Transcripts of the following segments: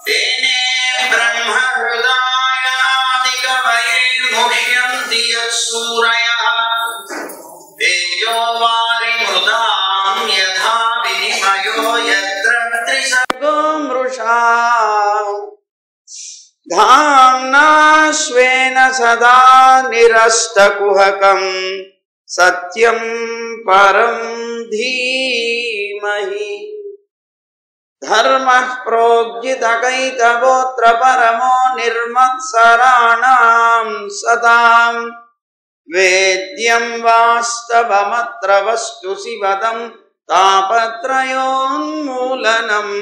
तेने ब्रह्महृदायादिकवये सूरयः तेजो वारिमृदां यथा विनिमयो यत्र त्रिसर्गो मृषा धाम्ना स्वेन सदा निरस्तकुहकं सत्यं परं धीमहि धर्मः प्रोज्झितकैतवोऽत्र परमो निर्मत्सराणां सतां वेद्यं वास्तवमत्र वस्तु शिवदं तापत्रयोन्मूलनम्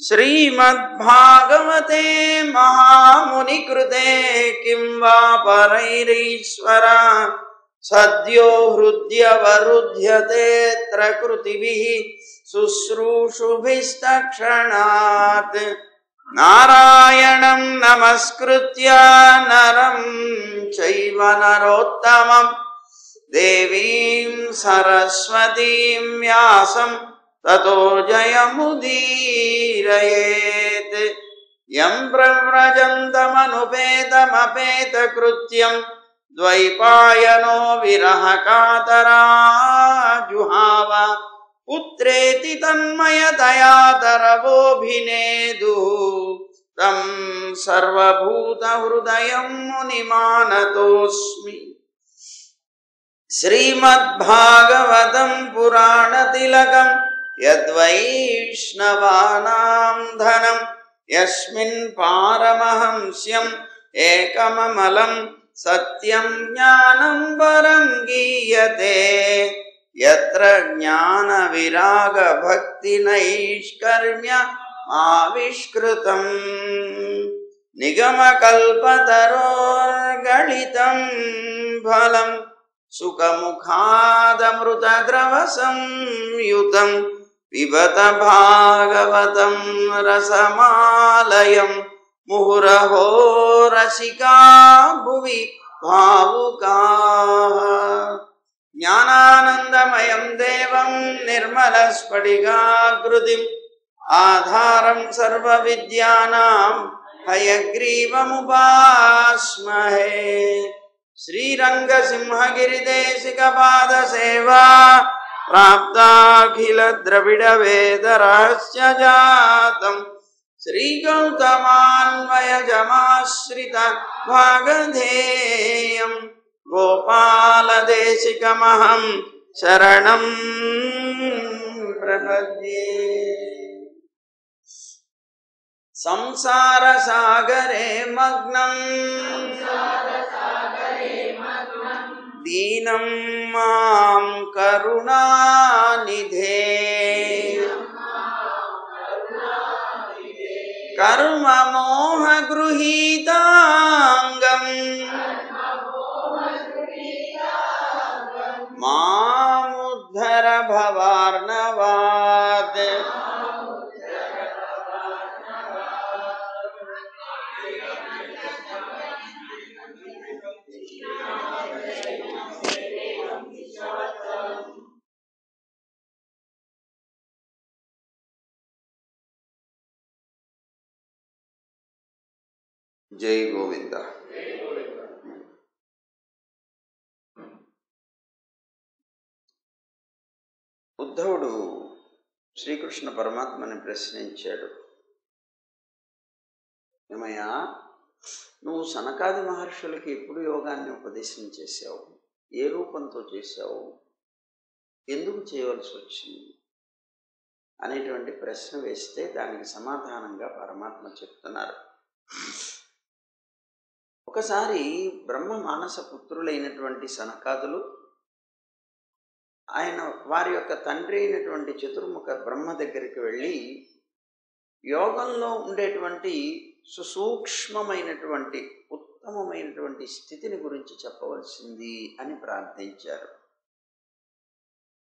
श्रीमद्भागवते महामुनिकृते किं वा परैरीश्वर सद्यो हृद्यवरुध्यतेऽत्र कृतिभिः शुश्रूषुभिस्तक्षणात् नारायणं नमस्कृत्य नरं चैव नरोत्तमं देवीं सरस्वतीं व्यासं ततो जयमुदीरयेत् यं प्रव्रजन्तमनुपेतमपेतकृत्यं द्वैपायनो विरहकातराजुहाव पुत्रेति तन्मयतया तरवोऽभिनेदुः तं सर्वभूतहृदयं मुनिमानतोऽस्मि। श्रीमद्भागवतं पुराणतिलकं यद्वैष्णवानां धनं यस्मिन् पारमहंस्यम् एकममलं सत्यं ज्ञानं परं गीयते यत्र ज्ञानविरागभक्तिनैष्कर्म्य आविष्कृतं निगमकल्पतरोर्गलितं फलं सुखमुखादमृतद्रवसंयुतं पिबत भागवतं रसमालयं मुहुरहो रसिका भुवि भावुकाः ज्ञानानन्दमयं देवं निर्मलस्फटिकाकृतिम् आधारं सर्वविद्यानां हयग्रीवमुपास्महे श्रीरङ्गसिंहगिरिदेशिकपादसेवा प्राप्ताखिलद्रविडवेदरहस्य जातं श्रीगौतमान्वयजमाश्रित भागधेयं गोपालदेशिकमहं शरणं प्रपद्ये। संसारसागरे मग्नं दीनं मां करुणानिधे कर्ममोहगृहीताङ्गं मामुद्धर भवार्णवात् जय गोविंद। ఉద్ధవుడు శ్రీకృష్ణ పరమాత్మని ప్రశ్నించాడు, ఏమయ్యా, నువ్వు సనకాది మహర్షులకి ఎప్పుడు యోగాన్ని ఉపదేశం చేశావు? ఏ రూపంతో చేశావు? ఎందుకు చేయవలసి వచ్చింది అనేటువంటి ప్రశ్న వేస్తే దానికి సమాధానంగా పరమాత్మ చెప్తున్నారు. ఒకసారి బ్రహ్మ మానస పుత్రులైనటువంటి సనకాదులు వారి యొక్క తండ్రి అయినటువంటి చతుర్ముఖ బ్రహ్మ దగ్గరికి వెళ్ళి యోగంలో ఉండేటువంటి సుసూక్ష్మమైనటువంటి ఉత్తమమైనటువంటి స్థితిని గురించి చెప్పవలసింది అని ప్రార్థించారు.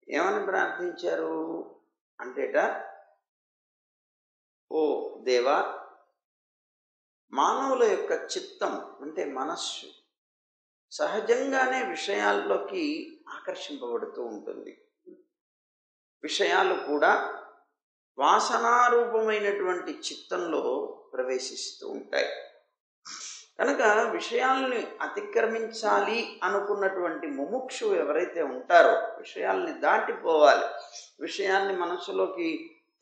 ఏమని ప్రార్థించారు అంటేట, ఓ దేవా, మానవుల యొక్క చిత్తం అంటే మనస్సు సహజంగానే విషయాల్లోకి ఆకర్షింపబడుతూ ఉంటుంది. విషయాలు కూడా వాసనారూపమైనటువంటి చిత్తంలో ప్రవేశిస్తూ ఉంటాయి. కనుక విషయాల్ని అతిక్రమించాలి అనుకున్నటువంటి ముముక్షు ఎవరైతే ఉంటారో, విషయాల్ని దాటిపోవాలి, విషయాన్ని మనసులోకి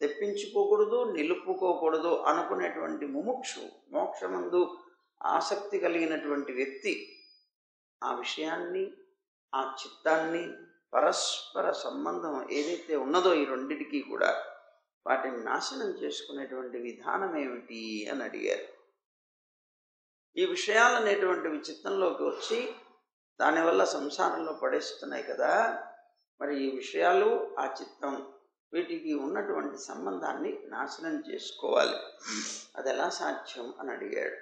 తెప్పించుకోకూడదు, నిలుపుకోకూడదు అనుకునేటువంటి ముముక్షు, మోక్షమందు ఆసక్తి కలిగినటువంటి వ్యక్తి ఆ విషయాన్ని, ఆ చిత్తాన్ని, పరస్పర సంబంధం ఏదైతే ఉన్నదో ఈ రెండిటికి కూడా, వాటిని నాశనం చేసుకునేటువంటి విధానం ఏమిటి అని అడిగారు. ఈ విషయాలు అనేటువంటివి చిత్తంలోకి వచ్చి దానివల్ల సంసారంలో పడేస్తున్నాయి కదా, మరి ఈ విషయాలు, ఆ చిత్తం, వీటికి ఉన్నటువంటి సంబంధాన్ని నాశనం చేసుకోవాలి. అది ఎలా సాధ్యం అని అడిగాడు.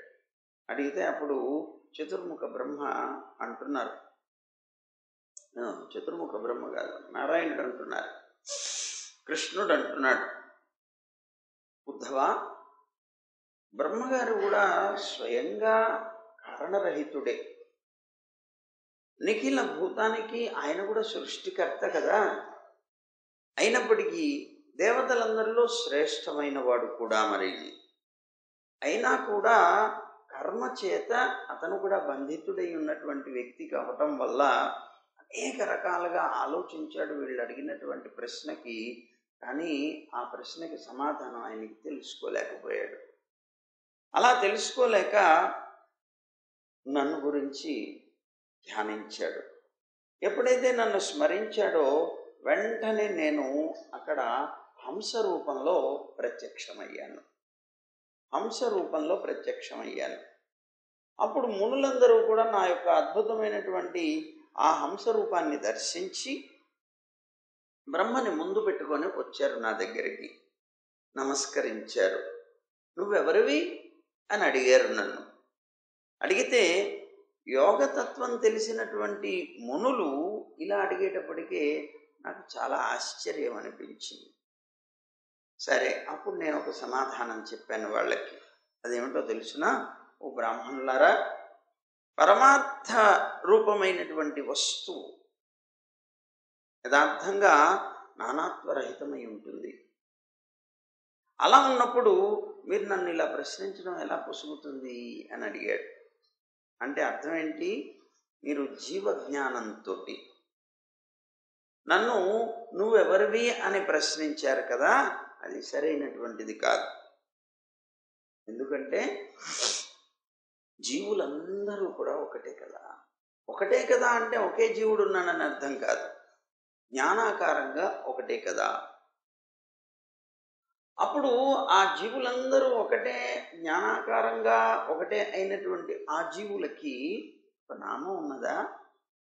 అడిగితే అప్పుడు చతుర్ముఖ బ్రహ్మ అంటున్నారు, చతుర్ముఖ బ్రహ్మ కాదు, నారాయణుడు అంటున్నారు, కృష్ణుడు అంటున్నాడు, ఉద్ధవ, బ్రహ్మగారు కూడా స్వయంగా కారణరహితుడే. నిఖిల భూతానికి ఆయన కూడా సృష్టికర్త కదా. అయినప్పటికీ దేవతలందరిలో శ్రేష్టమైన వాడు కూడా. మరి అయినా కూడా కర్మ చేత అతను కూడా బంధితుడై ఉన్నటువంటి వ్యక్తి కావటం వల్ల అనేక రకాలుగా ఆలోచించాడు వీళ్ళు అడిగినటువంటి ప్రశ్నకి. కానీ ఆ ప్రశ్నకి సమాధానం ఆయనకి తెలుసుకోలేకపోయాడు. అలా తెలుసుకోలేక నన్ను గురించి ధ్యానించాడు. ఎప్పుడైతే నన్ను స్మరించాడో వెంటనే నేను అక్కడ హంస రూపంలో ప్రత్యక్షమయ్యాను. హంస రూపంలో ప్రత్యక్షమయ్యాను. అప్పుడు మునులందరూ కూడా నా యొక్క అద్భుతమైనటువంటి ఆ హంస రూపాన్ని దర్శించి బ్రహ్మని ముందు పెట్టుకొని వచ్చారు నా దగ్గరికి, నమస్కరించారు. నువ్వెవరివి అని అడిగారు నన్ను. అడిగితే యోగతత్వం తెలిసినటువంటి మునులు ఇలా అడిగేటప్పటికే నాకు చాలా ఆశ్చర్యం అనిపించింది. సరే, అప్పుడు నేను ఒక సమాధానం చెప్పాను వాళ్ళకి. అదేమిటో తెలుసునా, ఓ బ్రాహ్మణులారా, పరమార్థ రూపమైనటువంటి వస్తువు యథార్థంగా నానాత్వరహితమై ఉంటుంది. అలా ఉన్నప్పుడు మీరు నన్ను ఇలా ప్రశ్నించడం ఎలా పొసుగుతుంది అని అడిగాడు. అంటే అర్థం ఏంటి, మీరు జీవజ్ఞానంతో నన్ను నువ్వెవరివి అని ప్రశ్నించారు కదా, అది సరైనటువంటిది కాదు. ఎందుకంటే జీవులందరూ కూడా ఒకటే కదా. ఒకటే కదా అంటే ఒకే జీవుడు ఉన్నాడని అర్థం కాదు. జ్ఞానాకారంగా ఒకటే కదా. అప్పుడు ఆ జీవులందరూ ఒకటే, జ్ఞానాకారంగా ఒకటే అయినటువంటి ఆ జీవులకి ఒక నామం ఉన్నదా,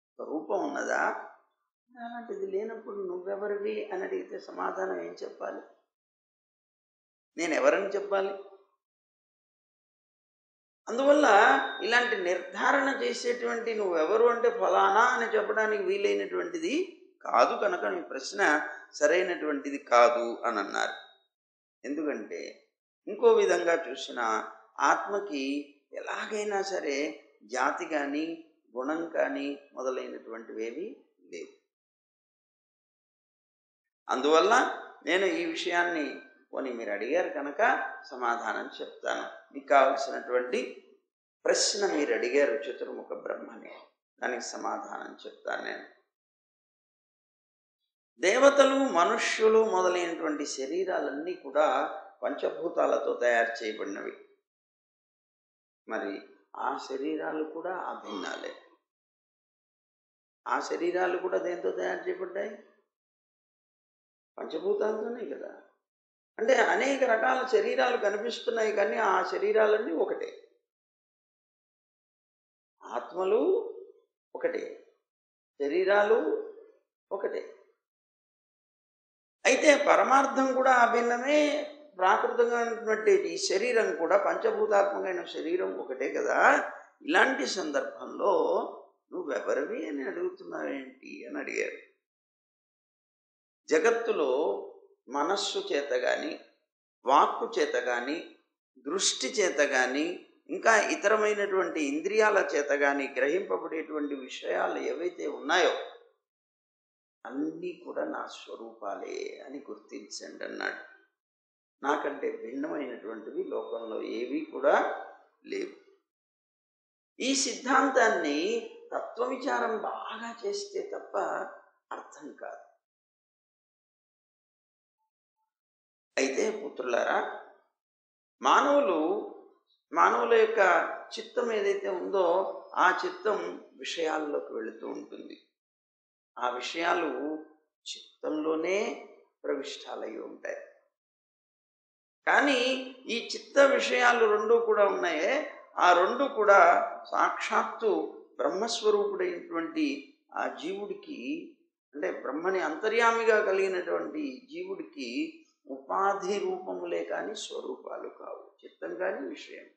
ఒక రూపం ఉన్నదా? అలాంటిది లేనప్పుడు నువ్వెవరివి అని అడిగితే సమాధానం ఏం చెప్పాలి? నేను ఎవరని చెప్పాలి? అందువల్ల ఇలాంటి నిర్ధారణ చేసేటువంటి నువ్వెవరు అంటే ఫలానా అని చెప్పడానికి వీలైనటువంటిది కాదు. కనుక నీ ప్రశ్న సరైనటువంటిది కాదు అని అన్నారు. ఎందుకంటే ఇంకో విధంగా చూసిన ఆత్మకి ఎలాగైనా సరే జాతి కానీ గుణం కానీ మొదలైనటువంటివేవి లేవు. అందువల్ల నేను ఈ విషయాన్ని పోనీ మీరు అడిగారు కనుక సమాధానం చెప్తాను. మీకు కావలసినటువంటి ప్రశ్న మీరు అడిగారు చతుర్ముఖ బ్రహ్మని, దానికి సమాధానం చెప్తాను నేను. దేవతలు, మనుష్యులు మొదలైనటువంటి శరీరాలన్నీ కూడా పంచభూతాలతో తయారు చేయబడినవి. మరి ఆ శరీరాలు కూడా అభిన్నాలే. ఆ శరీరాలు కూడా దేంతో తయారు చేయబడ్డాయి? పంచభూతాలతోనే కదా. అంటే అనేక రకాల శరీరాలు కనిపిస్తున్నాయి, కానీ ఆ శరీరాలన్నీ ఒకటే. ఆత్మలు ఒకటే, శరీరాలు ఒకటే. అయితే పరమార్థం కూడా అభిన్నమే. ప్రాకృతంగా ఉన్నటువంటి ఈ శరీరం కూడా పంచభూతాత్మకమైన శరీరం ఒకటే కదా. ఇలాంటి సందర్భంలో నువ్వెవరివి అని అడుగుతున్నావేంటి అని అడిగారు. జగత్తులో మనస్సు చేత కానీ, వాక్కు చేత కానీ, దృష్టి చేత కానీ, ఇంకా ఇతరమైనటువంటి ఇంద్రియాల చేత కానీ గ్రహింపబడేటువంటి విషయాలు ఏవైతే ఉన్నాయో అన్నీ కూడా నా స్వరూపాలే అని గుర్తించండి అన్నాడు. నాకంటే భిన్నమైనటువంటివి లోకంలో ఏవి కూడా లేవు. ఈ సిద్ధాంతాన్ని తత్వవిచారం బాగా చేస్తే తప్ప అర్థం కాదు. అయితే పుత్రులారా, మానవుల యొక్క చిత్తం ఏదైతే ఉందో ఆ చిత్తం విషయాల్లోకి వెళుతూ ఉంటుంది. ఆ విషయాలు చిత్తంలోనే ప్రవిష్టాలై ఉంటాయి. కానీ ఈ చిత్త విషయాలు రెండు కూడా ఉన్నాయే, ఆ రెండు కూడా సాక్షాత్తు బ్రహ్మస్వరూపుడైనటువంటి ఆ జీవుడికి, అంటే బ్రహ్మని అంతర్యామిగా కలిగినటువంటి జీవుడికి ఉపాధి రూపములే కానీ స్వరూపాలు కావు. చిత్తం కానీ విషయం.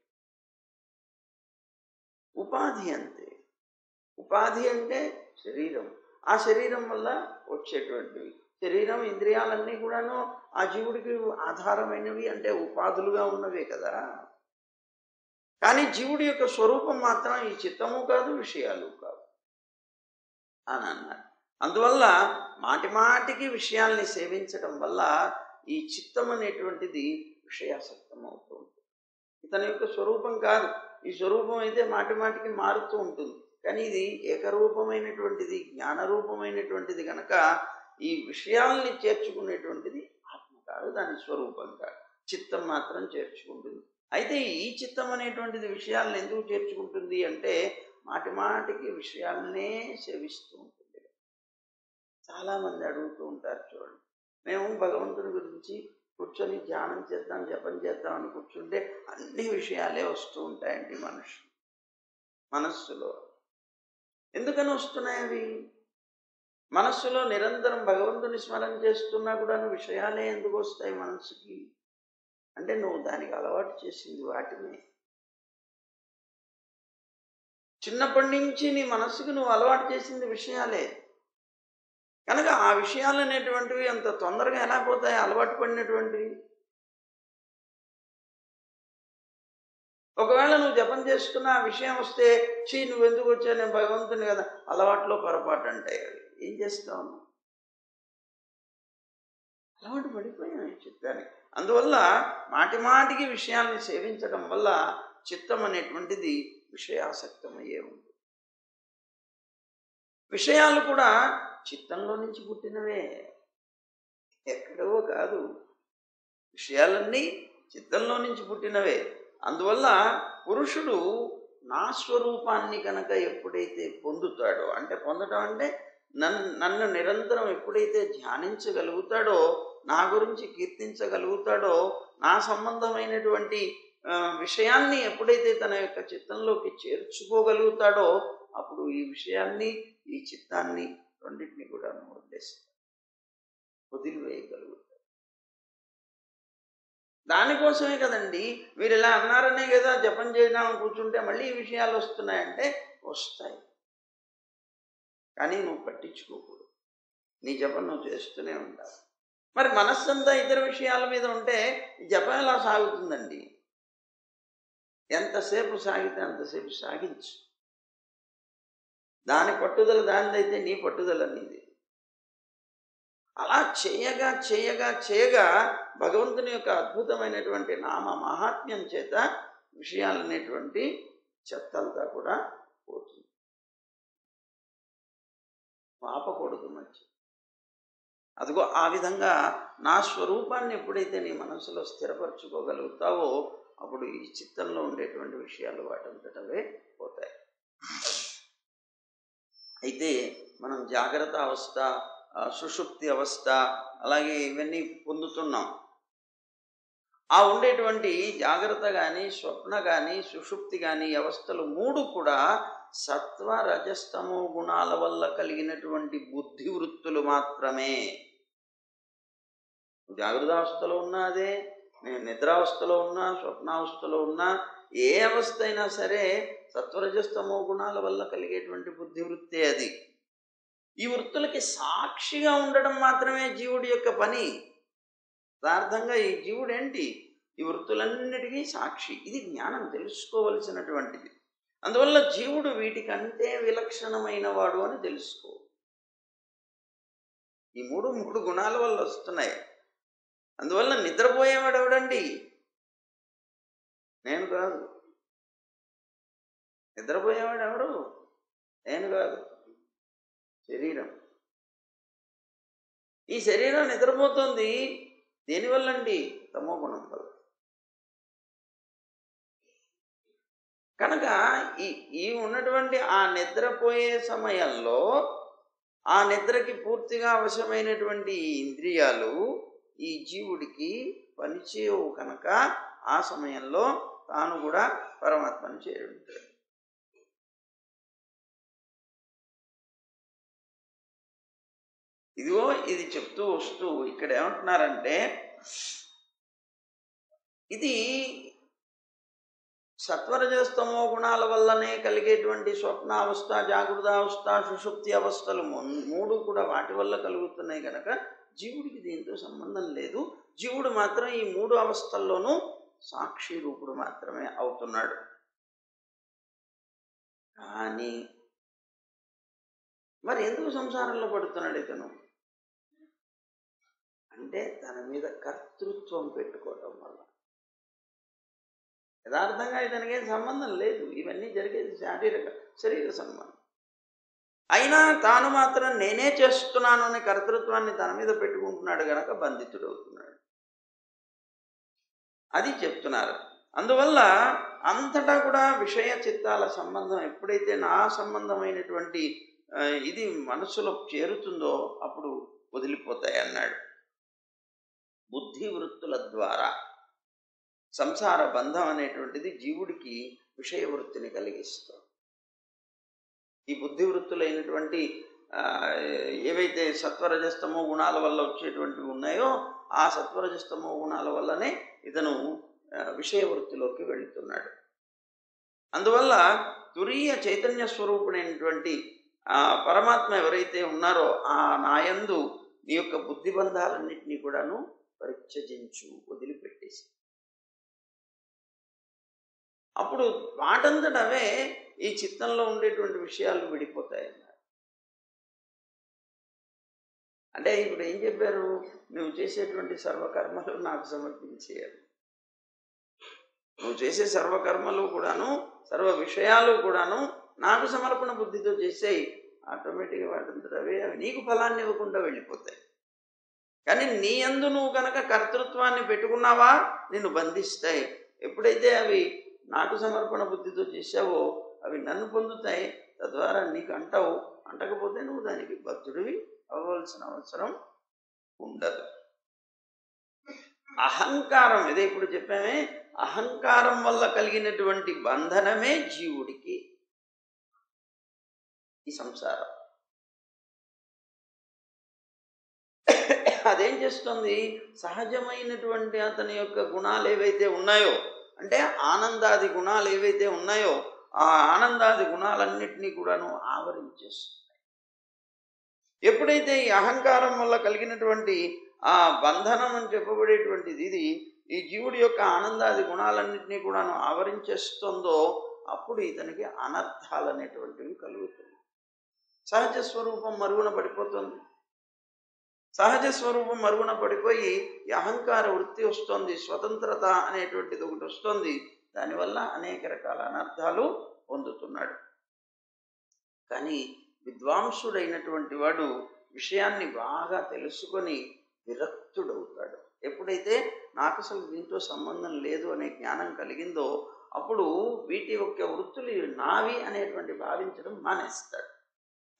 ఉపాధి అంతే. ఉపాధి అంటే శరీరం. ఆ శరీరం వల్ల వచ్చేటువంటివి, శరీరం ఇంద్రియాలన్నీ కూడాను ఆ జీవుడికి ఆధారమైనవి, అంటే ఉపాధులుగా ఉన్నవే కదా. కానీ జీవుడి యొక్క స్వరూపం మాత్రం ఈ చిత్తము కాదు, విషయాలు కావు అని అన్నారు. అందువల్ల మాటి మాటికి విషయాల్ని సేవించడం వల్ల ఈ చిత్తం అనేటువంటిది విషయాసక్తం అవుతూ ఉంటుంది. ఇతని యొక్క స్వరూపం కాదు. ఈ స్వరూపం అయితే మాటి మాటికి మారుతూ ఉంటుంది. కానీ ఇది ఏకరూపమైనటువంటిది, జ్ఞానరూపమైనటువంటిది కనుక ఈ విషయాల్ని చేర్చుకునేటువంటిది ఆత్మ కాదు, దాని స్వరూపం కాదు. చిత్తం మాత్రం చేర్చుకుంటుంది. అయితే ఈ చిత్తం అనేటువంటిది విషయాలను ఎందుకు చేర్చుకుంటుంది అంటే మాటి మాటికి విషయాలనే సేవిస్తూ ఉంటుంది. చాలామంది అడుగుతూ ఉంటారు, చూడండి, మేము భగవంతుని గురించి కూర్చొని ధ్యానం చేద్దాం, జపం చేద్దామని కూర్చుంటే అన్ని విషయాలే వస్తూ ఉంటాయండి మనస్సులో. ఎందుకని వస్తున్నాయి అవి? మనస్సులో నిరంతరం భగవంతుని స్మరణ చేస్తున్నా కూడా విషయాలే ఎందుకు వస్తాయి మనస్సుకి అంటే నువ్వు దానికి అలవాటు చేసింది వాటిని. చిన్నప్పటి నుంచి నీ మనస్సుకు నువ్వు అలవాటు చేసింది విషయాలే కనుక ఆ విషయాలు అనేటువంటివి అంత తొందరగా ఎలా పోతాయి? అలవాటు పడినటువంటివి. ఒకవేళ నువ్వు జపం చేసుకున్న ఆ విషయం వస్తే, నువ్వెందుకు వచ్చావు, నేను భగవంతుని కదా, అలవాట్లో పొరపాటు అంటే ఏం చేస్తావు? అలవాటు పడిపోయాను ఈ చిత్తానికి. అందువల్ల మాటి మాటికి విషయాల్ని సేవించడం వల్ల చిత్తం అనేటువంటిది విషయాసక్తమయ్యే ఉంది. విషయాలు కూడా చిత్తంలో నుంచి పుట్టినవే, ఎక్కడో కాదు. విషయాలన్నీ చిత్తంలో నుంచి పుట్టినవే. అందువల్ల పురుషుడు నా స్వరూపాన్ని కనుక ఎప్పుడైతే పొందుతాడో, అంటే పొందటం అంటే నన్ను నిరంతరం ఎప్పుడైతే ధ్యానించగలుగుతాడో, నా గురించి కీర్తించగలుగుతాడో, నా సంబంధమైనటువంటి విషయాన్ని ఎప్పుడైతే తన యొక్క చిత్తంలోకి చేర్చుకోగలుగుతాడో, అప్పుడు ఈ విషయాన్ని, ఈ చిత్తాన్ని రెండింటినీ కూడా వదిలివేయగలుగుతాడు. దానికోసమే కదండి మీరు ఇలా అన్నారనే కదా జపం చేయడానికి కూర్చుంటే మళ్ళీ ఈ విషయాలు వస్తున్నాయంటే వస్తాయి. కానీ నువ్వు పట్టించుకోకూడదు, నీ జపం నువ్వు చేస్తూనే ఉండాలి. మరి మనస్సంతా ఇతర విషయాల మీద ఉంటే జపం ఎలా సాగుతుందండి? ఎంతసేపు సాగితే అంతసేపు సాగించు. దాని పట్టుదల దానిదైతే నీ పట్టుదల నీది. అలా చేయగా చేయగా చేయగా భగవంతుని యొక్క అద్భుతమైనటువంటి నామ మహాత్మ్యం చేత విషయాలనేటువంటి చెత్తంతా కూడా పోతుంది. పాపకూడదు మంచి. అదిగో ఆ విధంగా నా స్వరూపాన్ని ఎప్పుడైతే నీ మనసులో స్థిరపరచుకోగలుగుతావో అప్పుడు ఈ చిత్తంలో ఉండేటువంటి విషయాలు వాటంతటవే పోతాయి. అయితే మనం జాగ్రత్త అవస్థ, సుషుప్తి అవస్థ, అలాగే ఇవన్నీ పొందుతున్నాం. ఆ ఉండేటువంటి జాగ్రత్త కానీ, స్వప్న కానీ, సుషుప్తి కానీ అవస్థలు మూడు కూడా సత్వ రజస్తమో గుణాల వల్ల కలిగినటువంటి బుద్ధి వృత్తులు మాత్రమే. జాగ్రత్తావస్థలో ఉన్నా అదే, నేను నిద్రావస్థలో ఉన్నా, స్వప్నావస్థలో ఉన్నా, ఏ అవస్థ అయినా సరే సత్వరజస్తమో గుణాల వల్ల కలిగేటువంటి బుద్ధి వృత్తే అది. ఈ వృత్తులకి సాక్షిగా ఉండడం మాత్రమే జీవుడి యొక్క పని. యథార్థంగా ఈ జీవుడు ఏంటి? ఈ వృత్తులన్నిటికీ సాక్షి. ఇది జ్ఞానం తెలుసుకోవలసినటువంటిది. అందువల్ల జీవుడు వీటికంటే విలక్షణమైన వాడు అని తెలుసుకో. ఈ మూడు మూడు గుణాల వల్ల వస్తున్నాయి. అందువల్ల నిద్రపోయేవాడు ఎవడండి? నేను కాదు. నిద్రపోయేవాడు ఎవరు? నేను కాదు, శరీరం. ఈ శరీరం నిద్రపోతుంది దేనివల్లండి? తమో గుణం వల్ల. కనుక ఈ ఉన్నటువంటి ఆ నిద్రపోయే సమయంలో ఆ నిద్రకి పూర్తిగా అవసరమైనటువంటి ఇంద్రియాలు ఈ జీవుడికి పనిచేయవు కనుక ఆ సమయంలో తాను కూడా పరమాత్మను చేరుంటాడు. ఇదిగో ఇది చెప్తూ వస్తూ ఇక్కడ ఏమంటున్నారంటే, ఇది సత్వరజస్తమో గుణాల వల్లనే కలిగేటువంటి స్వప్నావస్థ, జాగృతావస్థ, సుషుప్తి అవస్థలు మూడు కూడా వాటి వల్ల కలుగుతున్నాయి కనుక జీవుడికి దీంతో సంబంధం లేదు. జీవుడు మాత్రం ఈ మూడు అవస్థల్లోనూ సాక్షి రూపుడు మాత్రమే అవుతున్నాడు. కానీ మరి ఎందుకు సంసారంలో పడుతున్నాడు ఇతను అంటే తన మీద కర్తృత్వం పెట్టుకోవడం వల్ల. యథార్థంగా ఇతనికేం సంబంధం లేదు, ఇవన్నీ జరిగేది శరీర సంబంధం. అయినా తాను మాత్రం నేనే చేస్తున్నాను అనే కర్తృత్వాన్ని తన మీద పెట్టుకుంటున్నాడు గనక బంధితుడవుతున్నాడు. అది చెప్తున్నారు. అందువల్ల అంతటా కూడా విషయ చిత్తాల సంబంధం ఎప్పుడైతే నా సంబంధమైనటువంటి ఇది మనసులో చేరుతుందో అప్పుడు వదిలిపోతాయి అన్నాడు. బుద్ధి వృత్తుల ద్వారా సంసార బంధం అనేటువంటిది జీవుడికి విషయ వృత్తిని కలిగిస్తుంది. ఈ బుద్ధి వృత్తులైనటువంటి ఏవైతే సత్వరజస్తమో గుణాల వల్ల వచ్చేటువంటివి ఉన్నాయో ఆ సత్వరజస్తమో గుణాల వల్లనే ఇతను విషయ వృత్తిలోకి వెళుతున్నాడు. అందువల్ల తురీయ చైతన్య స్వరూపుడైనటువంటి పరమాత్మ ఎవరైతే ఉన్నారో ఆ నాయందు నీ యొక్క బుద్ధిబంధాలన్నింటినీ కూడాను పరిత్యజించు, వదిలిపెట్టేసి అప్పుడు వాటంతట అవే ఈ చిత్తంలో ఉండేటువంటి విషయాలు విడిపోతాయన్నారు. అంటే ఇప్పుడు ఏం చెప్పారు? నువ్వు చేసేటువంటి సర్వకర్మలు నాకు సమర్పించేయాలి. నువ్వు చేసే సర్వకర్మలు కూడాను, సర్వ విషయాలు కూడాను నాకు సమర్పణ బుద్ధితో చేసేయి. ఆటోమేటిక్గా వాటంతట అవే అవి నీకు ఫలాన్ని ఇవ్వకుండా వెళ్ళిపోతాయి. కానీ నీ యందు నువ్వు కనుక కర్తృత్వాన్ని పెట్టుకున్నావా నిన్ను బంధిస్తాయి. ఎప్పుడైతే అవి నాకు సమర్పణ బుద్ధితో చేసావో అవి నన్ను పొందుతాయి, తద్వారా నీకు అంటావు. అంటకపోతే నువ్వు దానికి బద్ధుడివి అవ్వాల్సిన అవసరం ఉండదు. అహంకారం, ఇదే ఇప్పుడు చెప్పామే, అహంకారం వల్ల కలిగినటువంటి బంధనమే జీవుడికి ఈ సంసారం. అదేం చేస్తుంది? సహజమైనటువంటి అతని యొక్క గుణాలు ఏవైతే ఉన్నాయో, అంటే ఆనందాది గుణాలు ఏవైతే ఉన్నాయో ఆ ఆనందాది గుణాలన్నిటినీ కూడాను ఆవరించేస్తున్నాయి. ఎప్పుడైతే ఈ అహంకారం వల్ల కలిగినటువంటి ఆ బంధనం అని చెప్పబడేటువంటిది ఇది ఈ జీవుడి యొక్క ఆనందాది గుణాలన్నింటినీ కూడాను ఆవరించేస్తుందో అప్పుడు ఇతనికి అనర్థాలు అనేటువంటివి కలుగుతుంది. సహజ స్వరూపం మరుగున పడిపోతుంది. సహజ స్వరూపం మరుగున పడిపోయి ఈ అహంకార వృత్తి వస్తుంది, స్వతంత్రత అనేటువంటిది ఒకటి వస్తుంది. దానివల్ల అనేక రకాల అనర్థాలు పొందుతున్నాడు. కానీ విద్వాంసుడైనటువంటి వాడు విషయాన్ని బాగా తెలుసుకొని విరక్తుడవుతాడు. ఎప్పుడైతే నాకు అసలు దీంతో సంబంధం లేదు అనే జ్ఞానం కలిగిందో అప్పుడు వీటి యొక్క వృత్తులు నావి అనేటువంటి భావించడం మానేస్తాడు.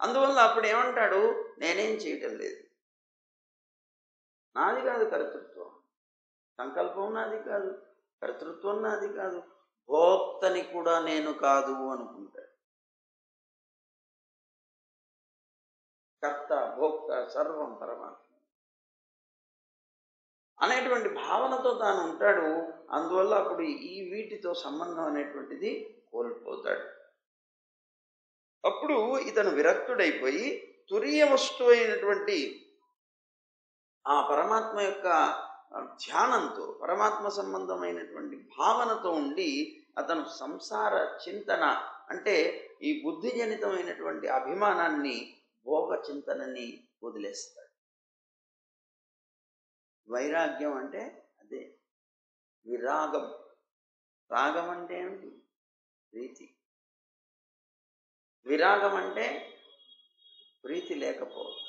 అందువల్ల అప్పుడు ఏమంటాడు? నేనేం చేయటం లేదు, నాది కాదు కర్తృత్వం, సంకల్పం నాది కాదు, కర్తృత్వం నాది కాదు, భోక్తని కూడా నేను కాదు అనుకుంటాడు. కర్త భోక్త సర్వం పరమాత్మ అనేటువంటి భావనతో తాను ఉంటాడు. అందువల్ల అప్పుడు ఈ వీటితో సంబంధం అనేటువంటిది కోల్పోతాడు. అప్పుడు ఇతను విరక్తుడైపోయి తురీయ వస్తువు అయినటువంటి ఆ పరమాత్మ యొక్క ధ్యానంతో, పరమాత్మ సంబంధమైనటువంటి భావనతో ఉండి అతను సంసార చింతన అంటే ఈ బుద్ధిజనితమైనటువంటి అభిమానాన్ని, భోగ చింతనని వదిలేస్తాడు. వైరాగ్యం అంటే అదే. విరాగం, రాగం అంటే ఏమిటి? ప్రీతి. విరాగం అంటే ప్రీతి లేకపోవడం.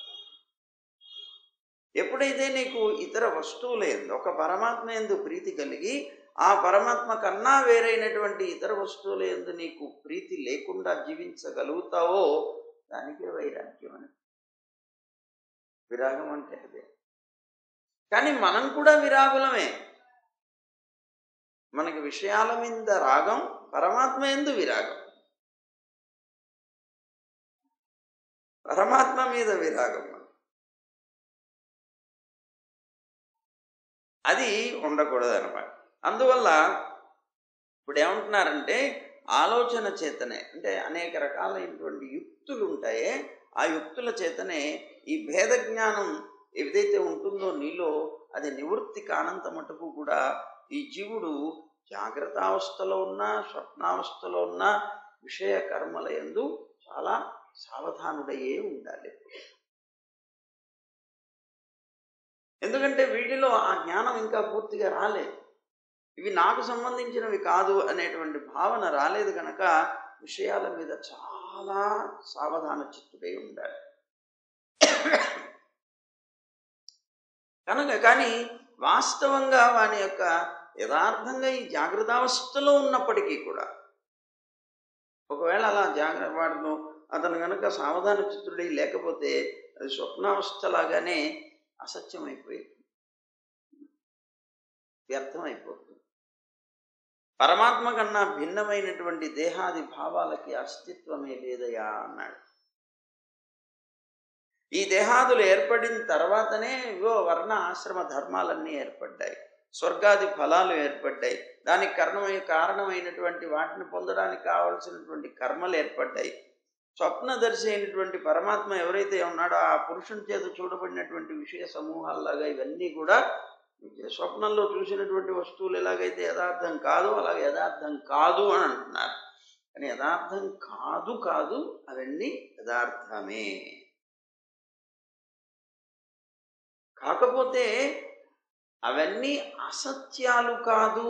ఎప్పుడైతే నీకు ఇతర వస్తువుల యందు ఒక పరమాత్మ యందు ప్రీతి కలిగి ఆ పరమాత్మ కన్నా వేరైనటువంటి ఇతర వస్తువుల యందు నీకు ప్రీతి లేకుండా జీవించగలుగుతావో దానికే వైరాగ్యం అని. విరాగం అంటే అదే. కానీ మనం కూడా విరాగులమే. మనకి విషయాల మీద రాగం, పరమాత్మ యందు విరాగం. పరమాత్మ మీద విరాగం అది ఉండకూడదు అనమాట. అందువల్ల ఇప్పుడు ఏమంటున్నారంటే ఆలోచన చేతనే, అంటే అనేక రకాలైనటువంటి యుక్తులు ఉంటాయే, ఆ యుక్తుల చేతనే ఈ భేద జ్ఞానం ఏదైతే ఉంటుందో నీలో అది నివృత్తి కానంత మటుకు కూడా ఈ జీవుడు జాగ్రత్త అవస్థలో ఉన్నా స్వప్నావస్థలో ఉన్నా విషయ కర్మల యందు చాలా సావధానుడయ్యే ఉండాలి. ఎందుకంటే వీటిలో ఆ జ్ఞానం ఇంకా పూర్తిగా రాలేదు. ఇవి నాకు సంబంధించినవి కాదు అనేటువంటి భావన రాలేదు కనుక విషయాల మీద చాలా సావధాన చిత్తుడై ఉండాలి. కానీ వాస్తవంగా వాని యొక్క యథార్థంగా ఈ జాగ్రత్తావస్థలో ఉన్నప్పటికీ కూడా ఒకవేళ అలా జాగ్రత్త వాడును అతను కనుక సావధాన చిత్తుడై లేకపోతే అది స్వప్నావస్థలాగానే అసత్యమైపోయింది, వ్యర్థమైపోతుంది. పరమాత్మ కన్నా భిన్నమైనటువంటి దేహాది భావాలకి అస్తిత్వమే లేదయా అన్నాడు. ఈ దేహాదులు ఏర్పడిన తర్వాతనే ఇవో వర్ణ ఆశ్రమ ధర్మాలన్నీ ఏర్పడ్డాయి, స్వర్గాది ఫలాలు ఏర్పడ్డాయి, దానికి కారణమైనటువంటి వాటిని పొందడానికి కావలసినటువంటి కర్మలు ఏర్పడ్డాయి. స్వప్నదర్శి అయినటువంటి పరమాత్మ ఎవరైతే ఉన్నాడో ఆ పురుషుని చేత చూడబడినటువంటి విషయ సమూహాల్లాగా ఇవన్నీ కూడా స్వప్నంలో చూసినటువంటి వస్తువులు ఎలాగైతే యథార్థం కాదో అలాగే యథార్థం కాదు అని అంటున్నారు. కానీ యథార్థం కాదు అవన్నీ యథార్థమే. కాకపోతే అవన్నీ అసత్యాలు కాదు,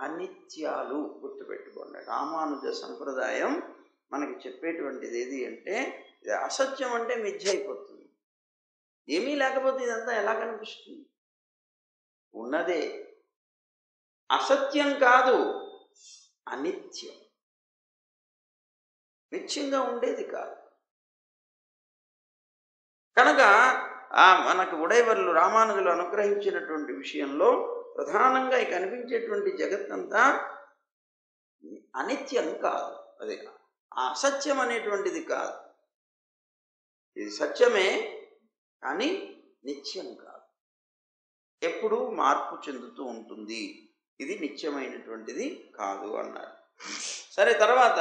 అనిత్యాలు. గుర్తుపెట్టుకోండి, రామానుజ సంప్రదాయం మనకి చెప్పేటువంటిది ఏది అంటే అసత్యం అంటే మిథ్య అయిపోతుంది. ఏమీ లేకపోతే ఇదంతా ఎలా కనిపిస్తుంది? ఉన్నదే. అసత్యం కాదు, అనిత్యం, నిత్యంగా ఉండేది కాదు. కనుక మనకు ఉడైవర్లు రామానుజులు అనుగ్రహించినటువంటి విషయంలో ప్రధానంగా కనిపించేటువంటి జగత్తంతా అనిత్యం కాదు, అది అసత్యం అనేటువంటిది కాదు. ఇది సత్యమే కానీ నిత్యం కాదు, ఎప్పుడూ మార్పు చెందుతూ ఉంటుంది. ఇది నిత్యమైనటువంటిది కాదు అన్నారు. సరే, తర్వాత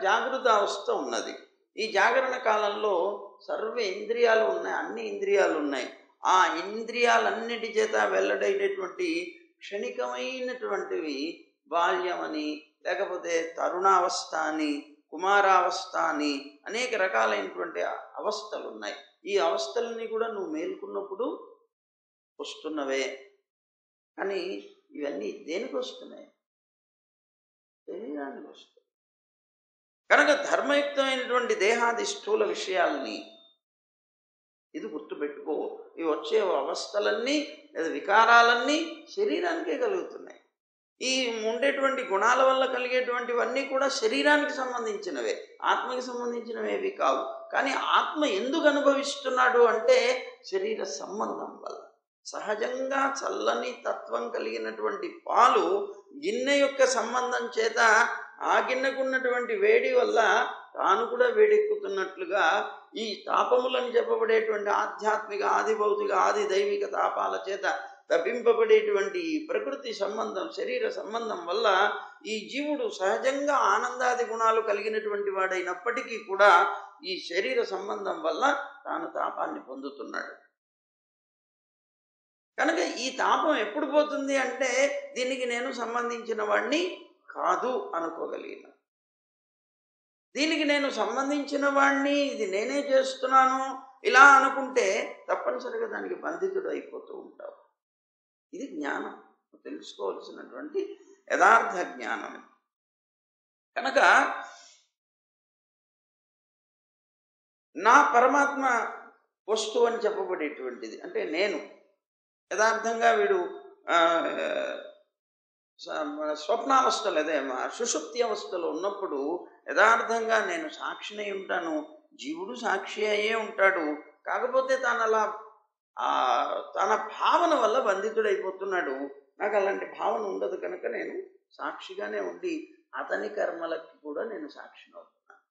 జాగృత అవస్థ ఉన్నది. ఈ జాగరణ కాలంలో సర్వ ఇంద్రియాలు ఉన్నాయి, అన్ని ఇంద్రియాలు ఉన్నాయి. ఆ ఇంద్రియాలన్నిటి చేత వెల్లడైనటువంటి క్షణికమైనటువంటివి బాల్యమని, లేకపోతే తరుణావస్థ అని, కుమారావస్థ అని అనేక రకాలైనటువంటి అవస్థలు ఉన్నాయి. ఈ అవస్థలన్నీ కూడా నువ్వు మేల్కొన్నప్పుడు వస్తున్నవే. కానీ ఇవన్నీ దేనికి వస్తున్నాయి? శరీరానికి వస్తున్నాయి. కనుక ధర్మయుక్తమైనటువంటి దేహాది స్థూల విషయాల్ని ఇది గుర్తుపెట్టుకో. ఇవి వచ్చే అవస్థలన్నీ లేదా వికారాలన్నీ శరీరానికే కలుగుతున్నాయి. ఈ ఉండేటువంటి గుణాల వల్ల కలిగేటువంటివన్నీ కూడా శరీరానికి సంబంధించినవే, ఆత్మకి సంబంధించినవేవి కావు. కానీ ఆత్మ ఎందుకు అనుభవిస్తున్నాడు అంటే శరీర సంబంధం వల్ల. సహజంగా చల్లని తత్వం కలిగినటువంటి పాలు గిన్నె యొక్క సంబంధం చేత ఆ గిన్నెకున్నటువంటి వేడి వల్ల తాను కూడా వేడెక్కుతున్నట్లుగా ఈ తాపములని చెప్పబడేటువంటి ఆధ్యాత్మిక, ఆది భౌతిక, ఆది దైవిక తాపాల చేత తప్పింపబడేటువంటి ప్రకృతి సంబంధం, శరీర సంబంధం వల్ల ఈ జీవుడు సహజంగా ఆనందాది గుణాలు కలిగినటువంటి వాడైనప్పటికీ కూడా ఈ శరీర సంబంధం వల్ల తాను తాపాన్ని పొందుతున్నాడు. కనుక ఈ తాపం ఎప్పుడు పోతుంది అంటే దీనికి నేను సంబంధించిన వాడిని కాదు అనుకోగలిగిన. దీనికి నేను సంబంధించిన వాడిని, ఇది నేనే చేస్తున్నాను ఇలా అనుకుంటే తప్పనిసరిగా దానికి బంధితుడు అయిపోతూ ఉంటావు. ఇది జ్ఞానం, తెలుసుకోవాల్సినటువంటి యథార్థ జ్ఞానం. కనుక నా పరమాత్మ వస్తువు అని చెప్పబడేటువంటిది అంటే నేను యథార్థంగా వీడు స్వప్నావస్థలు అదే సుషుప్తి అవస్థలో ఉన్నప్పుడు యథార్థంగా నేను సాక్షినై ఉంటాను, జీవుడు సాక్షి అయ్యే ఉంటాడు. కాకపోతే తన భావన వల్ల బంధితుడైపోతున్నాడు. నాకు అలాంటి భావన ఉండదు కనుక నేను సాక్షిగానే ఉండి అతని కర్మలకి కూడా నేను సాక్షిని అవుతున్నాను.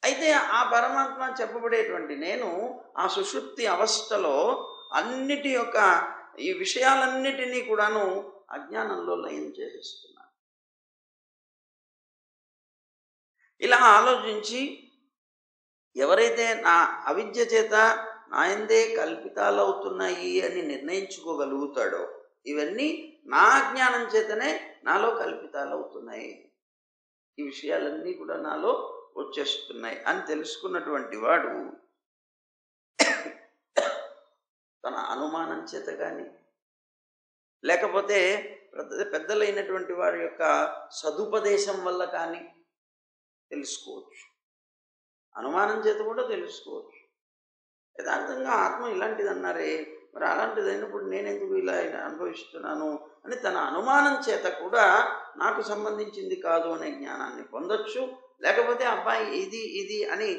అయితే ఆ పరమాత్మ చెప్పబడేటువంటి నేను ఆ సుషుప్తి అవస్థలో అన్నిటి యొక్క ఈ విషయాలన్నిటినీ కూడాను అజ్ఞానంలో లయం చేసేస్తున్నాను. ఇలా ఆలోచించి ఎవరైతే నా అవిద్య చేత నాయందే కల్పితాలు అవుతున్నాయి అని నిర్ణయించుకోగలుగుతాడో, ఇవన్నీ నా అజ్ఞానం చేతనే నాలో కల్పితాలు అవుతున్నాయి, ఈ విషయాలన్నీ కూడా నాలో వచ్చేస్తున్నాయి అని తెలుసుకున్నటువంటి వాడు తన అనుమానం చేత కానీ లేకపోతే పెద్దలైనటువంటి వారి యొక్క సదుపదేశం వల్ల కానీ తెలుసుకోవచ్చు. అనుమానం చేత కూడా తెలుసుకోవచ్చు. యథార్థంగా ఆత్మ ఇలాంటిది అన్నారే, మరి అలాంటిది అయినప్పుడు నేనెందుకు ఇలా అనుభవిస్తున్నాను అని తన అనుమానం చేత కూడా నాకు సంబంధించింది కాదు అనే జ్ఞానాన్ని పొందొచ్చు. లేకపోతే అబ్బాయి ఇది అని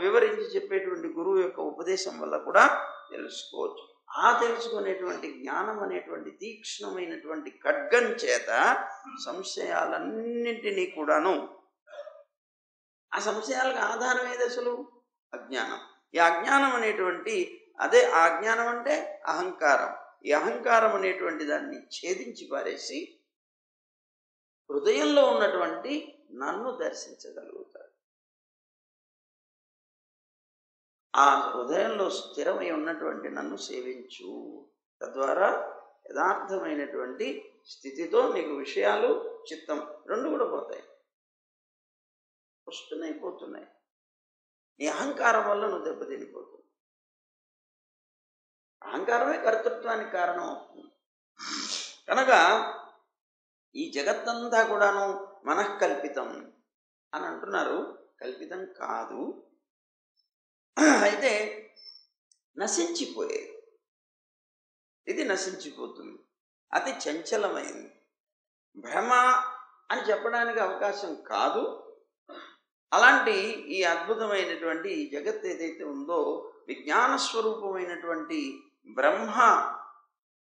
వివరించి చెప్పేటువంటి గురువు యొక్క ఉపదేశం వల్ల కూడా తెలుసుకోవచ్చు. ఆ తెలుసుకునేటువంటి జ్ఞానం అనేటువంటి తీక్ష్ణమైనటువంటి ఖడ్గం చేత సంశయాలన్నింటినీ కూడాను, ఆ సంశయాలకు ఆధారం ఏది అసలు? అజ్ఞానం. ఈ అజ్ఞానం అనేటువంటి అదే ఆ అజ్ఞానం అంటే అహంకారం. ఈ అహంకారం అనేటువంటి దాన్ని ఛేదించి పారేసి హృదయంలో ఉన్నటువంటి నన్ను దర్శించగలుగుతాడు. ఆ హృదయంలో స్థిరమై ఉన్నటువంటి నన్ను సేవించు. తద్వారా యథార్థమైనటువంటి స్థితితో నీకు విషయాలు, చిత్తం రెండు కూడా పోతాయి, వస్తున్నాయి, పోతున్నాయి. నీ అహంకారం వల్ల నువ్వు దెబ్బతినిపోతుంది. అహంకారమే కర్తృత్వానికి కారణం అవుతుంది. కనుక ఈ జగత్తంతా కూడాను మనఃకల్పితం అని అంటున్నారు. కల్పితం కాదు, అయితే నశించిపోయేది. ఇది నశించిపోతుంది, అతి చంచలమైంది. భ్రమ అని చెప్పడానికి అవకాశం కాదు. అలాంటి ఈ అద్భుతమైనటువంటి ఈ జగత్ ఏదైతే ఉందో, విజ్ఞాన స్వరూపమైనటువంటి బ్రహ్మ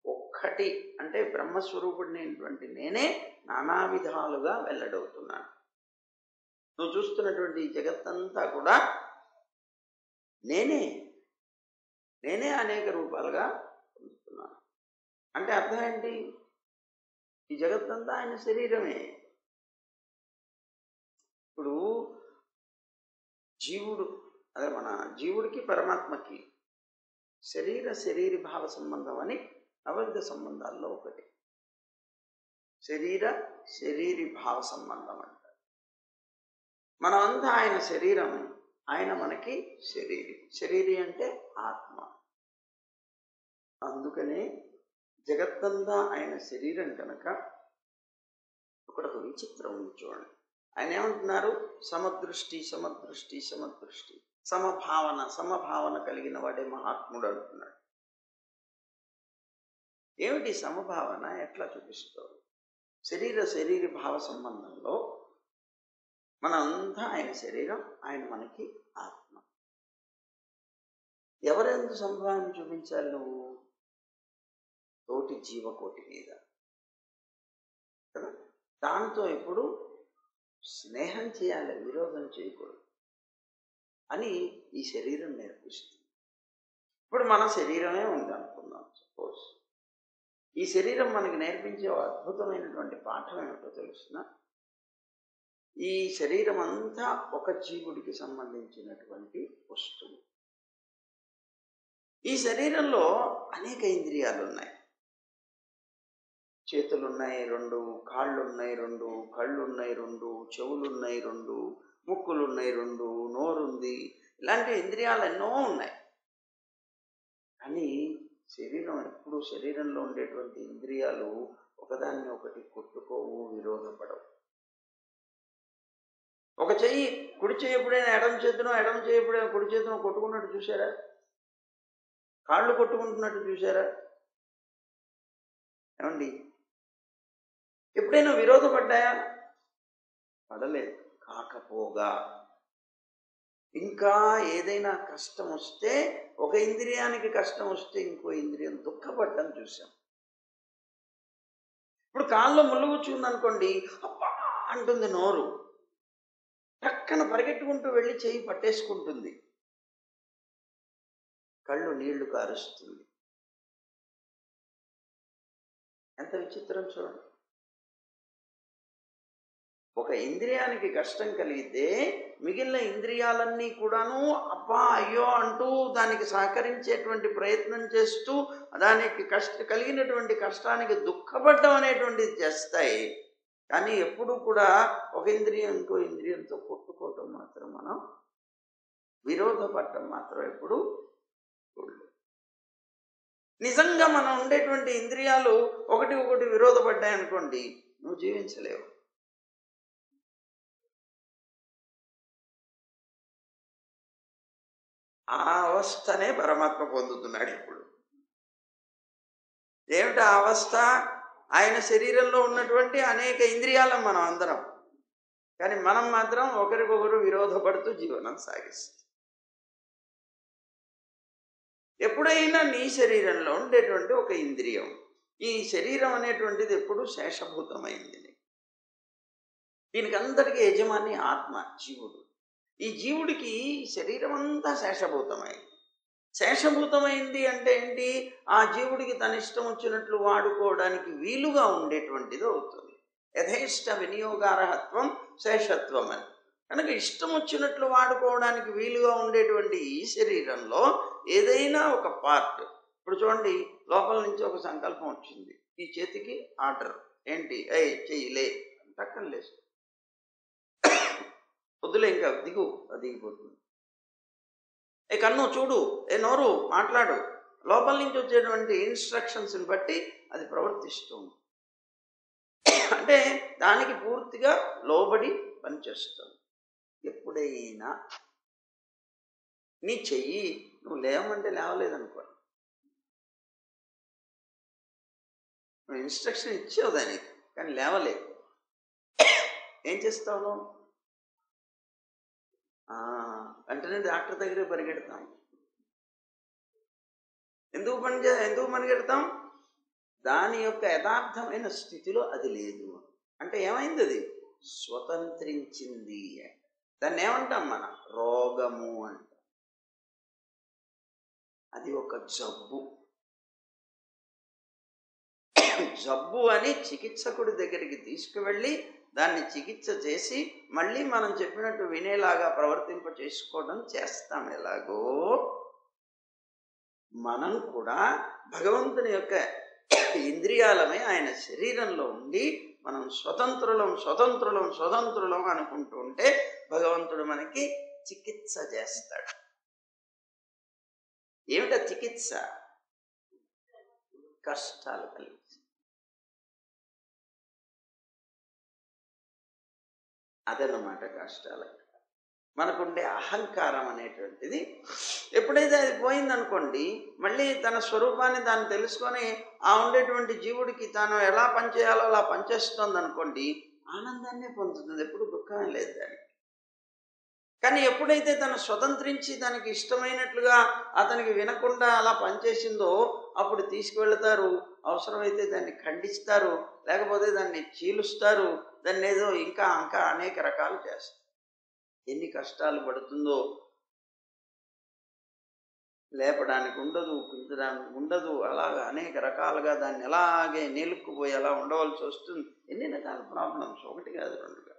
ఒక్కటి అంటే బ్రహ్మస్వరూపుడినటువంటి నేనే నానా విధాలుగా వెల్లడవుతున్నాను. నువ్వు చూస్తున్నటువంటి ఈ జగత్తంతా కూడా నేనే అనేక రూపాలుగా పొందుతున్నాను. అంటే అర్థం ఏంటి? ఈ జగత్తంతా ఆయన శరీరమే. ఇప్పుడు జీవుడు అదే మన జీవుడికి పరమాత్మకి శరీరి భావ సంబంధం అని నవవిధ సంబంధాల్లో ఒకటి. శరీరి భావ సంబంధం అంటారు. మనమంతా ఆయన శరీరం, ఆయన మనకి శరీరి అంటే ఆత్మ. అందుకనే జగత్తంతా ఆయన శరీరం కనుక ఇక్కడ ఒక విచిత్రం ఉంది చూడండి. ఆయన ఏమంటున్నారు? సమదృష్టి సమభావన కలిగిన వాడే మహాత్ముడు అంటున్నాడు. ఏమిటి సమభావన? ఎట్లా చూపిస్తావు? శరీరి భావ సంబంధంలో మనంతా ఆయన శరీరం, ఆయన మనకి ఆత్మ. ఎవరెందు సంభావన చూపించాలి నువ్వు? తోటి జీవకోటి మీద కదా. దాంతో ఎప్పుడు స్నేహం చేయాలి, విరోధం చేయకూడదు అని ఈ శరీరం నేర్పిస్తుంది. ఇప్పుడు మన శరీరమే ఉంది అనుకుందాం. సపోజ్ ఈ శరీరం మనకి నేర్పించే అద్భుతమైనటువంటి పాఠం ఏమిటో తెలుసిన? ఈ శరీరం అంతా ఒక జీవుడికి సంబంధించినటువంటి వస్తువు. ఈ శరీరంలో అనేక ఇంద్రియాలు ఉన్నాయి. చేతులున్నాయి 2, కాళ్ళున్నాయి 2, కళ్ళున్నాయి 2, చెవులున్నాయి 2, ముక్కులున్నాయి 2, నోరుంది. ఇలాంటి ఇంద్రియాలు ఎన్నో ఉన్నాయి. కానీ ఎప్పుడు శరీరంలో ఉండేటువంటి ఇంద్రియాలు ఒకదాన్ని ఒకటి కొట్టుకోవు, విరోధపడవు. ఒక చెయ్యి, కుడి చెయ్యి ఎప్పుడైనా ఎడమ చెయ్యి ఎప్పుడైనా కుడి చేతిలో కొట్టుకున్నట్టు చూసారా? కాళ్ళు కొట్టుకుంటున్నట్టు చూసారా? ఏమండి, ఎప్పుడైనా విరోధపడ్డాయా? పడలేదు. కాకపోగా ఇంకా ఏదైనా కష్టం వస్తే, ఒక ఇంద్రియానికి కష్టం వస్తే ఇంకో ఇంద్రియం దుఃఖపడ్డం చూసాం. ఇప్పుడు కాళ్ళలో ముళ్ళు కూర్చుందనుకోండి, అబ్బా అంటుంది నోరు, పక్కన పరిగెట్టుకుంటూ వెళ్ళి చెయ్యి పట్టేసుకుంటుంది, కళ్ళు నీళ్లు కారుస్తుంది. ఎంత విచిత్రం చూడండి. ఒక ఇంద్రియానికి కష్టం కలిగితే మిగిలిన ఇంద్రియాలన్నీ కూడాను అబ్బా అయ్యో అంటూ దానికి సహకరించేటువంటి ప్రయత్నం చేస్తూ దానికి కలిగినటువంటి కష్టానికి దుఃఖపడ్డం అనేటువంటిది చేస్తాయి. కానీ ఎప్పుడు కూడా ఒక ఇంద్రియం ఇంకో ఇంద్రియంతో కొట్టుకోవటం మాత్రం, మనం విరోధపడటం మాత్రం ఎప్పుడు చూడలేదు. నిజంగా మనం ఉండేటువంటి ఇంద్రియాలు ఒకటి విరోధపడ్డాయనుకోండి, నువ్వు జీవించలేవు. ఆ అవస్థనే పరమాత్మ పొందుతున్నాడు ఇప్పుడు. ఏమిటి ఆ అవస్థ? ఆయన శరీరంలో ఉన్నటువంటి అనేక ఇంద్రియాలను మనం అందరం, కానీ మనం మాత్రం ఒకరికొకరు విరోధపడుతూ జీవనం సాగిస్తాం. ఎప్పుడైనా నీ శరీరంలో ఉండేటువంటి ఒక ఇంద్రియం, ఈ శరీరం అనేటువంటిది ఎప్పుడు శేషభూతమైంది. దీనికి అందరికీ యజమాని ఆత్మ, జీవుడు. ఈ జీవుడికి శరీరం అంతా శేషభూతమైంది. శేషభూతమైంది అంటే ఏంటి? ఆ జీవుడికి తన ఇష్టం వచ్చినట్లు వాడుకోవడానికి వీలుగా ఉండేటువంటిది అవుతుంది. యథేష్ట వినియోగార్హత్వం శేషత్వం అని. కనుక ఇష్టం వచ్చినట్లు వాడుకోవడానికి వీలుగా ఉండేటువంటి ఈ శరీరంలో ఏదైనా ఒక పార్ట్, ఇప్పుడు చూడండి, లోపల నుంచి ఒక సంకల్పం వచ్చింది, ఈ చేతికి ఆర్డర్ ఏంటి, చెయ్యిలే టక్కన లేసు, వద్దులే ఇంకా దిగు, అది దిగిపోతుంది. కన్ను చూడు, నోరు మాట్లాడు, లోపల నుంచి వచ్చేటువంటి ఇన్స్ట్రక్షన్స్ని బట్టి అది ప్రవర్తిస్తుంది. అంటే దానికి పూర్తిగా లోబడి పనిచేస్తుంది. ఎప్పుడైనా నీ చెయ్యి నువ్వు లేవమంటే లేవలేదనుకోండి, నువ్వు ఇన్స్ట్రక్షన్ ఇచ్చావు దానికి, కానీ లేవలేదు, ఏం చేస్తావు? వెంటనే డాక్టర్ దగ్గర పరిగెడతాం. ఎందుకు పరిగెడతాం? దాని యొక్క యథార్థమైన స్థితిలో అది లేదు. అంటే ఏమైంది? అది స్వతంత్రించింది. దాన్ని ఏమంటాం మనం? రోగము అంటాం. అది ఒక జబ్బు. జబ్బు అని చికిత్సకుడి దగ్గరికి తీసుకువెళ్ళి దాన్ని చికిత్స చేసి మళ్ళీ మనం చెప్పినట్టు వినేలాగా ప్రవర్తింప చేసుకోవడం చేస్తాం. ఎలాగో మనం కూడా భగవంతుని యొక్క ఇంద్రియాలమే ఆయన శరీరంలో ఉండి మనం స్వతంత్రులం అనుకుంటూ ఉంటే భగవంతుడు మనకి చికిత్స చేస్తాడు. ఏమిటా చికిత్స? కష్టాలు కలిగి, అదన్నమాట కష్టాలు. మనకుండే అహంకారం అనేటువంటిది ఎప్పుడైతే అది పోయిందనుకోండి, మళ్ళీ తన స్వరూపాన్ని దాన్ని తెలుసుకొని ఆ ఉండేటువంటి జీవుడికి తాను ఎలా పనిచేయాలో అలా పనిచేస్తుంది అనుకోండి, ఆనందాన్నే పొందుతుంది, ఎప్పుడు దుఃఖమే లేదు దానికి. కానీ ఎప్పుడైతే తను స్వతంత్రించి దానికి ఇష్టమైనట్లుగా అతనికి వినకుండా అలా పనిచేసిందో, అప్పుడు తీసుకువెళ్తారు, అవసరమైతే దాన్ని ఖండిస్తారు, లేకపోతే దాన్ని చీలుస్తారు, దాన్ని ఏదో ఇంకా అనేక రకాలు చేస్తారు. ఎన్ని కష్టాలు పడుతుందో, లేపడానికి ఉండదు, కుంచడానికి ఉండదు, అలాగా అనేక రకాలుగా దాన్ని ఎలాగే నిలుక్కుపోయి అలా ఉండవలసి వస్తుంది. ఎన్ని రకాల ప్రాబ్లమ్స్, ఒకటి కాదు రెండు కాదు.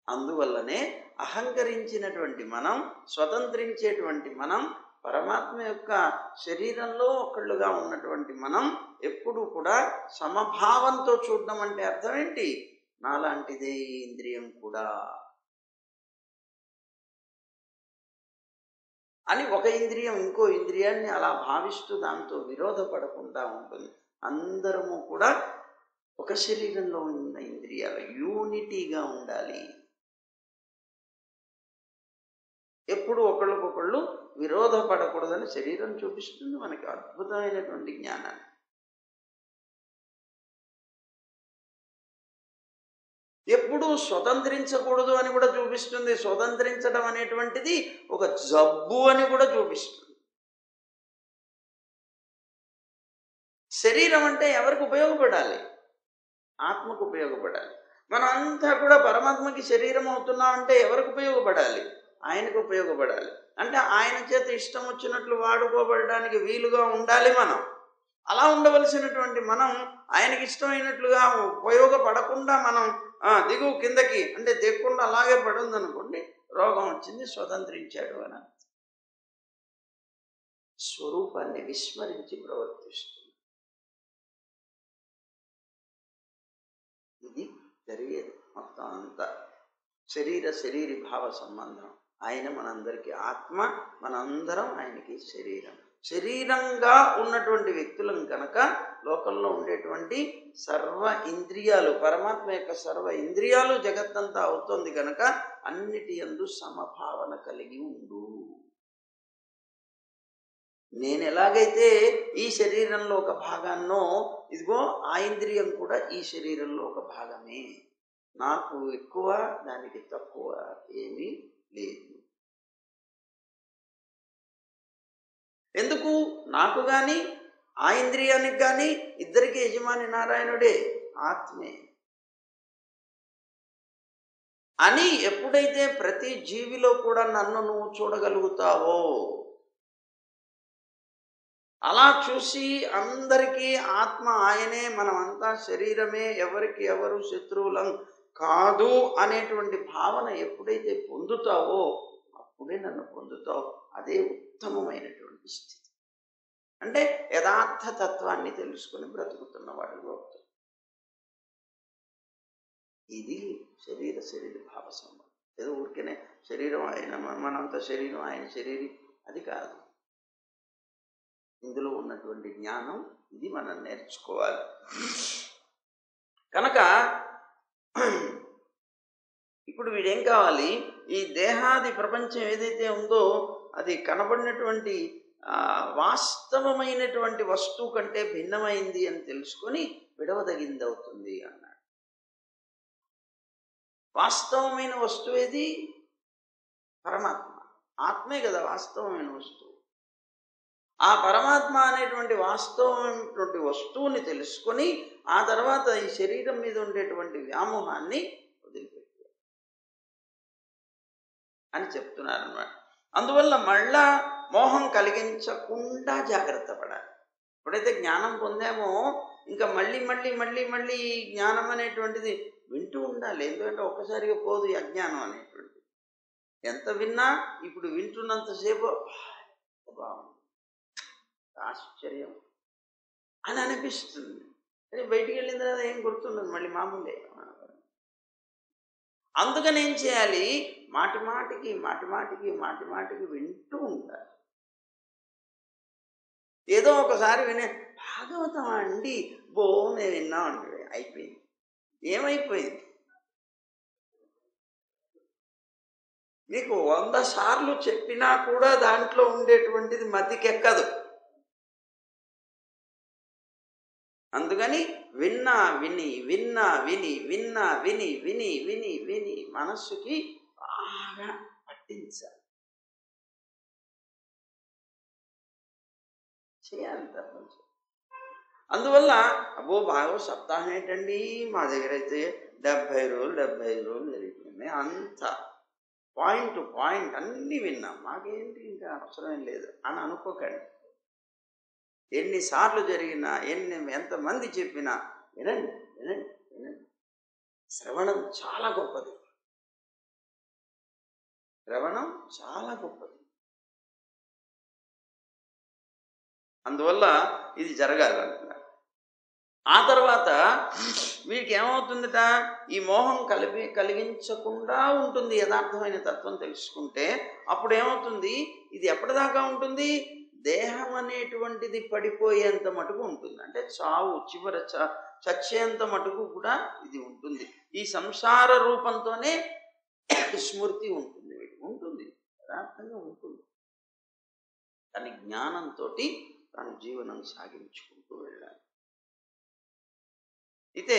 అందువల్లనే అహంకరించినటువంటి మనం, స్వతంత్రించేటువంటి మనం, పరమాత్మ యొక్క శరీరంలో ఒకళ్ళుగా ఉన్నటువంటి మనం ఎప్పుడు కూడా సమభావంతో చూడడం అంటే అర్థం ఏంటి? నాలాంటిదే ఈ ఇంద్రియం కూడా అని ఒక ఇంద్రియం ఇంకో ఇంద్రియాన్ని అలా భావిస్తూ దాంతో విరోధపడకుండా ఉంటుంది. అందరము కూడా ఒక శరీరంలో ఉన్న ఇంద్రియాలు యూనిటీగా ఉండాలి. ఎప్పుడు ఒకళ్ళకొకళ్ళు విరోధపడకూడదని శరీరం చూపిస్తుంది మనకి అద్భుతమైనటువంటి జ్ఞానాన్ని. ఎప్పుడూ స్వతంత్రించకూడదు అని కూడా చూపిస్తుంది. స్వతంత్రించడం అనేటువంటిది ఒక జబ్బు అని కూడా చూపిస్తుంది. శరీరం అంటే ఎవరికి ఉపయోగపడాలి? ఆత్మకు ఉపయోగపడాలి. మనం అంతా కూడా పరమాత్మకి శరీరం అవుతున్నామంటే ఎవరికి ఉపయోగపడాలి? ఆయనకు ఉపయోగపడాలి. అంటే ఆయన చేత ఇష్టం వచ్చినట్లు వాడుకోబడడానికి వీలుగా ఉండాలి మనం. అలా ఉండవలసినటువంటి మనం ఆయనకి ఇష్టమైనట్లుగా ఉపయోగపడకుండా మనం దిగు కిందకి అంటే దిగకుండా అలాగే పడుందనుకోండి, రోగం వచ్చింది, స్వతంత్రించాడు అని. స్వరూపాన్ని విస్మరించి ప్రవర్తిస్తుంది. ఇది జరిగేది మొత్తం అంతా. శరీరి భావ సంబంధం. ఆయన మనందరికీ ఆత్మ, మనందరం ఆయనకి శరీరం. శరీరంగా ఉన్నటువంటి వ్యక్తులం కనుక లోకంలో ఉండేటువంటి సర్వ ఇంద్రియాలు, పరమాత్మ యొక్క సర్వ ఇంద్రియాలు జగత్తంతా అవుతోంది కనుక అన్నిటి యందు సమభావన కలిగి ఉండు. నేను ఎలాగైతే ఈ శరీరంలో ఒక భాగాన్నో, ఇదిగో ఆ ఇంద్రియం కూడా ఈ శరీరంలో ఒక భాగమే. నాకు ఎక్కువ, దానికి తక్కువ ఏమీ లేదు. ఎందుకు? నాకు కానీ ఆ ఇంద్రియానికి కానీ ఇద్దరికి యజమాని నారాయణుడే, ఆత్మే అని ఎప్పుడైతే ప్రతి జీవిలో కూడా నన్ను నువ్వు చూడగలుగుతావో, అలా చూసి అందరికీ ఆత్మ ఆయనే, మనమంతా శరీరమే, ఎవరికి ఎవరు శత్రువులం కాదు అనేటువంటి భావన ఎప్పుడైతే పొందుతావో అప్పుడే నన్ను పొందుతావు. అదే ఉత్తమమైనటువంటి స్థితి. అంటే యథార్థ తత్వాన్ని తెలుసుకుని బ్రతుకుతున్నవాడు అవుతాడు. ఇది శరీర భావ సంబంధం. ఏదో ఊరికేనే శరీరం ఆయన, మనంత శరీరం ఆయన శరీరం, అది కాదు. ఇందులో ఉన్నటువంటి జ్ఞానం ఇది మనం నేర్చుకోవాలి. కనుక ఇప్పుడు వీడేం కావాలి? ఈ దేహాది ప్రపంచం ఏదైతే ఉందో అది కనబడినటువంటి వాస్తవమైనటువంటి వస్తువు కంటే భిన్నమైంది అని తెలుసుకొని విడవదగింది అవుతుంది అన్నాడు. వాస్తవమైన వస్తువు ఏది? పరమాత్మ. ఆత్మే కదా వాస్తవమైన వస్తువు. ఆ పరమాత్మ అనేటువంటి వాస్తవమైనటువంటి వస్తువుని తెలుసుకొని ఆ తర్వాత ఈ శరీరం మీద ఉండేటువంటి వ్యామోహాన్ని వదిలిపెట్టారు అని చెప్తున్నారు అన్నమాట. అందువల్ల మళ్ళా మోహం కలిగించకుండా జాగ్రత్త పడాలి. ఎప్పుడైతే జ్ఞానం పొందామో ఇంకా మళ్ళీ మళ్ళీ మళ్ళీ మళ్ళీ జ్ఞానం అనేటువంటిది వింటూ ఉండాలి. ఎందుకంటే ఒక్కసారిగా పోదు ఈ అజ్ఞానం అనేటువంటిది. ఎంత విన్నా ఇప్పుడు వింటున్నంతసేపు బాగుంది, ఆశ్చర్యం అని అనిపిస్తుంది. కానీ బయటికి వెళ్ళిన తర్వాత ఏం గుర్తుండదు, మళ్ళీ మామూలే. అందుకని ఏం చేయాలి? మాటి మాటికి వింటూ ఉండాలి. ఏదో ఒకసారి వినే భాగవతం అండి నేను విన్నా అంటే అయిపోయింది. ఏమైపోయింది? నీకు 100 సార్లు చెప్పినా కూడా దాంట్లో ఉండేటువంటిది మతికెక్కదు. అందుకని విని మనస్సుకి బాగా పట్టించాలి, చేయాలి తప్పని. అందువల్ల అబ్బో భాగవత సప్తాహం ఏంటండి, మా దగ్గర అయితే 70 రోజులు జరిగిపోయింది, అంత పాయింట్ టు పాయింట్ అన్నీ విన్నాం, మాకేంటి ఇంకా అవసరం లేదు అని అనుకోకండి. ఎన్నిసార్లు జరిగినా ఎంతమంది చెప్పినా వినండి. శ్రవణం చాలా గొప్పది. అందువల్ల ఇది జరగాలి అంటున్నారు. ఆ తర్వాత వీడికి ఏమవుతుందట, ఈ మోహం కలిగించకుండా ఉంటుంది. యథార్థమైన తత్వం తెలుసుకుంటే అప్పుడు ఏమవుతుంది, ఇది ఎప్పటిదాకా ఉంటుంది, దేహం అనేటువంటిది పడిపోయేంత మటుకు ఉంటుంది. అంటే చావు చివర చచ్చేంత మటుకు కూడా ఇది ఉంటుంది. ఈ సంసార రూపంతోనే స్మృతి ఉంటుంది, ఉంటుంది, యథార్థంగా ఉంటుంది. కానీ జ్ఞానంతో తాను జీవనం సాగించుకుంటూ వెళ్ళాలి. అయితే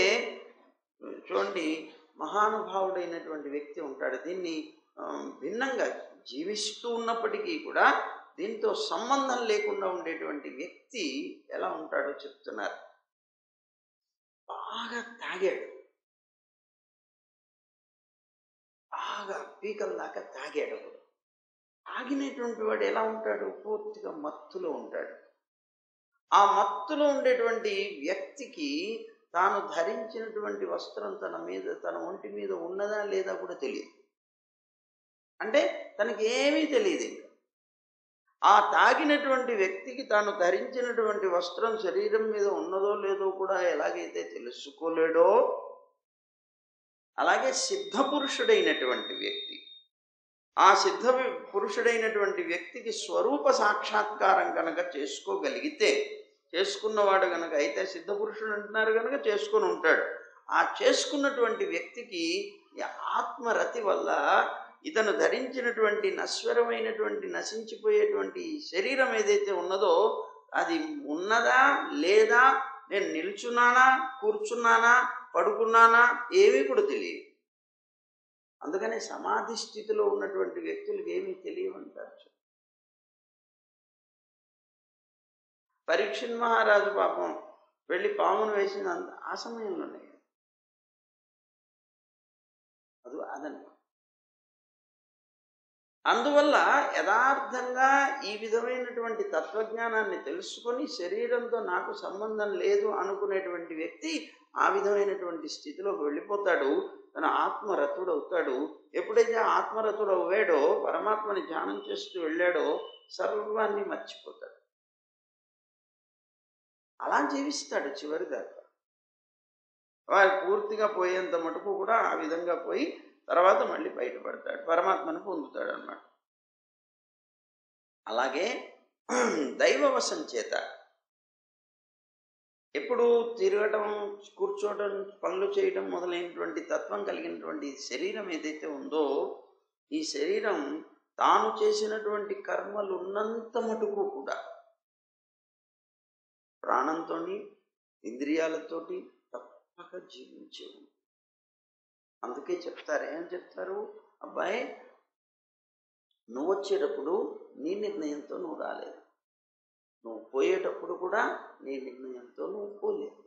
చూడండి, మహానుభావుడైనటువంటి వ్యక్తి ఉంటాడు. దీన్ని భిన్నంగా జీవిస్తూ ఉన్నప్పటికీ కూడా దీంతో సంబంధం లేకుండా ఉండేటువంటి వ్యక్తి ఎలా ఉంటాడో చెప్తున్నారు. బాగా తాగాడు, బాగా పీకల దాకా తాగాడు. తాగినటువంటి వాడు ఎలా ఉంటాడు, పూర్తిగా మత్తులో ఉంటాడు. ఆ మత్తులో ఉండేటువంటి వ్యక్తికి తాను ధరించినటువంటి వస్త్రం తన ఒంటి మీద ఉన్నదా లేదా కూడా తెలియదు. అంటే తనకి ఏమీ తెలియదు. ఇంకా ఆ తాగినటువంటి వ్యక్తికి తాను ధరించినటువంటి వస్త్రం శరీరం మీద ఉన్నదో లేదో కూడా ఎలాగైతే తెలుసుకోలేడో, అలాగే సిద్ధ పురుషుడైనటువంటి వ్యక్తి, ఆ సిద్ధ పురుషుడైనటువంటి వ్యక్తికి స్వరూప సాక్షాత్కారం కనుక చేసుకోగలిగితే, చేసుకున్నవాడు కనుక అయితే సిద్ధపురుషుడు అంటున్నారు కనుక చేసుకొని ఉంటాడు. ఆ చేసుకున్నటువంటి వ్యక్తికి ఆత్మరతి వల్ల ఇతను ధరించినటువంటి నశ్వరమైనటువంటి నశించిపోయేటువంటి శరీరం ఏదైతే ఉన్నదో అది ఉన్నదా లేదా, నేను నిల్చున్నానా కూర్చున్నానా పడుకున్నానా ఏమీ కూడా తెలియదు. అందుకనే సమాధి స్థితిలో ఉన్నటువంటి వ్యక్తులకు ఏమీ తెలియవంటారు. పరీక్షిత్ మహారాజు పాపం వెళ్ళి పామును వేసిన ఆ సమయంలోనే అదన్న. అందువల్ల యథార్థంగా ఈ విధమైనటువంటి తత్వజ్ఞానాన్ని తెలుసుకొని శరీరంతో నాకు సంబంధం లేదు అనుకునేటువంటి వ్యక్తి ఆ విధమైనటువంటి స్థితిలోకి వెళ్ళిపోతాడు. తన ఆత్మరతుడు అవుతాడు. ఎప్పుడైతే ఆత్మరతుడు అవ్వాడో, పరమాత్మని ధ్యానం చేస్తూ వెళ్ళాడో, సర్వాన్ని మర్చిపోతాడు. అలా జీవిస్తాడు చివరి దాకా. వారు పూర్తిగా పోయేంత మటుకు కూడా ఆ విధంగా పోయి తర్వాత మళ్ళీ బయటపడతాడు, పరమాత్మను పొందుతాడు అన్నమాట. అలాగే దైవవశం చేత ఎప్పుడు తిరగటం, కూర్చోవడం, పనులు చేయడం మొదలైనటువంటి తత్వం కలిగినటువంటి శరీరం ఏదైతే ఉందో, ఈ శరీరం తాను చేసినటువంటి కర్మలు ఉన్నంత మటుకు కూడా ప్రాణంతో ఇంద్రియాలతోటి తప్పక జీవించే. అందుకే చెప్తారు, ఏం చెప్తారు, అబ్బాయి నువ్వు వచ్చేటప్పుడు నీ నిర్ణయంతో నువ్వు రాలేదు, నువ్వు పోయేటప్పుడు కూడా నీ నిర్ణయంతో నువ్వు పోలేదు.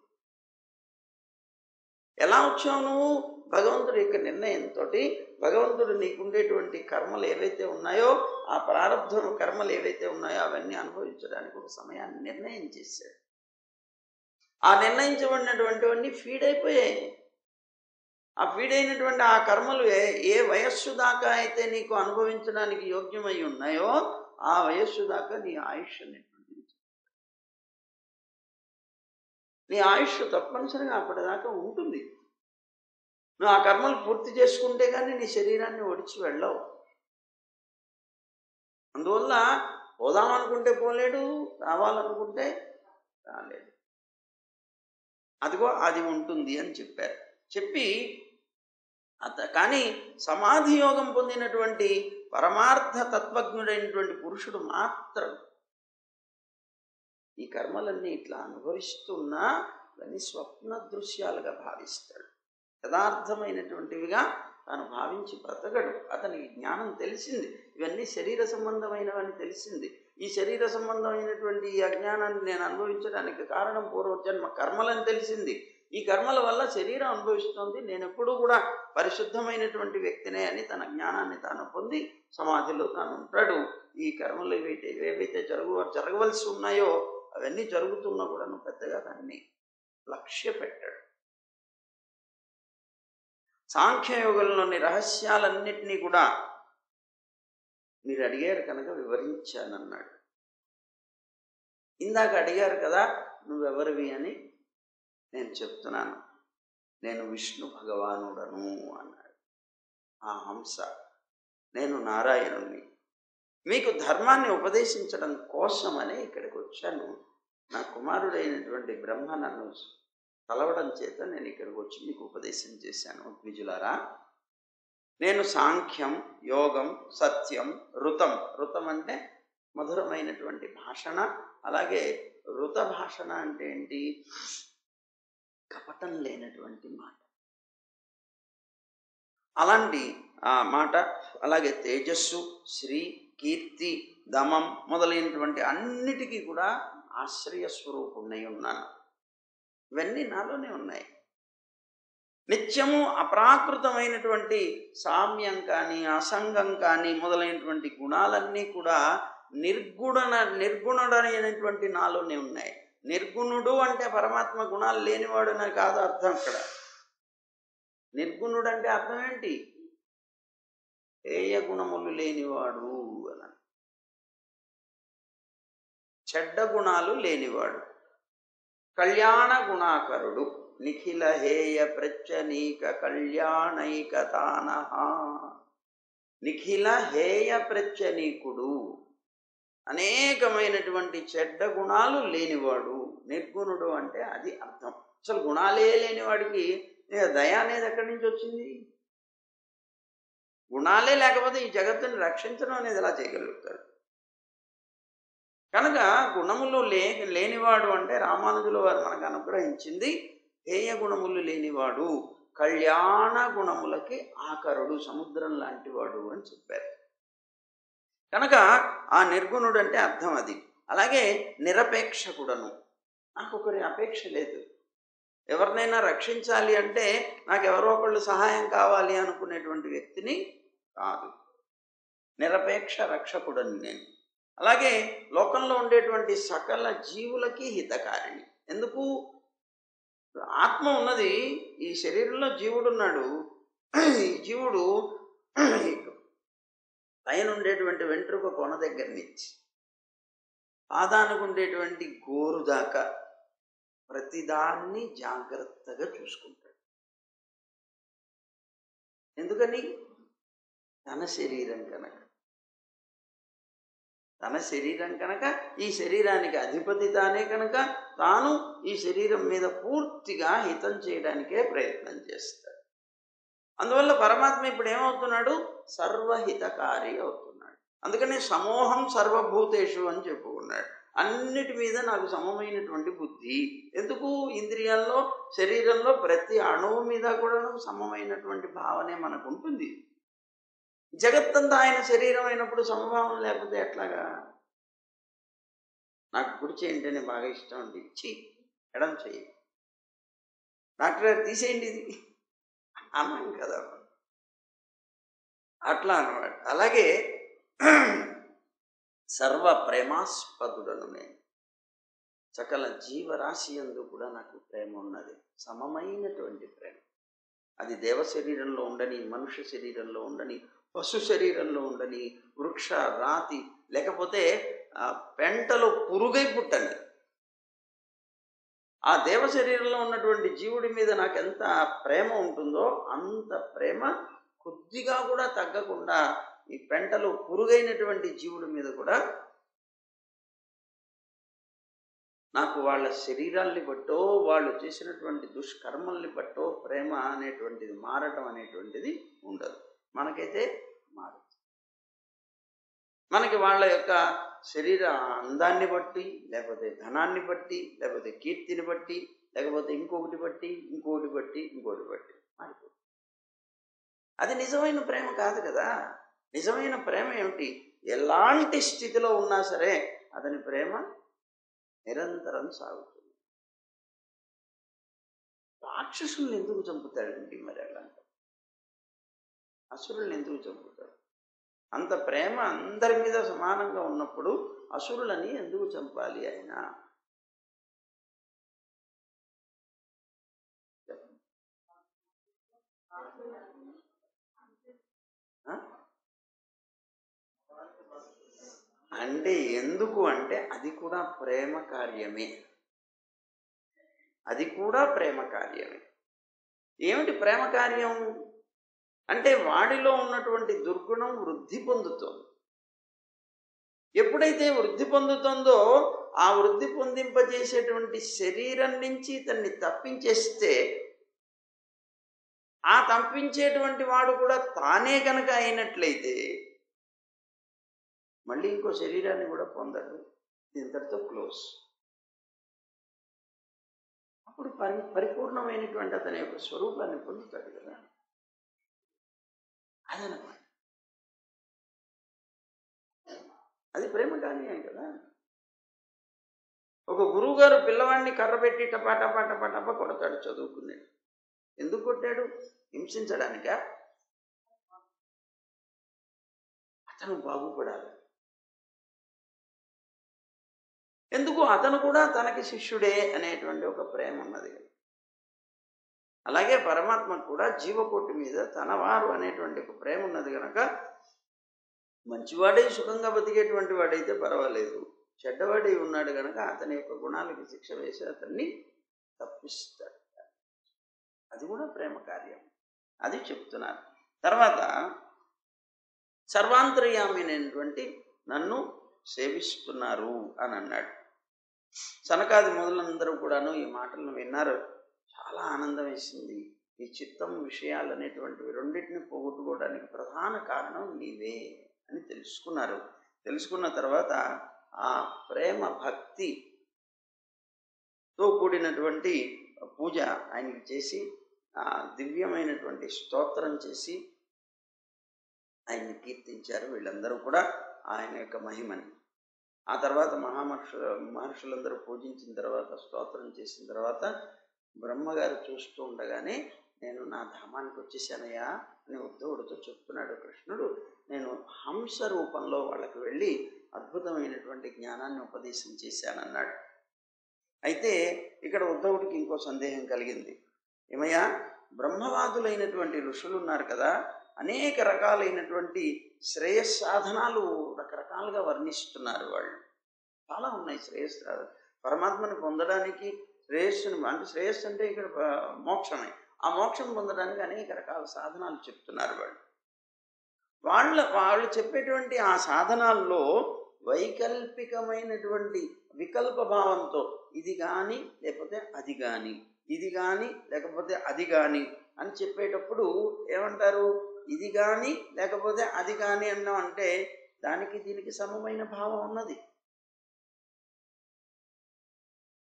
ఎలా వచ్చావు నువ్వు? భగవంతుడి యొక్క నిర్ణయంతో. భగవంతుడు నీకుండేటువంటి కర్మలు ఏవైతే ఉన్నాయో, ఆ ప్రారంభ కర్మలు ఏవైతే ఉన్నాయో అవన్నీ అనుభవించడానికి ఒక సమయాన్ని నిర్ణయం చేశాడు. ఆ నిర్ణయించబడినటువంటివన్నీ ఫీడ్ అయిపోయాయి. ఆ ఫీడ్ అయినటువంటి ఆ కర్మలు ఏ వయస్సు దాకా అయితే నీకు అనుభవించడానికి యోగ్యమై ఉన్నాయో ఆ వయస్సు దాకా నీ ఆయుష్ అనేటువంటిది, నీ ఆయుష్ తప్పనిసరిగా అప్పటిదాకా ఉంటుంది. నువ్వు ఆ కర్మలు పూర్తి చేసుకుంటే కానీ నీ శరీరాన్ని ఒడిచి వెళ్ళవు. అందువల్ల పోదామనుకుంటే పోలేడు, రావాలనుకుంటే రాలేడు. అదిగో అది ఉంటుంది అని చెప్పారు. చెప్పి కానీ సమాధి యోగం పొందినటువంటి పరమార్థ తత్వజ్ఞుడైనటువంటి పురుషుడు మాత్రం ఈ కర్మలన్నీ ఇట్లా అనుభవిస్తున్నా దాన్ని స్వప్న దృశ్యాలుగా భావిస్తాడు. యథార్థమైనటువంటివిగా తాను భావించి బ్రతకడు. అతనికి జ్ఞానం తెలిసింది, ఇవన్నీ శరీర సంబంధమైనవని తెలిసింది. ఈ శరీర సంబంధమైనటువంటి ఈ అజ్ఞానాన్ని నేను అనుభవించడానికి కారణం పూర్వజన్మ కర్మలని తెలిసింది. ఈ కర్మల వల్ల శరీరం అనుభవిస్తుంది, నేను ఎప్పుడూ కూడా పరిశుద్ధమైనటువంటి వ్యక్తినే అని తన జ్ఞానాన్ని తాను పొంది సమాధిలో తాను ఉంటాడు. ఈ కర్మలు ఏవైతే జరగవలసి ఉన్నాయో అవన్నీ జరుగుతున్నా కూడా పెద్దగా దాన్ని లక్ష్య పెట్టాడు. సాంఖ్యయోగంలోని రహస్యాలన్నిటినీ కూడా మీరు అడిగారు కనుక వివరించానన్నాడు. ఇందాక అడిగారు కదా నువ్వెవరివి అని, నేను చెప్తున్నాను, నేను విష్ణు భగవానుడను అన్నాడు ఆ హంస. నేను నారాయణుణ్ణి, మీకు ధర్మాన్ని ఉపదేశించడం కోసమని ఇక్కడికి వచ్చాను. నా కుమారుడైనటువంటి బ్రహ్మ నన్ను కలవడం చేత నేను ఇక్కడికి వచ్చి మీకు ఉపదేశం చేశాను. ద్విజులారా, నేను సాంఖ్యం, యోగం, సత్యం, ఋతం. ఋతం అంటే మధురమైనటువంటి భాషణ. అలాగే ఋత భాషణ అంటే ఏంటి? కపటం లేనటువంటి మాట. అలాంటి ఆ మాట, అలాగే తేజస్సు, శ్రీ, కీర్తి, దమం మొదలైనటువంటి అన్నిటికీ కూడా ఆశ్రయ స్వరూపుణ్ణి ఉన్నాను. ఇవన్నీ నాలోనే ఉన్నాయి. నిత్యము అప్రాకృతమైనటువంటి సామ్యం కానీ, అసంగం కానీ మొదలైనటువంటి గుణాలన్నీ కూడా నిర్గుణుడైనటువంటి నాలోనే ఉన్నాయి. నిర్గుణుడు అంటే పరమాత్మ గుణాలు లేనివాడు అని కాదు అర్థం. అక్కడ నిర్గుణుడు అంటే అర్థం ఏంటి? హేయ గుణములు లేనివాడు అని, చెడ్డ గుణాలు లేనివాడు. కళ్యాణ గుణాకరుడు, నిఖిల హేయ ప్రచ్చనీక కళ్యాణైకతానః. నిఖిల హేయ ప్రచ్చనీకుడు, అనేకమైనటువంటి చెడ్డ గుణాలు లేనివాడు. నిర్గుణుడు అంటే అది అర్థం. అసలు గుణాలే లేనివాడికి దయ అనేది ఎక్కడి నుంచి వచ్చింది? గుణాలే లేకపోతే ఈ జగత్తుని రక్షించడం అనేది ఎలా చేయగలుగుతాడు? కనుక గుణములు లేనివాడు అంటే రామానుజుల వారు మనకు అనుగ్రహించింది హేయ గుణములు లేనివాడు, కళ్యాణ గుణములకి ఆకరుడు, సముద్రం లాంటివాడు అని చెప్పారు. కనుక ఆ నిర్గుణుడు అంటే అర్థం అది. అలాగే నిరపేక్షకుడను, నాకు ఒకరి అపేక్ష లేదు. ఎవరినైనా రక్షించాలి అంటే నాకు ఎవరో ఒకళ్ళు సహాయం కావాలి అనుకునేటువంటి వ్యక్తిని కాదు. నిరపేక్ష రక్షకుడని నేను. అలాగే లోకంలో ఉండేటువంటి సకల జీవులకి హితకారిణి. ఎందుకు? ఆత్మ ఉన్నది, ఈ శరీరంలో జీవుడు ఉన్నాడు. ఈ జీవుడు పైన ఉండేటువంటి వెంట్రుక కొన దగ్గర నుంచి పాదానికి ఉండేటువంటి గోరు దాకా ప్రతిదాన్ని జాగ్రత్తగా చూసుకుంటాడు. ఎందుకని? తన శరీరం కనుక. తన శరీరం కనుక, ఈ శరీరానికి అధిపతి తానే కనుక, తాను ఈ శరీరం మీద పూర్తిగా హితం చేయడానికే ప్రయత్నం చేస్తాడు. అందువల్ల పరమాత్మ ఇప్పుడు ఏమవుతున్నాడు? సర్వహితకారి అవుతున్నాడు. అందుకని సమోహం సర్వభూతేషు అని చెప్పుకున్నాడు. అన్నిటి మీద నాకు సమమైనటువంటి బుద్ధి. ఎందుకు? ఇంద్రియాల్లో, శరీరంలో ప్రతి అణువు మీద కూడా సమమైనటువంటి భావనే మనకు ఉంటుంది. జగత్తంతా ఆయన శరీరం అయినప్పుడు సమభావం లేకపోతే ఎట్లాగా? నాకు కుడి చేయంటేనే బాగా ఇష్టం అండి, ఎడం చెయ్యి, డాక్టర్ గారు తీసేయండి ఇది అన్నాం కదా, అట్లా అన్నమాట. అలాగే సర్వ ప్రేమాస్పదుడను నేను. సకల జీవరాశి యందు కూడా నాకు ప్రేమ ఉన్నది, సమమైనటువంటి ప్రేమ. అది దేవ శరీరంలో ఉండని, మనుష్య శరీరంలో ఉండని, పశు శరీరంలో ఉండని, వృక్ష రాతి లేకపోతే పెంటలో పురుగై పుట్టని, ఆ దేవ శరీరంలో ఉన్నటువంటి జీవుడి మీద నాకు ఎంత ప్రేమ ఉంటుందో అంత ప్రేమ కొద్దిగా కూడా తగ్గకుండా ఈ పెంటలో పురుగైనటువంటి జీవుడి మీద కూడా నాకు వాళ్ళ శరీరాల్ని బట్టో, వాళ్ళు చేసినటువంటి దుష్కర్మల్ని బట్టో ప్రేమ అనేటువంటిది మారటం అనేటువంటిది ఉండదు. మనకైతే మారదు. మనకి వాళ్ళ యొక్క శరీర అందాన్ని బట్టి, లేకపోతే ధనాన్ని బట్టి, లేకపోతే కీర్తిని బట్టి, లేకపోతే ఇంకొకటి బట్టి మారిపోతుంది. అది నిజమైన ప్రేమ కాదు కదా. నిజమైన ప్రేమ ఏమిటి? ఎలాంటి స్థితిలో ఉన్నా సరే అతని ప్రేమ నిరంతరం సాగుతుంది. రాక్షసుల్ని ఎందుకు చంపుతాడండి మరి? అలాంటి అసురుల్ని ఎందుకు చంపుతాడు? అంత ప్రేమ అందరి మీద సమానంగా ఉన్నప్పుడు అసురులని ఎందుకు చంపాలి ఆయన? అంటే ఎందుకు అంటే అది కూడా ప్రేమ కార్యమే. అది కూడా ప్రేమ కార్యమే. ఏమిటి ప్రేమ కార్యం అంటే వాడిలో ఉన్నటువంటి దుర్గుణం వృద్ధి పొందుతోంది. ఎప్పుడైతే వృద్ధి పొందుతుందో ఆ వృద్ధి పొందింపజేసేటువంటి శరీరం నుంచి ఇతన్ని తప్పించేస్తే ఆ తప్పించేటువంటి వాడు కూడా తానే కనుక అయినట్లయితే మళ్ళీ ఇంకో శరీరాన్ని కూడా పొందడు. ఇంతటితో క్లోజ్. అప్పుడు పరిపూర్ణమైనటువంటి అతని యొక్క స్వరూపాన్ని పొందుతాడు కదా. అదనమాట, అది ప్రేమ కార్యం కదా. ఒక గురువు గారు పిల్లవాడిని కర్ర పెట్టి టపా టపా టపా టపా కొడతాడు చదువుకున్నాడు. ఎందుకు కొట్టాడు? హింసించడానికా? అతను బాగుపడాలి. ఎందుకు? అతను కూడా తనకి శిష్యుడే అనేటువంటి ఒక ప్రేమ ఉన్నది. అలాగే పరమాత్మకు కూడా జీవకోటి మీద తనవారు అనేటువంటి ఒక ప్రేమ ఉన్నది కనుక మంచివాడే సుఖంగా బతికేటువంటి వాడైతే పర్వాలేదు, చెడ్డవాడై ఉన్నాడు కనుక అతని యొక్క గుణాలకి శిక్ష వేసి అతన్ని తప్పిస్తాడు. అది కూడా ప్రేమ కార్యం. అది చెప్తున్నారు. తర్వాత సర్వాంతర్యామి అనేటువంటి నన్ను సేవిస్తున్నారు అని అన్నాడు. సనకాది మొదలందరూ కూడాను ఈ మాటలను విన్నారు. చాలా ఆనందం వేసింది. ఈ చిత్తం విషయాలు అనేటువంటివి రెండింటిని పోగొట్టుకోవడానికి ప్రధాన కారణం నీవే అని తెలుసుకున్నారు. తెలుసుకున్న తర్వాత ఆ ప్రేమ భక్తితో కూడినటువంటి పూజ ఆయనకి చేసి ఆ దివ్యమైనటువంటి స్తోత్రం చేసి ఆయన్ని కీర్తించారు వీళ్ళందరూ కూడా ఆయన యొక్క మహిమని. ఆ తర్వాత మహర్షులందరూ పూజించిన తర్వాత స్తోత్రం చేసిన తర్వాత బ్రహ్మగారు చూస్తూ ఉండగానే నేను నా ధామానికి వచ్చేసానయ్యా అని ఉద్ధవుడితో చెప్తున్నాడు కృష్ణుడు. నేను హంస రూపంలో వాళ్ళకి వెళ్ళి అద్భుతమైనటువంటి జ్ఞానాన్ని ఉపదేశం చేశానన్నాడు. అయితే ఇక్కడ ఉద్ధవుడికి ఇంకో సందేహం కలిగింది. ఏమయ్యా, బ్రహ్మవాదులైనటువంటి ఋషులు ఉన్నారు కదా, అనేక రకాలైనటువంటి శ్రేయస్సాధనాలు రకరకాలుగా వర్ణిస్తున్నారు. వాళ్ళు చాలా ఉన్నాయి శ్రేయస్సాధన. పరమాత్మని పొందడానికి శ్రేయస్సుని, అంటే శ్రేయస్సు అంటే ఇక్కడ మోక్షమే. ఆ మోక్షం పొందడానికి అనేక రకాల సాధనాలు చెప్తున్నారు. వాళ్ళు చెప్పేటువంటి ఆ సాధనాల్లో వైకల్పికమైనటువంటి వికల్ప భావంతో ఇది కానీ లేకపోతే అది కానీ, ఇది కానీ లేకపోతే అది కానీ అని చెప్పేటప్పుడు ఏమంటారు? ఇది కానీ లేకపోతే అది కానీ అన్నాం అంటే దానికి దీనికి సమమైన భావం ఉన్నది.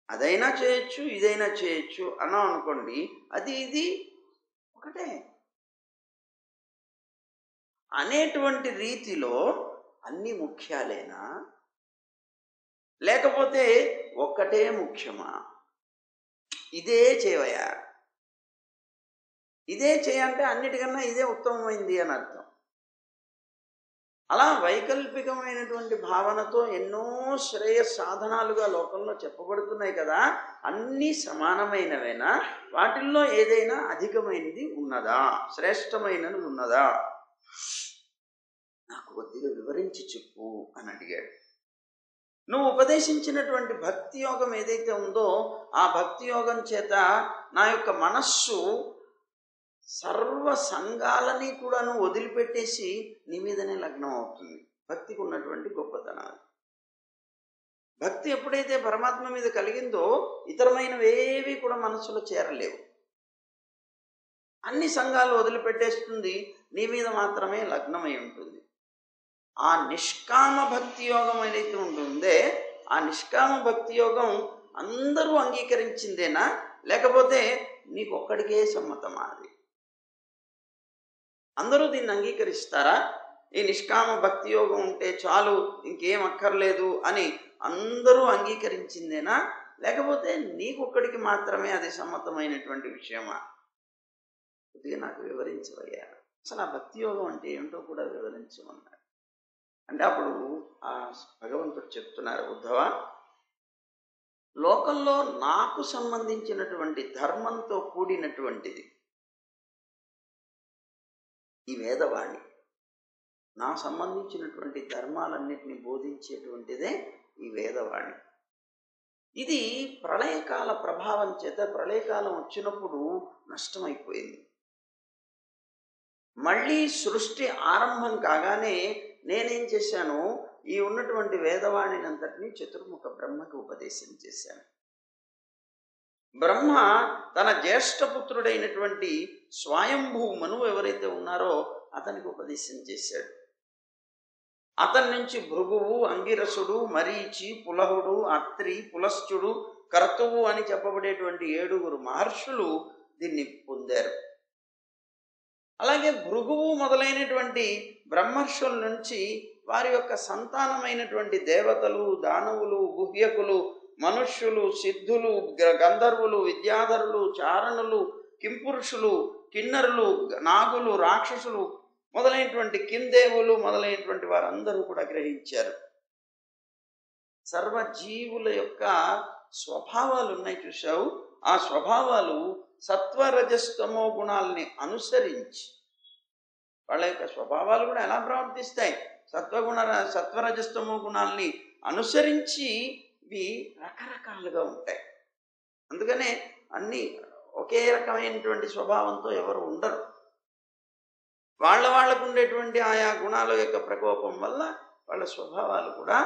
అదైనా చేయొచ్చు, ఇదైనా చేయొచ్చు అన్నాం అనుకోండి, అది ఇది ఒకటే అనేటువంటి రీతిలో అన్ని ముఖ్యాలేనా లేకపోతే ఒక్కటే ముఖ్యమా? ఇదే చేయవయా, ఇదే చేయంటే అన్నిటికన్నా ఇదే ఉత్తమమైంది అని అర్థం. అలా వైకల్పికమైనటువంటి భావనతో ఎన్నో శ్రేయ సాధనాలుగా లోకంలో చెప్పబడుతున్నాయి కదా. అన్నీ సమానమైనవేనా? వాటిల్లో ఏదైనా అధికమైనది ఉన్నదా? శ్రేష్టమైనది ఉన్నదా? నాకు కొద్దిగా వివరించి చెప్పు అని అడిగాడు. నువ్వు ఉపదేశించినటువంటి భక్తి యోగం ఏదైతే ఉందో ఆ భక్తి యోగం చేత నా యొక్క మనస్సు సర్వ సంఘాలని కూడా నువ్వు వదిలిపెట్టేసి నీ మీదనే లగ్నం అవుతుంది. భక్తికి ఉన్నటువంటి గొప్పతనాలు. భక్తి ఎప్పుడైతే పరమాత్మ మీద కలిగిందో ఇతరమైనవేవి కూడా మనస్సులో చేరలేవు. అన్ని సంఘాలు వదిలిపెట్టేస్తుంది, నీ మీద మాత్రమే లగ్నమై ఉంటుంది. ఆ నిష్కామ భక్తి యోగం ఏదైతే ఉంటుందే ఆ నిష్కామ భక్తి యోగం అందరూ అంగీకరించిందేనా లేకపోతే నీకు ఒక్కడికే సమ్మతమా? అది అందరూ దీన్ని అంగీకరిస్తారా? ఈ నిష్కామ భక్తి యోగం ఉంటే చాలు, ఇంకేం అక్కర్లేదు అని అందరూ అంగీకరించిందేనా లేకపోతే నీకొక్కడికి మాత్రమే అది సమ్మతమైనటువంటి విషయమా? కొద్దిగా నాకు వివరించవయ్యా, అసలు ఆ భక్తి యోగం అంటే ఏమిటో కూడా వివరించమన్నాడు. అంటే అప్పుడు ఆ భగవంతుడు చెప్తున్నారు, ఉద్ధవ, లోకంలో నాకు సంబంధించినటువంటి ధర్మంతో కూడినటువంటిది ఈ వేదవాణి. నా సంబంధించినటువంటి ధర్మాలన్నింటినీ బోధించేటువంటిదే ఈ వేదవాణి. ఇది ప్రళయకాల ప్రభావం చేత ప్రళయకాలం వచ్చినప్పుడు నష్టమైపోయింది. మళ్ళీ సృష్టి ఆరంభం కాగానే నేనేం చేశాను, ఈ ఉన్నటువంటి వేదవాణిని అంతటినీ చతుర్ముఖ బ్రహ్మకి ఉపదేశం చేశాను. బ్రహ్మ తన జ్యేష్ఠపుత్రుడైనటువంటి స్వయంభూ మనువు ఎవరైతే ఉన్నారో అతనికి ఉపదేశం చేశాడు. అతని నుంచి భృగువు, అంగిరసుడు, మరీచి, పులహుడు, అత్రి, పులశ్చుడు, కర్తువు అని చెప్పబడేటువంటి 7 మహర్షులు దీన్ని పొందారు. అలాగే భృగువు మొదలైనటువంటి బ్రహ్మర్షుల నుంచి వారి యొక్క సంతానమైనటువంటి దేవతలు, దానవులు, గుహ్యకులు, మనుష్యులు, సిద్ధులు, గంధర్వులు, విద్యాధరులు, చారణులు, కింపురుషులు, కిన్నరులు, నాగులు, రాక్షసులు మొదలైనటువంటి కిందేవులు మొదలైనటువంటి వారందరూ కూడా గ్రహించారు. సర్వజీవుల యొక్క స్వభావాలు ఉన్నాయి చూశావు. ఆ స్వభావాలు సత్వరజస్తమో గుణాలని అనుసరించి, వాళ్ళ యొక్క స్వభావాలు కూడా ఎలా ప్రవర్తిస్తాయి, సత్వరజస్తమో గుణాలని అనుసరించి ఇవి రకరకాలుగా ఉంటాయి. అందుకనే అన్నీ ఒకే రకమైనటువంటి స్వభావంతో ఎవరు ఉండరు. వాళ్ళకు ఉండేటువంటి ఆయా గుణాల యొక్క ప్రకోపం వల్ల వాళ్ళ స్వభావాలు కూడా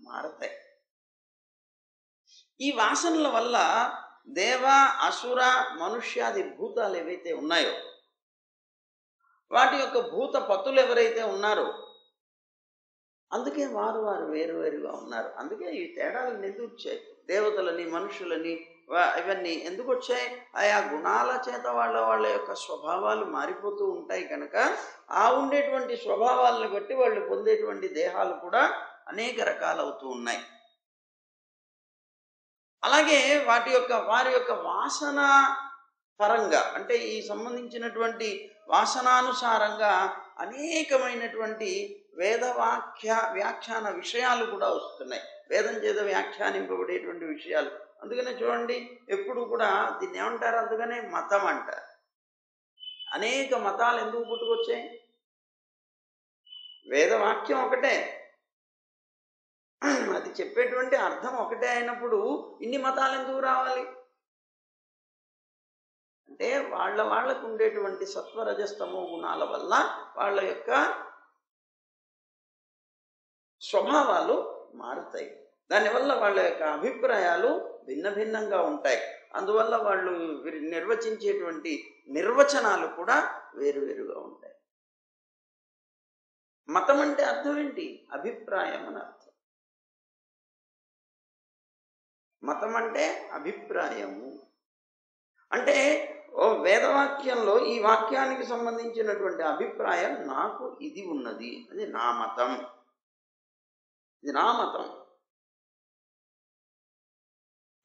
మారతాయి. ఈ వాసనల వల్ల దేవ, అసుర, మనుష్యాది భూతాలు ఏవైతే ఉన్నాయో వాటి యొక్క భూత పతులు ఎవరైతే ఉన్నారో అందుకే వారు వేరువేరుగా ఉన్నారు. అందుకే ఈ తేడాలను ఎందుకు వచ్చాయి, దేవతలని, మనుషులని, ఇవన్నీ ఎందుకు వచ్చాయి? ఆయా గుణాల చేత వాళ్ళ యొక్క స్వభావాలు మారిపోతూ ఉంటాయి కనుక ఆ ఉండేటువంటి స్వభావాలను బట్టి వాళ్ళు పొందేటువంటి దేహాలు కూడా అనేక రకాలవుతూ ఉన్నాయి. అలాగే వారి యొక్క వాసన పరంగా, అంటే ఈ సంబంధించినటువంటి వాసనానుసారంగా అనేకమైనటువంటి వ్యాఖ్యాన విషయాలు కూడా వస్తున్నాయి. వేదం చేత వ్యాఖ్యానింపబడేటువంటి విషయాలు. అందుకనే చూడండి, ఎప్పుడు కూడా దీన్ని ఏమంటారు, అందుకనే మతం అంటారు. అనేక మతాలు ఎందుకు పుట్టుకొచ్చాయి? వేదవాక్యం ఒకటే, అది చెప్పేటువంటి అర్థం ఒకటే అయినప్పుడు ఇన్ని మతాలు ఎందుకు రావాలి? అంటే వాళ్ళకు ఉండేటువంటి సత్వరజస్తమో గుణాల వల్ల వాళ్ళ యొక్క స్వభావాలు మారుతాయి. దానివల్ల వాళ్ళ యొక్క అభిప్రాయాలు భిన్న భిన్నంగా ఉంటాయి. అందువల్ల వాళ్ళు నిర్వచించేటువంటి నిర్వచనాలు కూడా వేరువేరుగా ఉంటాయి. మతం అంటే అర్థం ఏంటి? అభిప్రాయం అని అర్థం. మతం అంటే అభిప్రాయము. అంటే వేదవాక్యంలో ఈ వాక్యానికి సంబంధించినటువంటి అభిప్రాయం, నాకు ఇది ఉన్నది, అది నా మతం, ఇది నా మతం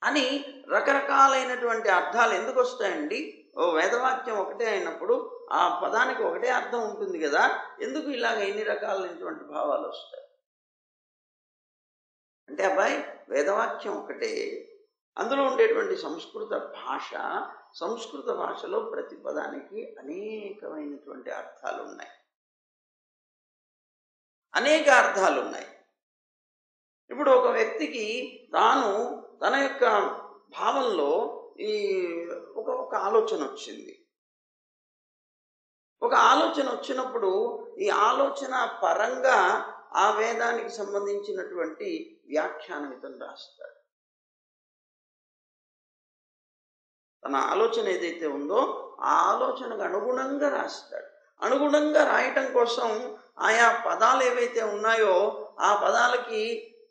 అని రకరకాలైనటువంటి అర్థాలు ఎందుకు వస్తాయండి? వేదవాక్యం ఒకటే అయినప్పుడు ఆ పదానికి ఒకటే అర్థం ఉంటుంది కదా, ఎందుకు ఇలాగ ఎన్ని రకాలైనటువంటి భావాలు వస్తాయి? అంటే అబ్బాయి, వేదవాక్యం ఒకటే, అందులో ఉండేటువంటి సంస్కృత భాషలో ప్రతి పదానికి అనేకమైనటువంటి అర్థాలు ఉన్నాయి, అనేక అర్థాలు ఉన్నాయి. ఇప్పుడు ఒక వ్యక్తికి తన యొక్క భావంలో ఒక ఆలోచన వచ్చింది. ఒక ఆలోచన వచ్చినప్పుడు ఈ ఆలోచన పరంగా ఆ వేదానికి సంబంధించినటువంటి వ్యాఖ్యానం ఇతను రాస్తాడు. తన ఆలోచన ఏదైతే ఉందో ఆ ఆలోచనకు అనుగుణంగా రాస్తాడు. అనుగుణంగా రాయటం కోసం ఆయా పదాలు ఏవైతే ఉన్నాయో ఆ పదాలకి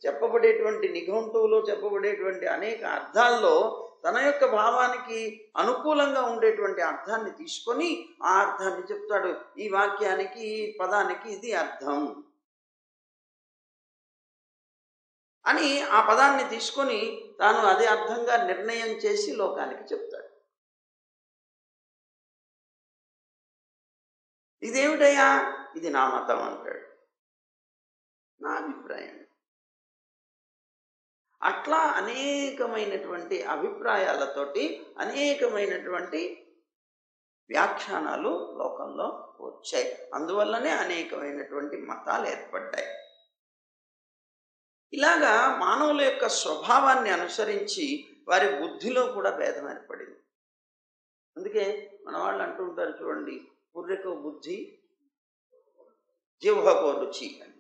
చెప్పబడేటువంటి నిఘంటువులో చెప్పబడేటువంటి అనేక అర్థాల్లో తన యొక్క భావానికి అనుకూలంగా ఉండేటువంటి అర్థాన్ని తీసుకొని ఆ అర్థాన్ని చెప్తాడు. ఈ వాక్యానికి, ఈ పదానికి ఇది అర్థం అని ఆ పదాన్ని తీసుకొని తాను అదే అర్థంగా నిర్ణయం చేసి లోకానికి చెప్తాడు. ఇదేమిటయ్యా? ఇది నా మతం అంటాడు, నా అభిప్రాయం. అట్లా అనేకమైనటువంటి అభిప్రాయాలతోటి అనేకమైనటువంటి వ్యాఖ్యానాలు లోకంలో వచ్చాయి. అందువల్లనే అనేకమైనటువంటి మతాలు ఏర్పడ్డాయి. ఇలాగా మానవుల యొక్క స్వభావాన్ని అనుసరించి వారి బుద్ధిలో కూడా భేదం ఏర్పడింది. అందుకే మన వాళ్ళు అంటూ ఉంటారు చూడండి, పుర్రెకో బుద్ధి జిహ్వకో రుచి అని.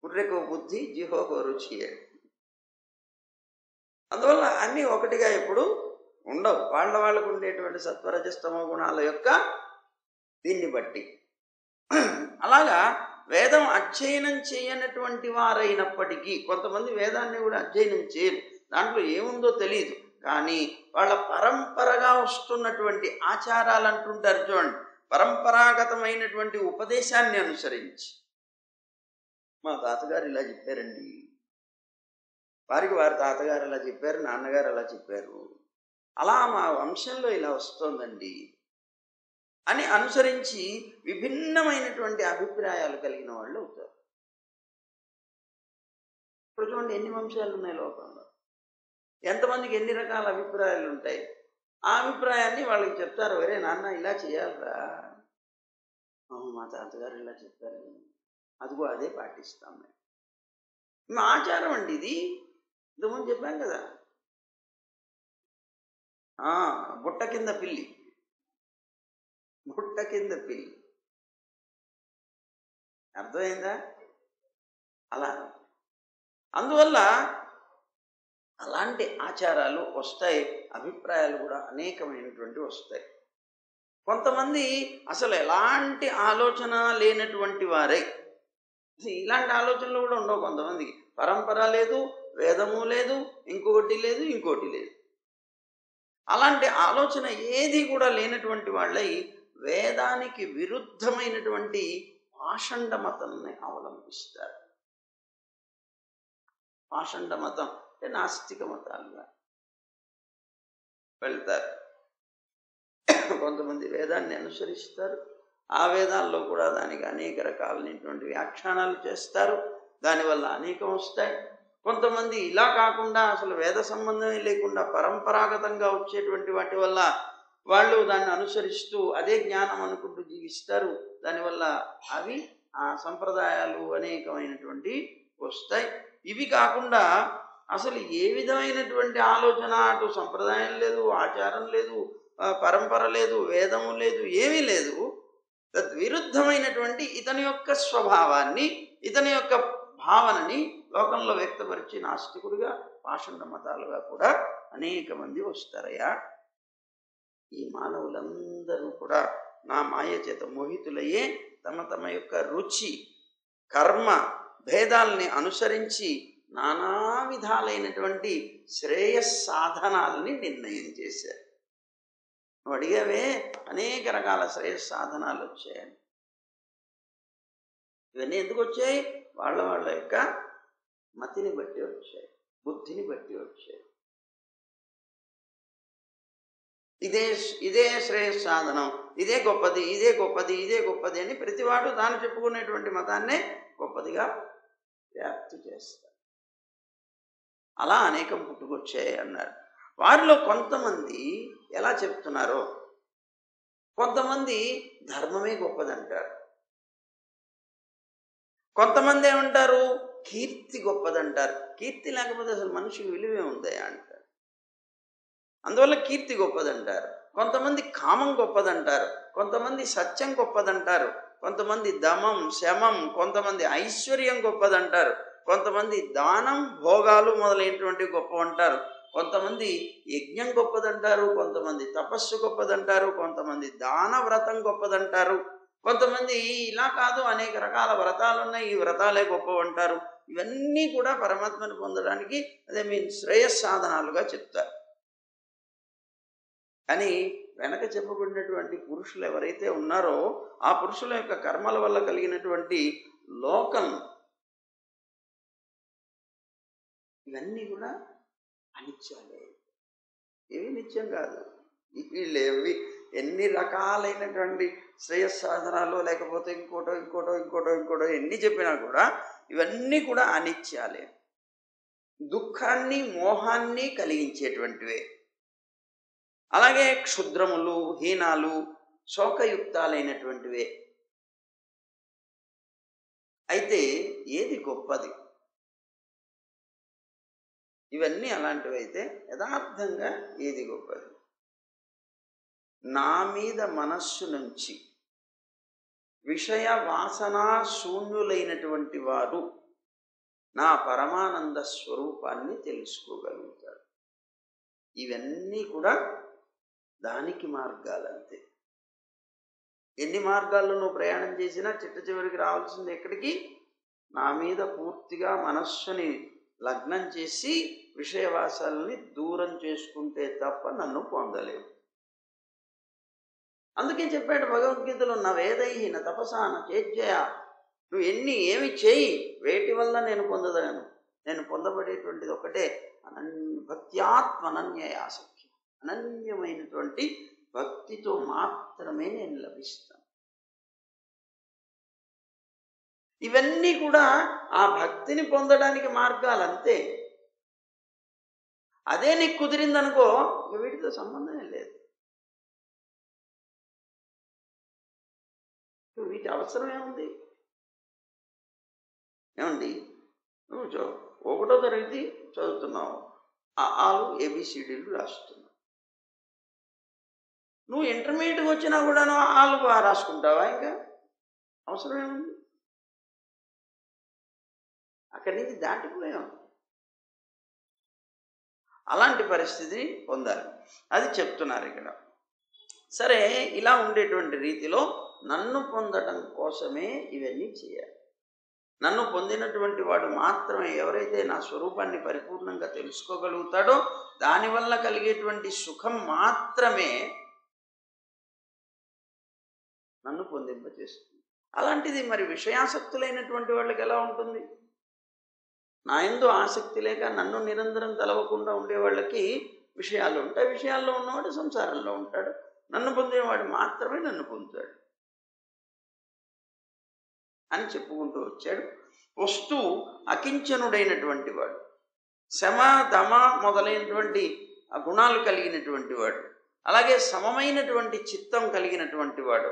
పుర్రెకో బుద్ధి జిహ్వకో రుచి అని. అందువల్ల అన్నీ ఒకటిగా ఎప్పుడు ఉండవు. వాళ్ళకు ఉండేటువంటి సత్వరజస్తమో గుణాల యొక్క దీన్ని బట్టి. అలాగా వేదం అధ్యయనం చేయనటువంటి వారైనప్పటికీ కొంతమంది వేదాన్ని కూడా అధ్యయనం చేయరు, దాంట్లో ఏముందో తెలియదు. కానీ వాళ్ళ పరంపరగా వస్తున్నటువంటి ఆచారాలు అంటుంటారు చూడండి, పరంపరాగతమైనటువంటి ఉపదేశాన్ని అనుసరించి, మా తాతగారు ఇలా చెప్పారండి, వారికి వారి తాతగారు అలా చెప్పారు, నాన్నగారు అలా చెప్పారు, అలా మా వంశంలో ఇలా వస్తోందండి అని అనుసరించి విభిన్నమైనటువంటి అభిప్రాయాలు కలిగిన వాళ్ళు అవుతారు. ఇప్పుడు చూడండి ఎన్ని వంశాలు ఉన్నాయి లోకంలో, ఎంతమందికి ఎన్ని రకాల అభిప్రాయాలు ఉంటాయి. ఆ అభిప్రాయాన్ని వాళ్ళకి చెప్తారు, ఒరే నాన్న ఇలా చేయాలరా, మా తాతగారు ఇలా చెప్పారు, అదిగో అదే పాటిస్తాం మేము. మా ఆచారం అండి ఇది. ఇంతకుముందు చెప్పాం కదా, బుట్ట కింద పిల్లి, బుట్ట కింద పిల్లి, అర్థమైందా? అలా అందువల్ల అలాంటి ఆచారాలు వస్తాయి, అభిప్రాయాలు కూడా అనేకమైనటువంటి వస్తాయి. కొంతమంది అసలు ఎలాంటి ఆలోచన లేనటువంటి వారే, ఇలాంటి ఆలోచనలు కూడా ఉండవు కొంతమందికి. పరంపర లేదు, వేదము లేదు, ఇంకొకటి లేదు, ఇంకోటి లేదు. అలాంటి ఆలోచన ఏది కూడా లేనటువంటి వాళ్ళై వేదానికి విరుద్ధమైనటువంటి పాషండ మతాన్ని అవలంబిస్తారు. పాషండ మతం అంటే నాస్తిక మతాలుగా వెళ్తారు. కొంతమంది వేదాన్ని అనుసరిస్తారు, ఆ వేదాల్లో కూడా దానికి అనేక రకాలైనటువంటి వ్యాఖ్యానాలు చేస్తారు, దానివల్ల అనేకం వస్తాయి. కొంతమంది ఇలా కాకుండా అసలు వేద సంబంధమే లేకుండా పరంపరాగతంగా వచ్చేటువంటి వాటి వల్ల వాళ్ళు దాన్ని అనుసరిస్తూ అదే జ్ఞానం అనుకుంటూ జీవిస్తారు. దానివల్ల అవి ఆ సంప్రదాయాలు అనేకమైనటువంటి వస్తాయి. ఇవి కాకుండా అసలు ఏ విధమైనటువంటి ఆలోచన, అటు సంప్రదాయం లేదు, ఆచారం లేదు, పరంపర లేదు, వేదము లేదు, ఏమీ లేదు. తద్విరుద్ధమైనటువంటి ఇతని యొక్క స్వభావాన్ని, ఇతని యొక్క భావనని లోకంలో వ్యక్తపరిచి నాస్తికుడిగా, పాషండ మతాలుగా కూడా అనేక మంది వస్తారయ్యా. ఈ మానవులందరూ కూడా నా మాయ చేత మోహితులయ్యే తమ తమ యొక్క రుచి, కర్మ భేదాలని అనుసరించి నానా విధాలైనటువంటి శ్రేయస్సాధనాలని నిర్ణయం చేశారు. నువ్వు అడిగావే అనేక రకాల శ్రేయస్సాధనాలు వచ్చాయని. ఇవన్నీ ఎందుకు వచ్చాయి? వాళ్ళ వాళ్ళ యొక్క మతిని బట్టి వచ్చాయి, బుద్ధిని బట్టి వచ్చాయి. ఇదే శ్రేయస్సాధనం, ఇదే గొప్పది, ఇదే గొప్పది, ఇదే గొప్పది అని ప్రతివాడు తాను చెప్పుకునేటువంటి మతాన్నే గొప్పదిగా వ్యాప్తి చేస్తారు. అలా అనేకం పుట్టుకొచ్చాయి అన్నారు. వారిలో కొంతమంది ఎలా చెప్తున్నారో, కొంతమంది ధర్మమే గొప్పదంటారు, కొంతమంది ఏమంటారు కీర్తి గొప్పదంటారు. కీర్తి లేకపోతే అసలు మనిషికి విలువే ఉందయా అంటారు. అందువల్ల కీర్తి గొప్పదంటారు. కొంతమంది కామం గొప్పదంటారు, కొంతమంది సత్యం గొప్పదంటారు, కొంతమంది దమం, శమం, కొంతమంది ఐశ్వర్యం గొప్పదంటారు, కొంతమంది దానం, భోగాలు మొదలైనటువంటి గొప్పవంటారు, కొంతమంది యజ్ఞం గొప్పదంటారు, కొంతమంది తపస్సు గొప్పదంటారు, కొంతమంది దాన వ్రతం గొప్పదంటారు, కొంతమంది ఇలా కాదు అనేక రకాల వ్రతాలు ఉన్నాయి, ఈ వ్రతాలే గొప్పవంటారు. ఇవన్నీ కూడా పరమాత్మను పొందడానికి అదే శ్రేయస్సాధనాలుగా చెప్తారు. కానీ వెనక చెప్పబడినటువంటి పురుషులు ఎవరైతే ఉన్నారో ఆ పురుషుల యొక్క కర్మల వల్ల కలిగినటువంటి లోకం, ఇవన్నీ కూడా అనిత్యాలే, ఏవి నిత్యం కాదు. వీళ్ళేవి ఎన్ని రకాలైనటువంటి శ్రేయస్సాధనాలు లేకపోతే ఇంకోటో ఇంకోటో ఇంకోటో ఇంకోటో ఎన్ని చెప్పినా కూడా ఇవన్నీ కూడా అనిత్యాలే, దుఃఖాన్ని మోహాన్ని కలిగించేటువంటివే. అలాగే క్షుద్రములు, హీనాలు, శోకయుక్తాలైనటువంటివే. అయితే ఏది గొప్పది? ఇవన్నీ అలాంటివైతే యథార్థంగా ఏది గొప్పది? నా మీద మనస్సు నుంచి విషయ వాసనా శూన్యులైనటువంటి వారు నా పరమానంద స్వరూపాన్ని తెలుసుకోగలుగుతారు. ఇవన్నీ కూడా దానికి మార్గాలంతే. ఎన్ని మార్గాల్లో నువ్వు ప్రయాణం చేసినా చిట్ట చివరికి రావాల్సింది ఎక్కడికి? నా మీద పూర్తిగా మనస్సుని లగ్నం చేసి విషయవాసాలని దూరం చేసుకుంటే తప్ప నన్ను పొందలేవు. అందుకే చెప్పాడు భగవద్గీతలో, నా వేదైహి నా తపసా నా చేజ్జయ. నువ్వు ఏమి చేయి, వేటి వల్ల నేను పొందదగను? నేను పొందబడేటువంటిది ఒకటే, భక్త్యాత్మనన్యయాసక్తి. అనన్యమైనటువంటి భక్తితో మాత్రమే నేను లభిస్తాను. ఇవన్నీ కూడా ఆ భక్తిని పొందడానికి మార్గాలు అంతే. అదే నీకు కుదిరిందనుకో, వీటితో సంబంధమే లేదు. వీటి అవసరం ఏముంది? ఏమండి, నువ్వు 1వ తరగతి చదువుతున్నావు, ఆలు ఏబిసిడీలు రాస్తున్నావు. నువ్వు ఇంటర్మీడియట్కి వచ్చినా కూడా ఆలు రాసుకుంటావా? ఇంకా అవసరం ఏముంది? అక్కడి నుంచి దాటిపోయాం. అలాంటి పరిస్థితిని పొందాలి, అది చెప్తున్నారు ఇక్కడ. సరే, ఇలా ఉండేటువంటి రీతిలో నన్ను పొందడం కోసమే ఇవన్నీ చేయాలి. నన్ను పొందినటువంటి వాడు మాత్రమే, ఎవరైతే నా స్వరూపాన్ని పరిపూర్ణంగా తెలుసుకోగలుగుతాడో దానివల్ల కలిగేటువంటి సుఖం మాత్రమే నన్ను పొందింపచేస్తుంది. అలాంటిది మరి విషయాసక్తులైనటువంటి వాళ్ళకి ఎలా ఉంటుంది? నా యందు ఆసక్తి లేక నన్ను నిరంతరం తలవకుండా ఉండే వాళ్ళకి విషయాలు ఉంటాయి. విషయాల్లో ఉన్నవాడు సంసారంలో ఉంటాడు. నన్ను పొందేవాడు మాత్రమే నన్ను పొందుతాడు అని చెప్పుకుంటూ వచ్చాడు. వస్తు అకించనుడైనటువంటి వాడు, శమ దమ మొదలైనటువంటి గుణాలు కలిగినటువంటి వాడు, అలాగే సమమైనటువంటి చిత్తం కలిగినటువంటి వాడు,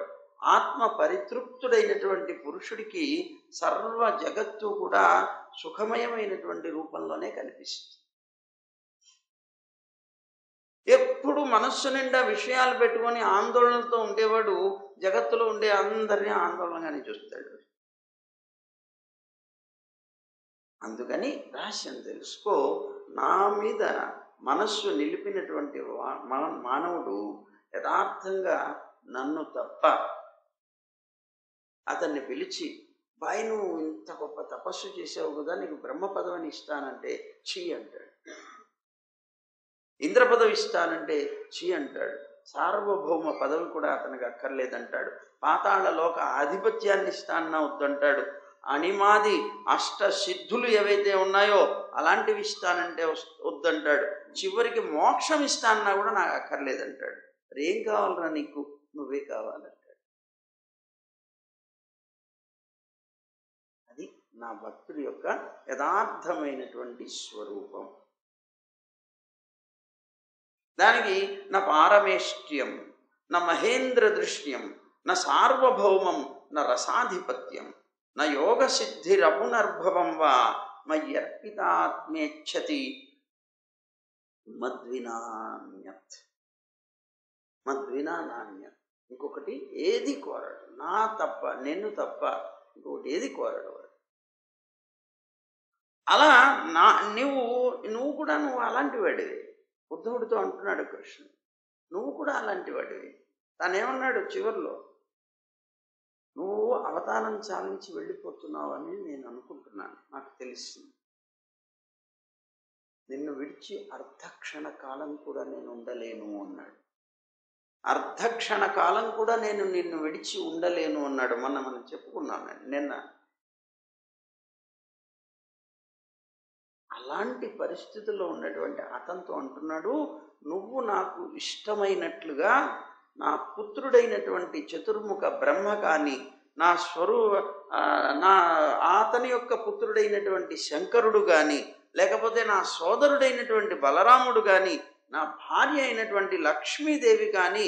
ఆత్మ పరితృప్తుడైనటువంటి పురుషుడికి సర్వ జగత్తు కూడా సుఖమయమైనటువంటి రూపంలోనే కనిపిస్తుంది. ఎప్పుడు మనస్సు నిండా విషయాలు పెట్టుకొని ఆందోళనతో ఉండేవాడు జగత్తులో ఉండే అందరినీ ఆందోళనగానే చూస్తాడు. అందుకని రహస్యం తెలుసుకో. నా మీద మనస్సు నిలిపినటువంటి మానవుడు యథార్థంగా నన్ను తప్ప అతన్ని పిలిచి, బాయ్ నువ్వు ఇంత గొప్ప తపస్సు చేసావు కదా, నీకు బ్రహ్మ పదవిని ఇస్తానంటే చీ అంటాడు. ఇంద్ర పదవి ఇస్తానంటే చీ అంటాడు. సార్వభౌమ పదవి కూడా అతనికి అక్కర్లేదంటాడు. పాతాళ లోక ఆధిపత్యాన్ని ఇస్తానన్నా వద్దంటాడు. అనిమాది అష్ట సిద్ధులు ఏవైతే ఉన్నాయో అలాంటివి ఇస్తానంటే వద్దంటాడు. చివరికి మోక్షం ఇస్తానన్నా కూడా నాకు అక్కర్లేదంటాడు. మరి ఏం కావాలరా నీకు? నువ్వే కావాలంటాడు. అది నా భక్తుడి యొక్క యథార్థమైనటువంటి స్వరూపం. దానికి నా పారమేష్ట్యం, నా మహేంద్ర దృశ్యం, నా సార్వభౌమం, నా రసాధిపత్యం, నా యోగ సిద్ధిరపునర్భవం వా మయ్యర్పితాత్మేచ్చతి మద్వినాన్యత్. మద్వినా నాణ్యత్. ఇంకొకటి ఏది కోరడు. నా తప్ప, నేను తప్ప ఇంకొకటి ఏది కోరడు వాడు. అలా నువ్వు కూడా అలాంటి వాడివి. ఉద్ధవుడితో అంటున్నాడు కృష్ణుడు, నువ్వు కూడా అలాంటి వాడివి. తానేమన్నాడు చివరిలో, నువ్వు అవతారం చాలించి వెళ్ళిపోతున్నావని నేను అనుకుంటున్నాను, నాకు తెలిసింది. నిన్ను విడిచి అర్ధక్షణ కాలం కూడా నేను ఉండలేను అన్నాడు. అర్ధక్షణ కాలం కూడా నేను నిన్ను విడిచి ఉండలేను అన్నాడు. మనం చెప్పుకున్నాను నిన్న. అలాంటి పరిస్థితుల్లో ఉన్నటువంటి అతనితో అంటున్నాడు, నువ్వు నాకు ఇష్టమైనట్లుగా నా పుత్రుడైనటువంటి చతుర్ముఖ బ్రహ్మ కానీ, నా అతని యొక్క పుత్రుడైనటువంటి శంకరుడు కానీ, లేకపోతే నా సోదరుడైనటువంటి బలరాముడు కానీ, నా భార్య అయినటువంటి లక్ష్మీదేవి కానీ,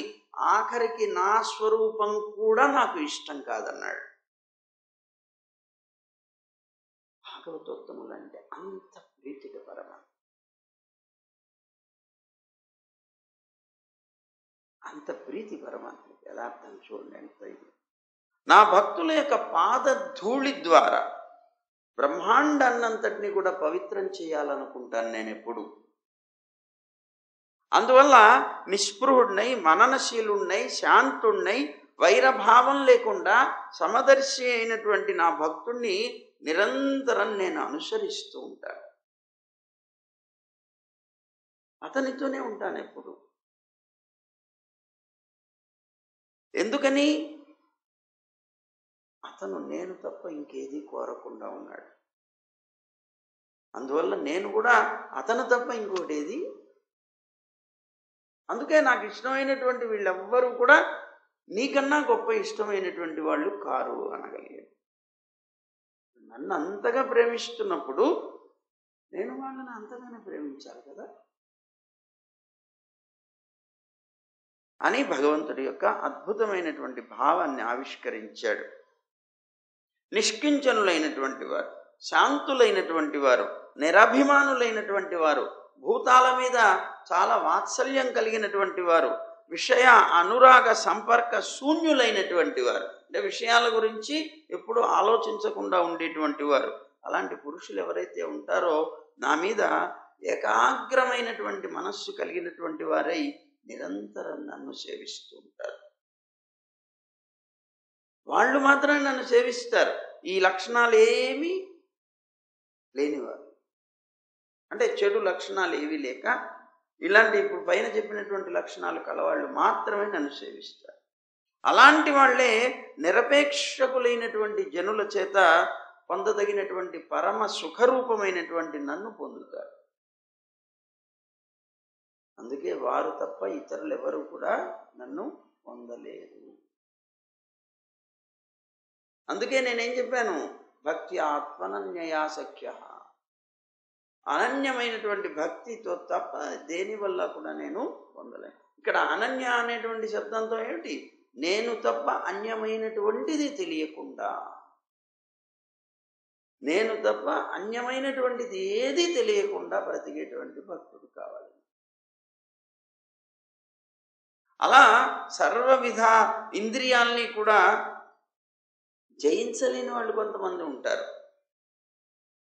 ఆఖరికి నా స్వరూపం కూడా నాకు ఇష్టం కాదన్నాడు. భాగవతోత్తములు అంటే అంత ప్రీతికి పరమ. అంత ప్రీతి పరమాత్మకి. యథార్థం చూడండి ఎంత ఇది. నా భక్తుల యొక్క పాదధూళి ద్వారా బ్రహ్మాండాన్నంతటినీ కూడా పవిత్రం చేయాలనుకుంటాను నేను ఎప్పుడు. అందువల్ల నిస్పృహుడినై, మననశీలుణ్ణై, శాంతుణ్ణై, వైరభావం లేకుండా సమదర్శి అయినటువంటి నా భక్తుణ్ణి నిరంతరం నేను అనుసరిస్తూ ఉంటాను. అతనితోనే ఉంటాను ఎప్పుడు. ఎందుకని? అతను నేను తప్ప ఇంకేది కోరకుండా ఉన్నాడు. అందువల్ల నేను కూడా అతను తప్ప ఇంకోటి ఏది. అందుకే నాకు ఇష్టమైనటువంటి వీళ్ళెవ్వరూ కూడా నీకన్నా గొప్ప ఇష్టమైనటువంటి వాళ్ళు కారు అనగలిగాడు. నన్ను అంతగా ప్రేమిస్తున్నప్పుడు నేను వాళ్ళని అంతగానే ప్రేమించాలి కదా అని భగవంతుడి యొక్క అద్భుతమైనటువంటి భావాన్ని ఆవిష్కరించాడు. నిష్కించనులైనటువంటి వారు, శాంతులైనటువంటి వారు, నిరభిమానులైనటువంటి వారు, భూతాల మీద చాలా వాత్సల్యం కలిగినటువంటి వారు, విషయ అనురాగ సంపర్క శూన్యులైనటువంటి వారు, అంటే విషయాల గురించి ఎప్పుడు ఆలోచించకుండా ఉండేటువంటి వారు, అలాంటి పురుషులు ఎవరైతే ఉంటారో నా మీద ఏకాగ్రమైనటువంటి మనస్సు కలిగినటువంటి వారై నిరంతరం నన్ను సేవిస్తూ ఉంటారు. వాళ్ళు మాత్రమే నన్ను సేవిస్తారు. ఈ లక్షణాలు ఏమీ లేనివారు, అంటే చెడు లక్షణాలు ఏవీ లేక ఇలాంటి ఇప్పుడు పైన చెప్పినటువంటి లక్షణాలు కలవాళ్ళు మాత్రమే నన్ను సేవిస్తారు. అలాంటి వాళ్ళే నిరపేక్షకులైనటువంటి జనుల చేత పొందదగినటువంటి పరమ సుఖరూపమైనటువంటి నన్ను పొందుతారు. అందుకే వారు తప్ప ఇతరులు ఎవరు కూడా నన్ను పొందలేరు. అందుకే నేనేం చెప్పాను, భక్తి ఆత్మనన్యయాసఖ్య, అనన్యమైనటువంటి భక్తితో తప్ప దేనివల్ల కూడా నేను పొందలేను. ఇక్కడ అనన్య అనేటువంటి శబ్దంతో ఏమిటి, నేను తప్ప అన్యమైనటువంటిది తెలియకుండా, నేను తప్ప అన్యమైనటువంటిది ఏది తెలియకుండా బ్రతికేటువంటి భక్తుడు కావాలి. అలా సర్వవిధ ఇంద్రియాల్ని కూడా జయించలేని వాళ్ళు కొంతమంది ఉంటారు.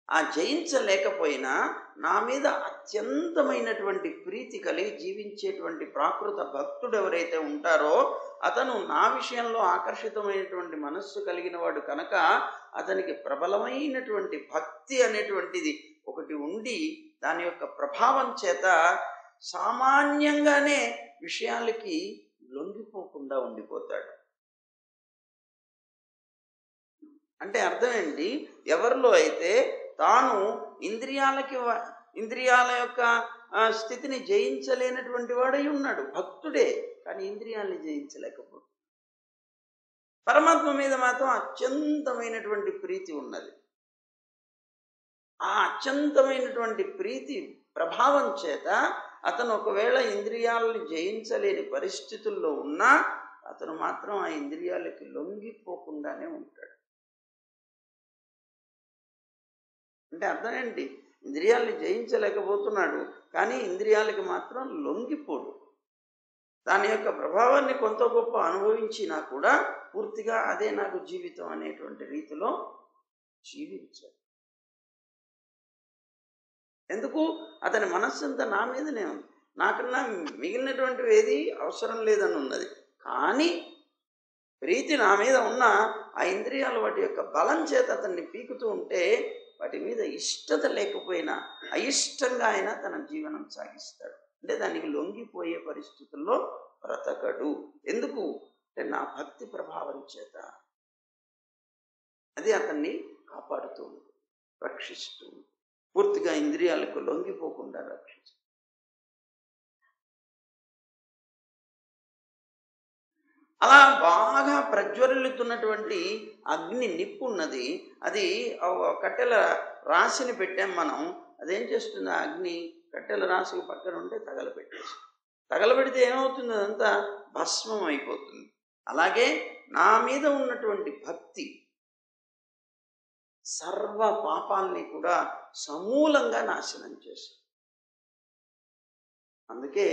ఆ జయించలేకపోయినా నా మీద అత్యంతమైనటువంటి ప్రీతి కలిగి జీవించేటువంటి ప్రాకృత భక్తుడు ఎవరైతే ఉంటారో అతను నా విషయంలో ఆకర్షితమైనటువంటి మనస్సు కలిగిన వాడు కనుక అతనికి ప్రబలమైనటువంటి భక్తి అనేటువంటిది ఒకటి ఉండి దాని యొక్క ప్రభావం చేత సామాన్యంగానే విషయాలకి లొంగిపోకుండా ఉండిపోతాడు. అంటే అర్థం ఏంటి, ఎవరిలో అయితే తాను ఇంద్రియాల యొక్క స్థితిని జయించలేనటువంటి వాడై ఉన్నాడు, భక్తుడే కానీ ఇంద్రియాలని జయించలేకపోతే, పరమాత్మ మీద మాత్రం అత్యంతమైనటువంటి ప్రీతి ఉన్నది. ఆ అత్యంతమైనటువంటి ప్రీతి ప్రభావం చేత అతను ఒకవేళ ఇంద్రియాలని జయించలేని పరిస్థితుల్లో ఉన్నా అతను మాత్రం ఆ ఇంద్రియాలకి లొంగిపోకుండానే ఉంటాడు. అంటే అర్థం ఏంటి, ఇంద్రియాలని జయించలేకపోతున్నాడు కానీ ఇంద్రియాలకి మాత్రం లొంగిపోడు. దాని యొక్క ప్రభావాన్ని కొంత గొప్ప అనుభవించినా కూడా పూర్తిగా అదే నాకు జీవితం అనేటువంటి రీతిలో జీవించాడు. ఎందుకు, అతని మనస్సంతా నా మీదనే ఉంది, నాకన్నా మిగిలినటువంటివి ఏది అవసరం లేదని ఉన్నది. కానీ ప్రీతి నా మీద ఉన్న ఆ ఇంద్రియాలు వాటి యొక్క బలం చేత అతన్ని పీకుతూ ఉంటే వాటి మీద ఇష్టత లేకపోయినా అయిష్టంగా అయినా తన జీవనం సాగిస్తాడు. అంటే దానికి లొంగిపోయే పరిస్థితుల్లో బ్రతకడు. ఎందుకు అంటే నా భక్తి ప్రభావం చేత అది అతన్ని కాపాడుతూ ఉంది, రక్షిస్తూ ఉంది, పూర్తిగా ఇంద్రియాలకు లొంగిపోకుండా రక్షిస్తుంది. అలా బాగా ప్రజ్వరిల్లుతున్నటువంటి అగ్ని నిప్పు ఉన్నది, అది కట్టెల రాశిని పెట్టాం మనం. అదేం చేస్తుంది, ఆ అగ్ని కట్టెల రాశికి పక్కన ఉంటే తగలబెట్టేసి, తగలబెడితే ఏమవుతుంది, అదంతా భస్మం అయిపోతుంది. అలాగే నా మీద ఉన్నటువంటి భక్తి సర్వ పాపాలని కూడా సమూలంగా నాశనం చేస్తుంది. అందుకే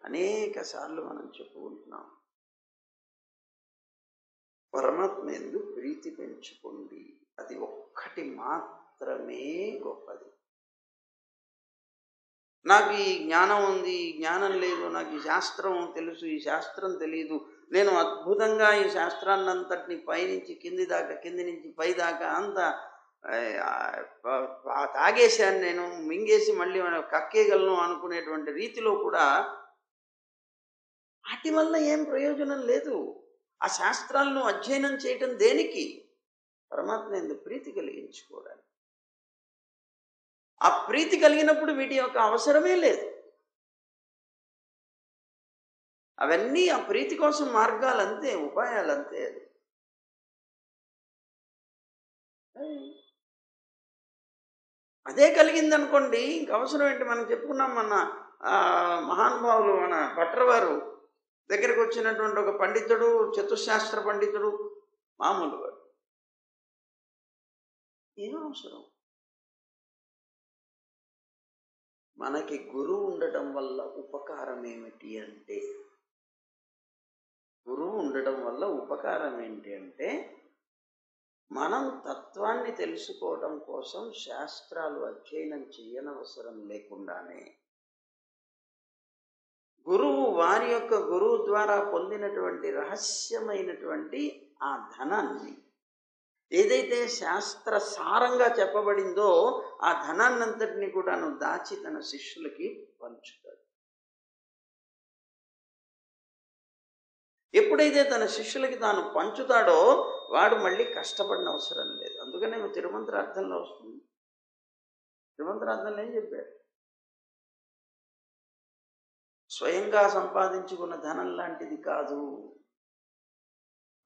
అనేక సార్లు మనం చెప్పుకుంటున్నాం, పరమాత్మ యందు ప్రీతి పెంచుకోండి, అది ఒక్కటి మాత్రమే గొప్పది. నాకు ఈ జ్ఞానం ఉంది, ఈ జ్ఞానం లేదు, నాకు ఈ శాస్త్రం తెలుసు, ఈ శాస్త్రం తెలియదు, నేను అద్భుతంగా ఈ శాస్త్రాన్ని అంతటిని పైనుంచి కింది దాకా, కింది నుంచి పై దాకా అంతా తాగేశాను, నేను మింగేసి మళ్ళీ కక్కేయగలను అనుకునేటువంటి రీతిలో కూడా వాటి వల్ల ఏం ప్రయోజనం లేదు. ఆ శాస్త్రాలను అధ్యయనం చేయటం దేనికి? పరమాత్మ యందు ప్రీతి కలిగించుకోవడానికి. ఆ ప్రీతి కలిగినప్పుడు వీటి యొక్క అవసరమే లేదు. అవన్నీ ఆ ప్రీతి కోసం మార్గాలంతే, ఉపాయాలంతే. అదే కలిగిందనుకోండి, ఇంక అవసరం ఏంటి? మనం చెప్పుకున్నాం, మన మహానుభావులు, మన భట్రవారు దగ్గరికి వచ్చినటువంటి ఒక పండితుడు, చతుశాస్త్ర పండితుడు, మామూలు వాడు. ఏం అవసరం? మనకి గురువు ఉండటం వల్ల ఉపకారం ఏమిటి అంటే, గురువు ఉండటం వల్ల ఉపకారం ఏంటి అంటే, మనం తత్వాన్ని తెలుసుకోవడం కోసం శాస్త్రాలు అధ్యయనం చేయనవసరం లేకుండానే గురువు వారి యొక్క గురువు ద్వారా పొందినటువంటి రహస్యమైనటువంటి ఆ ధనాన్ని, ఏదైతే శాస్త్ర సారంగా చెప్పబడిందో ఆ ధనాన్నంతటిని కూడాను దాచి తన శిష్యులకి పంచుతాడు. ఎప్పుడైతే తన శిష్యులకి తాను పంచుతాడో వాడు మళ్ళీ కష్టపడిన అవసరం లేదు. అందుకనే తిరుమంత్రార్థంలో వస్తుంది. తిరుమంత్రార్థంలో ఏం చెప్పాడు? స్వయంగా సంపాదించుకున్న ధనం లాంటిది కాదు,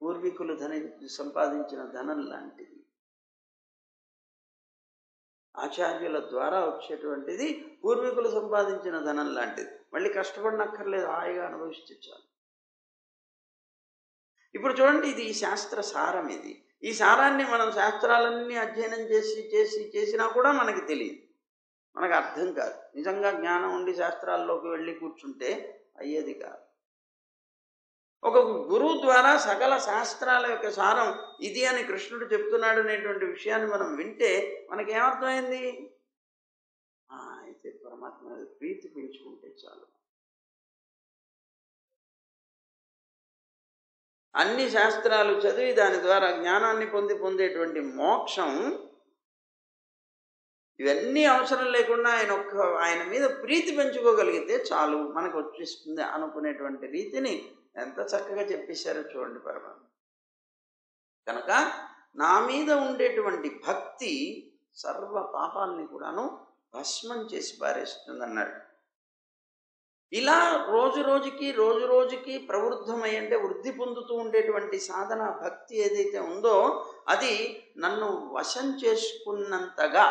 పూర్వీకులు సంపాదించిన ధనం లాంటిది, ఆచార్యుల ద్వారా వచ్చేటువంటిది పూర్వీకులు సంపాదించిన ధనం లాంటిది. మళ్ళీ కష్టపడినక్కర్లేదు, హాయిగా అనుభవిస్తే చాలు. ఇప్పుడు చూడండి, ఇది ఈ శాస్త్ర సారం. ఇది ఈ సారాన్ని మనం శాస్త్రాలన్నీ అధ్యయనం చేసినా కూడా మనకి తెలియదు, మనకు అర్థం కాదు. నిజంగా జ్ఞానం ఉండి శాస్త్రాల్లోకి వెళ్ళి కూర్చుంటే అయ్యేది కాదు. ఒక గురువు ద్వారా సకల శాస్త్రాల యొక్క సారం ఇది అని కృష్ణుడు చెప్తున్నాడు అనేటువంటి విషయాన్ని మనం వింటే మనకేమర్థమైంది? అయితే పరమాత్మ ప్రీతి పెంచుకుంటే చాలు. అన్ని శాస్త్రాలు చదివి దాని ద్వారా జ్ఞానాన్ని పొందేటువంటి మోక్షం, ఇవన్నీ అవసరం లేకుండా ఆయన మీద ప్రీతి పెంచుకోగలిగితే చాలు, మనకు వచ్చేస్తుంది అనుకునేటువంటి రీతిని ఎంత చక్కగా చెప్పేశారో చూడండి పరమాత్మ. కనుక నా మీద ఉండేటువంటి భక్తి సర్వ పాపాలని కూడాను భస్మం చేసి పారేస్తుంది అన్నాడు. ఇలా రోజు రోజుకి ప్రవృద్ధమై, అంటే వృద్ధి పొందుతూ ఉండేటువంటి సాధన భక్తి ఏదైతే ఉందో అది నన్ను వశం చేసుకున్నంతగా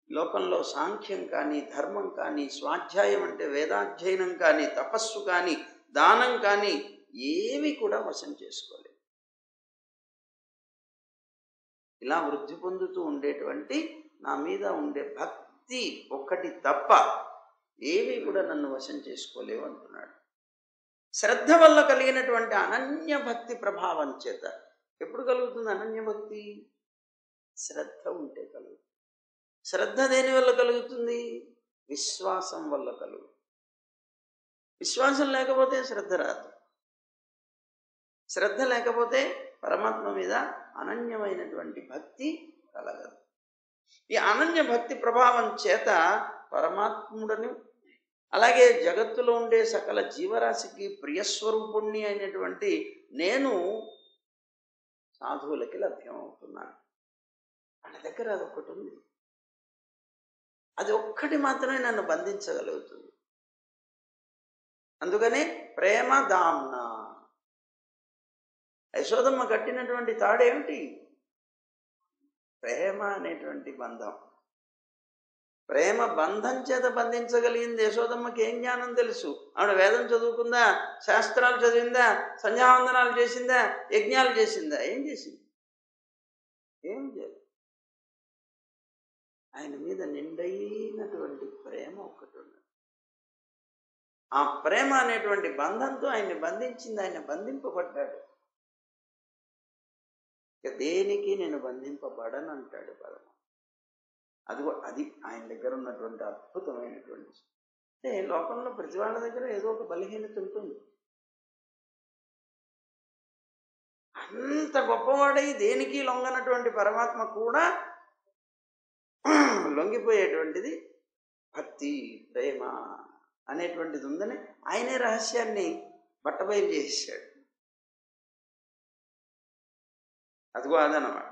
లోకంలో సాంఖ్యం కానీ, ధర్మం కానీ, స్వాధ్యాయం అంటే వేదాధ్యయనం కానీ, తపస్సు కానీ, దానం కానీ ఏవి కూడా వశం చేసుకోలేదు. ఇలా వృద్ధి పొందుతూ ఉండేటువంటి నా మీద ఉండే భక్తి ఒక్కటి తప్ప ఏవి కూడా నన్ను వశం చేసుకోలేవు అంటున్నాడు. శ్రద్ధ వల్ల కలిగినటువంటి అనన్య భక్తి ప్రభావం చేత. ఎప్పుడు కలుగుతుంది అనన్య భక్తి? శ్రద్ధ ఉంటే కలుగుతుంది. శ్రద్ధ దేని వల్ల కలుగుతుంది? విశ్వాసం వల్ల కలుగుతుంది. విశ్వాసం లేకపోతే శ్రద్ధ రాదు. శ్రద్ధ లేకపోతే పరమాత్మ మీద అనన్యమైనటువంటి భక్తి కలగదు. ఈ అనన్య భక్తి ప్రభావం చేత పరమాత్ముడని, అలాగే జగత్తులో ఉండే సకల జీవరాశికి ప్రియస్వరూపుణ్ణి అయినటువంటి నేను సాధువులకి లభ్యమవుతున్నాను. వాళ్ళ దగ్గర అదొక్కటి ఉంది. అది ఒక్కటి మాత్రమే నన్ను బంధించగలుగుతుంది. అందుకనే ప్రేమ దామ్న. యశోదమ్మ కట్టినటువంటి తాడేమిటి? ప్రేమ అనేటువంటి బంధం. ప్రేమ బంధం చేత బంధించగలిగింది. యశోదమ్మకి ఏం జ్ఞానం తెలుసు? ఆవిడ వేదం చదువుకుందా? శాస్త్రాలు చదివిందా? సంధ్యావందనాలు చేసిందా? యజ్ఞాలు చేసిందా? ఏం చేసింది? ఏం చేయదు. ఆయన మీద నిండైనటువంటి ప్రేమ ఒకటి ఉన్నది. ఆ ప్రేమ అనేటువంటి బంధంతో ఆయన్ని బంధించింది. ఆయన బంధింపబడ్డాడు. ఇక దేనికి నేను బంధింపబడను అంటాడు పరమ. అది ఆయన దగ్గర ఉన్నటువంటి అద్భుతమైనటువంటి. అంటే లోకంలో ప్రతి వాళ్ళ దగ్గర ఏదో ఒక బలహీనత ఉంటుంది. అంత గొప్పవాడై దేనికి లొంగనటువంటి పరమాత్మ కూడా లొంగిపోయేటువంటిది భక్తి, ప్రేమ అనేటువంటిది ఉందని ఆయనే రహస్యాన్ని బట్టబయలు చేశాడు. అదిగో అదనమాట.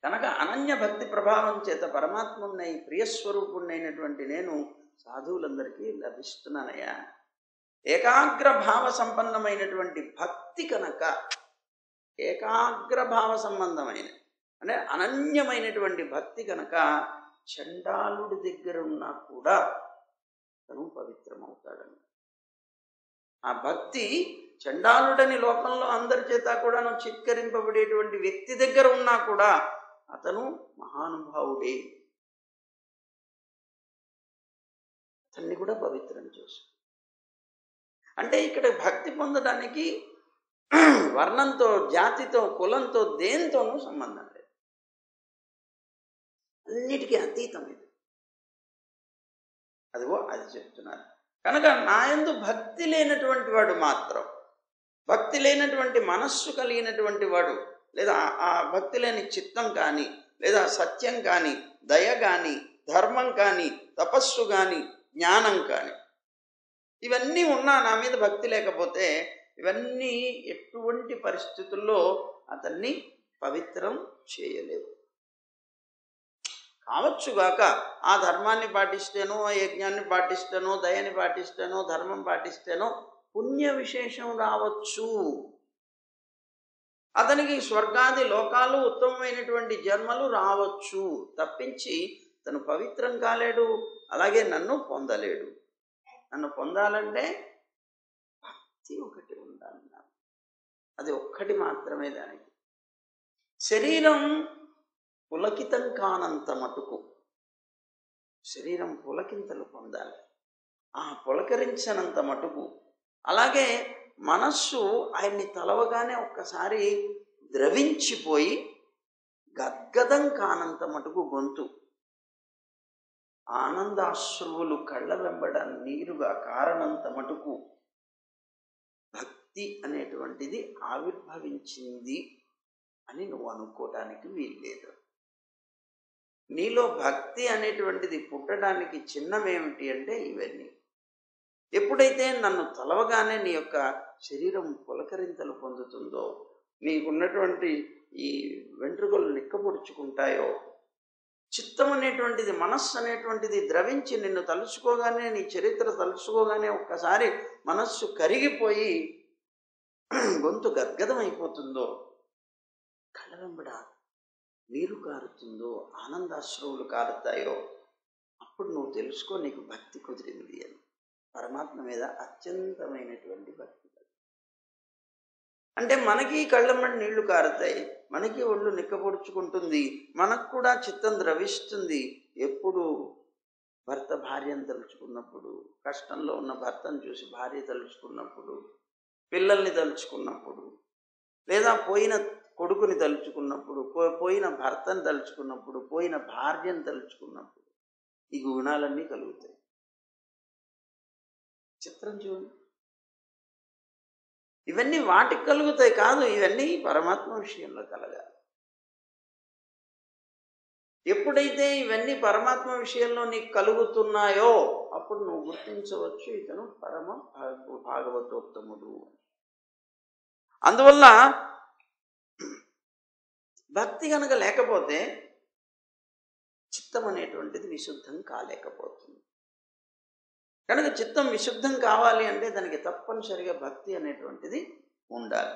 కనుక అనన్య భక్తి ప్రభావం చేత పరమాత్మున్నై ప్రియస్వరూపుణ్ణైనటువంటి నేను సాధువులందరికీ లభిస్తున్నానయ్యా. ఏకాగ్ర భావ సంపన్నమైనటువంటి భక్తి కనుక, ఏకాగ్రభావ సంబంధమైన అంటే అనన్యమైనటువంటి భక్తి కనుక చండాలుడి దగ్గర ఉన్నా కూడా తను పవిత్రమవుతాడని. ఆ భక్తి చండాలుడని లోకంలో అందరి చేత కూడా చిత్కరింపబడేటువంటి వ్యక్తి దగ్గర ఉన్నా కూడా అతను మహానుభావుడే. అతన్ని కూడా పవిత్రం చేసు. అంటే ఇక్కడ భక్తి పొందడానికి వర్ణంతో, జాతితో, కులంతో, దేంతోనూ సంబంధం లేదు. అన్నిటికీ అతీతమైనది. అదిగో అది చెప్తున్నారు. కనుక నా యందు భక్తి లేనటువంటి వాడు మాత్రం, భక్తి లేనటువంటి మనస్సు కలిగినటువంటి వాడు, లేదా ఆ భక్తి లేని చిత్తం కానీ, లేదా సత్యం కానీ, దయ కానీ, ధర్మం కానీ, తపస్సు కానీ, జ్ఞానం కానీ, ఇవన్నీ ఉన్నా నా మీద భక్తి లేకపోతే ఇవన్నీ ఎటువంటి పరిస్థితుల్లో అతన్ని పవిత్రం చేయలేవు. కావచ్చుగాక ఆ ధర్మాన్ని పాటిస్తేనో, ఆ యజ్ఞాన్ని పాటిస్తేనో, దయని పాటిస్తేనో, ధర్మం పాటిస్తేనో పుణ్య విశేషం రావచ్చు. అతనికి స్వర్గాది లోకాలు, ఉత్తమమైనటువంటి జన్మలు రావచ్చు. తప్పించి తను పవిత్రం కాలేడు, అలాగే నన్ను పొందలేడు. నన్ను పొందాలంటే భక్తి ఒకటి ఉండాలి. అది ఒక్కటి మాత్రమే. దానికి శరీరం పులకితం కానంత మటుకు, శరీరం పులకింతలు పొందాలి. ఆ పులకరించనంత మటుకు, అలాగే మనస్సు ఆయన్ని తలవగానే ఒక్కసారి ద్రవించిపోయి గద్గదం కానంత మటుకు, గొంతు ఆనందాశ్రువులు కళ్ళ వెంబడ నీరుగా కారణంత మటుకు భక్తి అనేటువంటిది ఆవిర్భవించింది అని నువ్వు అనుకోవటానికి వీల్లేదు. నీలో భక్తి అనేటువంటిది పుట్టడానికి చిహ్నమేమిటి అంటే ఇవన్నీ. ఎప్పుడైతే నన్ను తలవగానే నీ యొక్క శరీరం పులకరింతలు పొందుతుందో, నీకున్నటువంటి ఈ వెంట్రుకలు నిక్కపొడుచుకుంటాయో, చిత్తం అనేటువంటిది, మనస్సు అనేటువంటిది ద్రవించి నిన్ను తలుచుకోగానే, నీ చరిత్ర తలుచుకోగానే ఒక్కసారి మనస్సు కరిగిపోయి గొంతు గద్గదం అయిపోతుందో, కళ్ళ వెంబడ నీరు కారుతుందో, ఆనందాశ్రువులు కారుతాయో, అప్పుడు నువ్వు తెలుసుకో నీకు భక్తి కుదిరింది అని. పరమాత్మ మీద అత్యంతమైనటువంటి భక్తి. అంటే మనకి కళ్ళమ్మడి నీళ్లు కారుతాయి, మనకి ఒళ్ళు నిక్కపొడుచుకుంటుంది, మనకు కూడా చిత్తం ద్రవిస్తుంది. ఎప్పుడు భర్త భార్యను తలుచుకున్నప్పుడు, కష్టంలో ఉన్న భర్తను చూసి భార్య తలుచుకున్నప్పుడు, పిల్లల్ని తలుచుకున్నప్పుడు, లేదా పోయిన కొడుకుని తలుచుకున్నప్పుడు, పోయిన భర్తను తలుచుకున్నప్పుడు, పోయిన భార్యను తలుచుకున్నప్పుడు ఈ గుణాలన్నీ కలుగుతాయి. చిత్రం చూడండి. ఇవన్నీ వాటికి కలుగుతాయి కాదు, ఇవన్నీ పరమాత్మ విషయంలో కలగాలి. ఎప్పుడైతే ఇవన్నీ పరమాత్మ విషయంలో నీకు కలుగుతున్నాయో అప్పుడు నువ్వు గుర్తించవచ్చు ఇతను పరమ భాగవతోత్తముడు. అందువల్ల భక్తి కనుక లేకపోతే చిత్తం అనేటువంటిది విశుద్ధం కాలేకపోతుంది. కనుక చిత్తం విశుద్ధం కావాలి అంటే దానికి తప్పనిసరిగా భక్తి అనేటువంటిది ఉండాలి.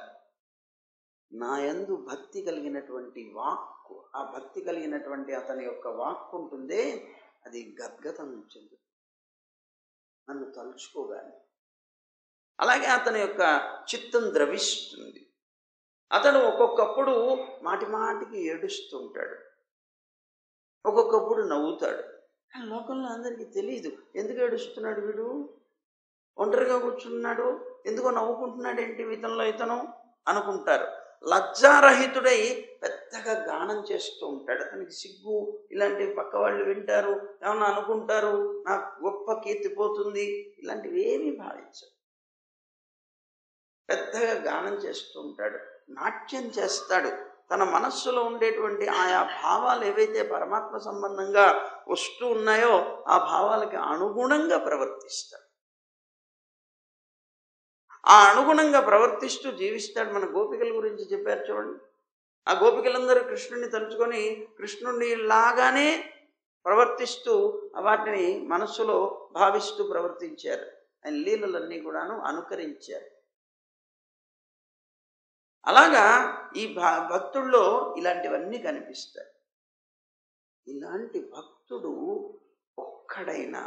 నా యందు భక్తి కలిగినటువంటి వాక్కు, ఆ భక్తి కలిగినటువంటి అతని యొక్క వాక్కు ఉంటుందే, అది గద్గతం చెందుతుంది నన్ను తలుచుకోగానే. అలాగే అతని యొక్క చిత్తం ద్రవిస్తుంది. అతడు ఒక్కొక్కప్పుడు మాటి మాటికి ఏడుస్తుంటాడు. ఒక్కొక్కప్పుడు నవ్వుతాడు. కానీ లోకంలో అందరికీ తెలియదు ఎందుకు ఏడుస్తున్నాడు వీడు, ఒంటరిగా కూర్చున్నాడు, ఎందుకో నవ్వుకుంటున్నాడు ఏంటి ఇతను అనుకుంటారు. లజ్జారహితుడై పెద్దగా గానం చేస్తూ ఉంటాడు. అతనికి సిగ్గు, ఇలాంటివి పక్క వాళ్ళు వింటారు, ఏమన్నా అనుకుంటారు, నాకు గొప్ప కీర్తి పోతుంది, ఇలాంటివి ఏమీ భావించడు. పెద్దగా గానం చేస్తూ ఉంటాడు, నాట్యం చేస్తాడు. తన మనస్సులో ఉండేటువంటి ఆయా భావాలు ఏవైతే పరమాత్మ సంబంధంగా వస్తూ ఉన్నాయో ఆ భావాలకి అనుగుణంగా ప్రవర్తిస్తాడు. ఆ అనుగుణంగా ప్రవర్తిస్తూ జీవిస్తాడు. మన గోపికల గురించి చెప్పారు చూడండి. ఆ గోపికలందరూ కృష్ణుడిని తలుచుకొని కృష్ణుడిని లాగానే ప్రవర్తిస్తూ వాటిని మనస్సులో భావిస్తూ ప్రవర్తించారు. ఆయన లీలలన్నీ కూడాను అనుకరించారు. అలాగా ఈ భక్తుల్లో ఇలాంటివన్నీ కనిపిస్తాయి. ఇలాంటి భక్తుడు ఒక్కడైనా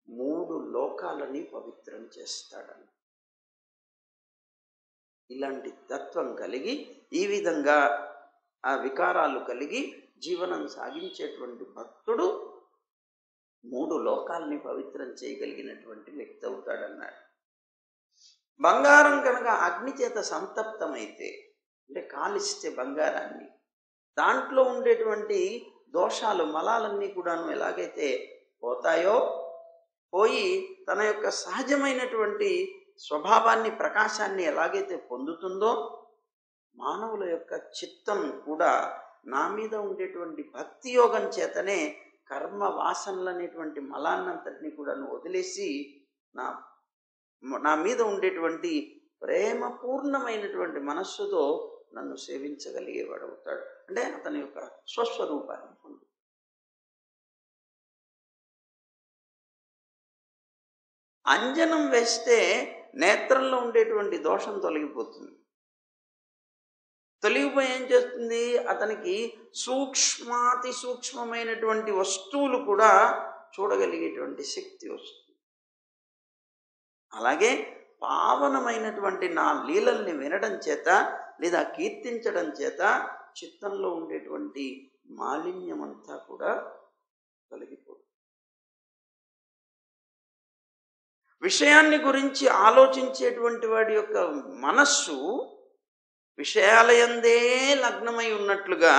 3 లోకాలని పవిత్రం చేస్తాడని, ఇలాంటి తత్వం కలిగి ఈ విధంగా ఆ వికారాలు కలిగి జీవనం సాగించేటువంటి భక్తుడు 3 లోకాలని పవిత్రం చేయగలిగినటువంటి వ్యక్తి అవుతాడన్నాడు. బంగారం కనుక అగ్ని చేత సంతప్తమైతే, అంటే కాలిస్తే బంగారాన్ని, దాంట్లో ఉండేటువంటి దోషాలు మలాలన్నీ కూడాను ఎలాగైతే పోతాయో, పోయి తన యొక్క సహజమైనటువంటి స్వభావాన్ని, ప్రకాశాన్ని ఎలాగైతే పొందుతుందో, మానవుల యొక్క చిత్తం కూడా నా మీద ఉండేటువంటి భక్తి యోగం చేతనే కర్మ వాసనలు అనేటువంటి మలాన్నంతటిని కూడా వదిలేసి నా మీద ఉండేటువంటి ప్రేమపూర్ణమైనటువంటి మనస్సుతో నన్ను సేవించగలిగేవాడు అవుతాడు. అంటే అతని యొక్క స్వస్వరూపాన్ని పొంది. అంజనం వేస్తే నేత్రంలో ఉండేటువంటి దోషం తొలగిపోతుంది. తొలగిపోయి ఏం చేస్తుంది, అతనికి సూక్ష్మాతి సూక్ష్మమైనటువంటి వస్తువులు కూడా చూడగలిగేటువంటి శక్తి వస్తుంది. అలాగే పావనమైనటువంటి నా లీలల్ని వినడం చేత లేదా కీర్తించడం చేత చిత్తంలో ఉండేటువంటి మాలిన్యమంతా కూడా తొలగిపోతుంది. విషయాన్ని గురించి ఆలోచించేటువంటి వాడి యొక్క మనస్సు విషయాలయందే లగ్నమై ఉన్నట్లుగా,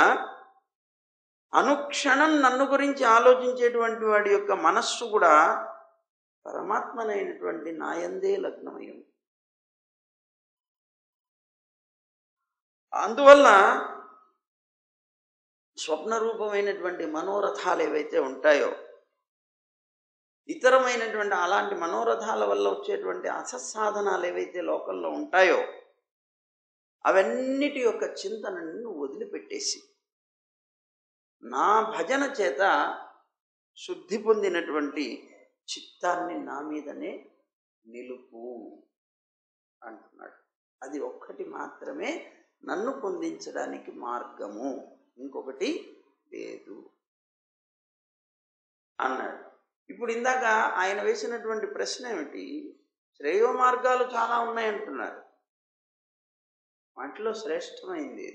అనుక్షణం నన్ను గురించి ఆలోచించేటువంటి వాడి యొక్క మనస్సు కూడా పరమాత్మనైనటువంటి నాయందే లగ్నమై ఉంది. అందువల్ల స్వప్న రూపమైనటువంటి మనోరథాలు ఏవైతే ఉంటాయో, ఇతరమైనటువంటి అలాంటి మనోరథాల వల్ల వచ్చేటువంటి అసత్సాధనాలు ఏవైతే లోకంలో ఉంటాయో, అవన్నిటి యొక్క చింతనను వదిలిపెట్టేసి నా భజన చేత శుద్ధి పొందినటువంటి చిత్తాన్ని నా మీదనే నిలుపు అంటున్నాడు. అది ఒక్కటి మాత్రమే నన్ను పొందించడానికి మార్గము, ఇంకొకటి లేదు అన్నాడు. ఇప్పుడు ఇందాక ఆయన వేసినటువంటి ప్రశ్న ఏమిటి, శ్రేయో మార్గాలు చాలా ఉన్నాయంటున్నారు. వాటిలో శ్రేష్టమైంది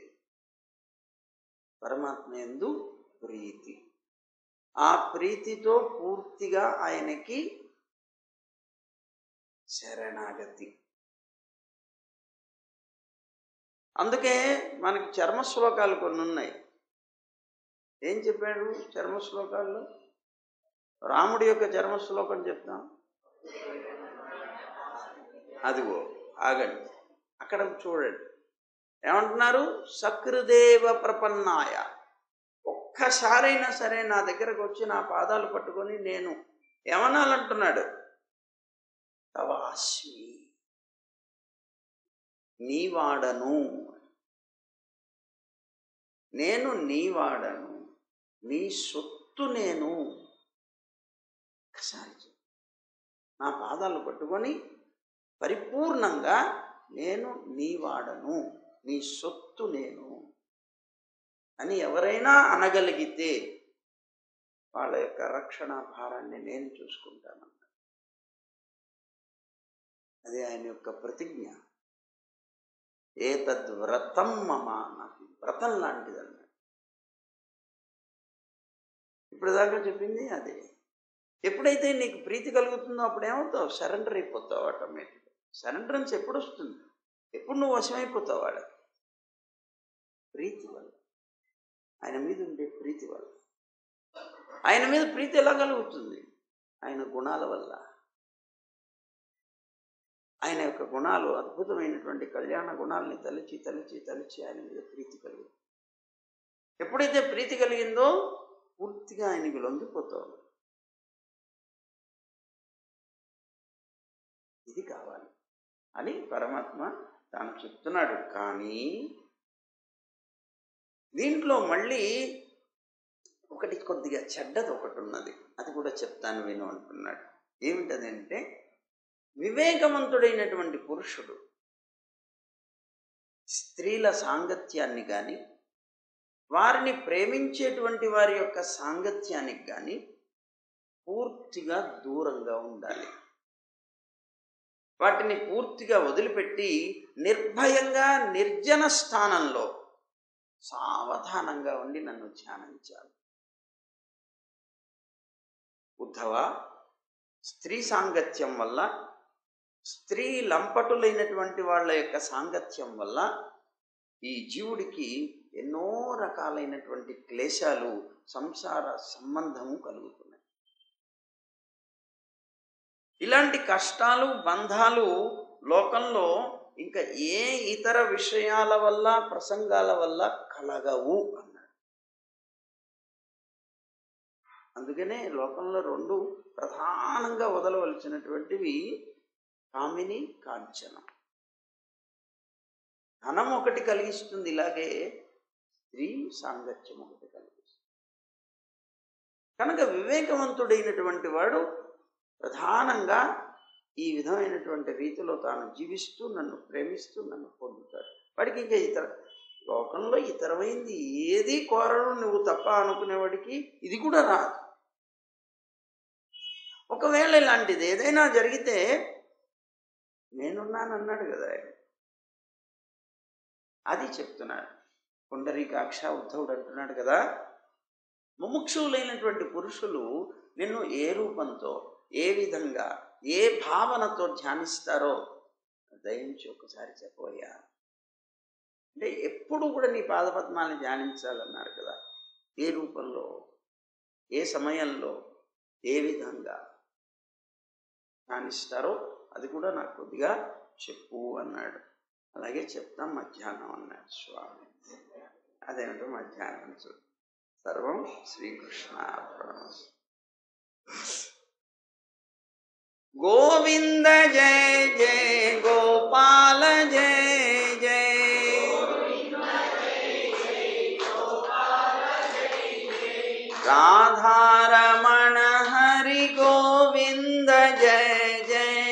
పరమాత్మ యందు ప్రీతి. ఆ ప్రీతితో పూర్తిగా ఆయనకి శరణాగతి. అందుకే మనకి చర్మ శ్లోకాలు కొన్ని ఉన్నాయి. ఏం చెప్పాడు చర్మ శ్లోకాల్లో? రాముడి యొక్క చర్మ శ్లోకం చెప్తాం. అదిగో ఆగండి, అక్కడ చూడండి ఏమంటున్నారు, సకృదేవ ప్రపన్నాయ. ఒక్కసారైనా సరే నా దగ్గరకు వచ్చి నా పాదాలు పట్టుకొని నేను ఏమనాలంటున్నాడు, తవాస్మి, నీవాడను, నేను నీవాడను, నీ సొత్తు నేను. ఒకసారి నా పాదాలు పట్టుకొని పరిపూర్ణంగా నేను నీవాడను, నీ సొత్తు నేను అని ఎవరైనా అనగలిగితే వాళ్ళ యొక్క రక్షణ భారాన్ని నేను చూసుకుంటాను. అదే ఆయన యొక్క ప్రతిజ్ఞ. ఏతద్ వ్రతం మమ, నాకు వ్రతం లాంటిదన్న. ఇప్పటిదాకా చెప్పింది అదే. ఎప్పుడైతే నీకు ప్రీతి కలుగుతుందో అప్పుడు ఏమవుతావు? సరెండర్ అయిపోతావు ఆటోమేటిక్గా. సరెండరెన్స్ ఎప్పుడు వస్తుంది? ఎప్పుడు నువ్వు వశమైపోతావు వాళ్ళకి? ప్రీతి వల్ల, ఆయన మీద ఉండే ప్రీతి వల్ల. ఆయన మీద ప్రీతి ఎలా కలుగుతుంది? ఆయన గుణాల వల్ల. ఆయన యొక్క గుణాలు, అద్భుతమైనటువంటి కళ్యాణ గుణాలని తలిచి తలిచి తలిచి ఆయన మీద ప్రీతి కలుగుతుంది. ఎప్పుడైతే ప్రీతి కలిగిందో పూర్తిగా ఆయనకి లొంగిపోతావు. ఇది కావాలి అని పరమాత్మ తాను చెప్తున్నాడు. కానీ దీంట్లో మళ్ళీ ఒకటి కొద్దిగా చెడ్డది ఒకటి ఉన్నది, అది కూడా చెప్తాను విను అంటున్నాడు. ఏమిటదంటే, వివేకవంతుడైనటువంటి పురుషుడు స్త్రీల సాంగత్యాన్ని కానీ, వారిని ప్రేమించేటువంటి వారి యొక్క సాంగత్యానికి కానీ పూర్తిగా దూరంగా ఉండాలి. వాటిని పూర్తిగా వదిలిపెట్టి నిర్భయంగా నిర్జన స్థానంలో సావధానంగా ఉండి నన్ను ధ్యానించాలి. ఉద్ధవ, స్త్రీ సాంగత్యం వల్ల, స్త్రీ లంపటులైనటువంటి వాళ్ళ యొక్క సాంగత్యం వల్ల ఈ జీవుడికి ఎన్నో రకాలైనటువంటి క్లేశాలు, సంసార సంబంధము కలుగుతున్నాయి. ఇలాంటి కష్టాలు, బంధాలు లోకంలో ఇంకా ఏ ఇతర విషయాల వల్ల, ప్రసంగాల వల్ల కలగవు అన్నాడు. అందుకనే లోకంలో రెండు ప్రధానంగా వదలవలసినటువంటివి కామిని, కాంచనం. ధనం ఒకటి కలిగిస్తుంది, ఇలాగే స్త్రీ సాంగత్యం ఒకటి కలిగిస్తుంది. కనుక వివేకవంతుడైనటువంటి వాడు ప్రధానంగా ఈ విధమైనటువంటి రీతిలో తాను జీవిస్తూ నన్ను ప్రేమిస్తూ నన్ను పొందుతాడు. వాడికి ఇంకా లోకంలో ఇతరమైంది ఏది కోరను నువ్వు తప్ప అనుకునేవాడికి ఇది కూడా రాదు. ఒకవేళ ఇలాంటిది ఏదైనా జరిగితే నేనున్నానన్నాడు కదా ఆయన. అది చెప్తున్నాడు. పుండరీకాక్ష ఉద్ధవుడు అంటున్నాడు కదా, ముముక్షువులైనటువంటి పురుషులు నిన్ను ఏ రూపంతో, ఏ విధంగా, ఏ భావనతో ధ్యానిస్తారో దయించి ఒకసారి చెప్పవయ్యా. అంటే ఎప్పుడు కూడా నీ పాదపద్మాన్ని ధ్యానించాలన్నారు కదా. ఏ రూపంలో, ఏ సమయంలో, ఏ విధంగా ధ్యానిస్తారో అది కూడా నాకు కొద్దిగా చెప్పు అన్నాడు. అలాగే చెప్తాం మధ్యాహ్నం అన్నాడు స్వామి. అదేమిటో మధ్యాహ్నం చూడు. సర్వం శ్రీకృష్ణార్పణమస్తు. గోవింద జయ జయ గోపాల జయ జయ, రాధారమణ హరి గోవింద జయ జయ,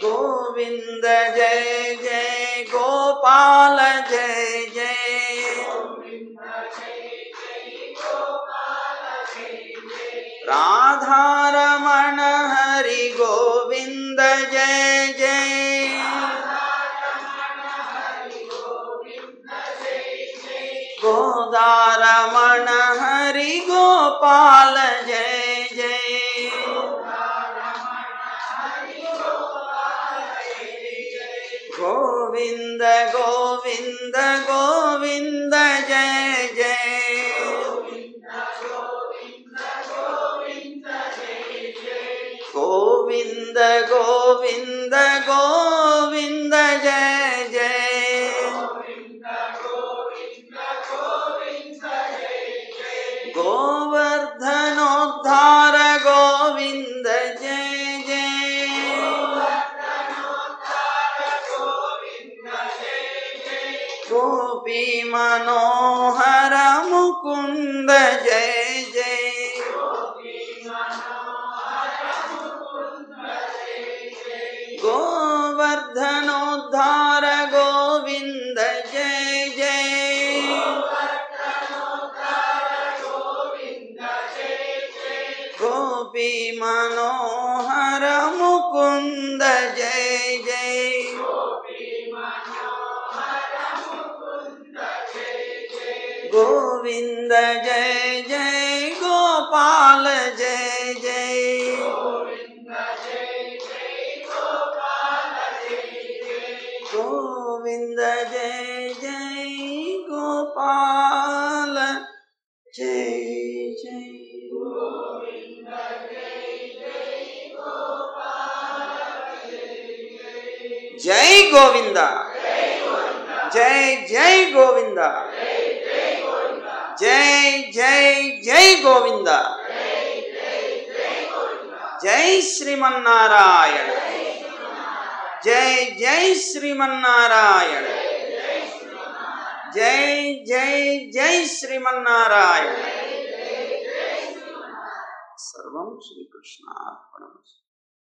గోవింద జయ జయ గోపాల జయ జయ, రాధారమణ హరి గోవింద జయ జయ, గోదారమణ హరి గోపాల జయ జయ, గోవింద గోవింద గోవింద జయ జయ, గోవింద గోవింద గోవింద జయ జయ, గోవర్ధనోద్ధార గోవింద జయ జయ, గోపీ మనోహర ముకుంద జయ జయ, గోవర్ధనోద్ధార గోవింద జయ జయ, గోపీ మనోహర ముకుంద జయ జయ, గోవింద జయ జయ గోపాల జయ జయ గోవింద జయ జయ గోపాల జయ జయ జై గోవింద జై జై గోవింద జై జై జై గోవింద జై శ్రీమన్నారాయణ జై జై శ్రీమన్నారాయణ జై జై జై శ్రీమన్నారాయణ. సర్వం శ్రీకృష్ణార్పణమస్తు.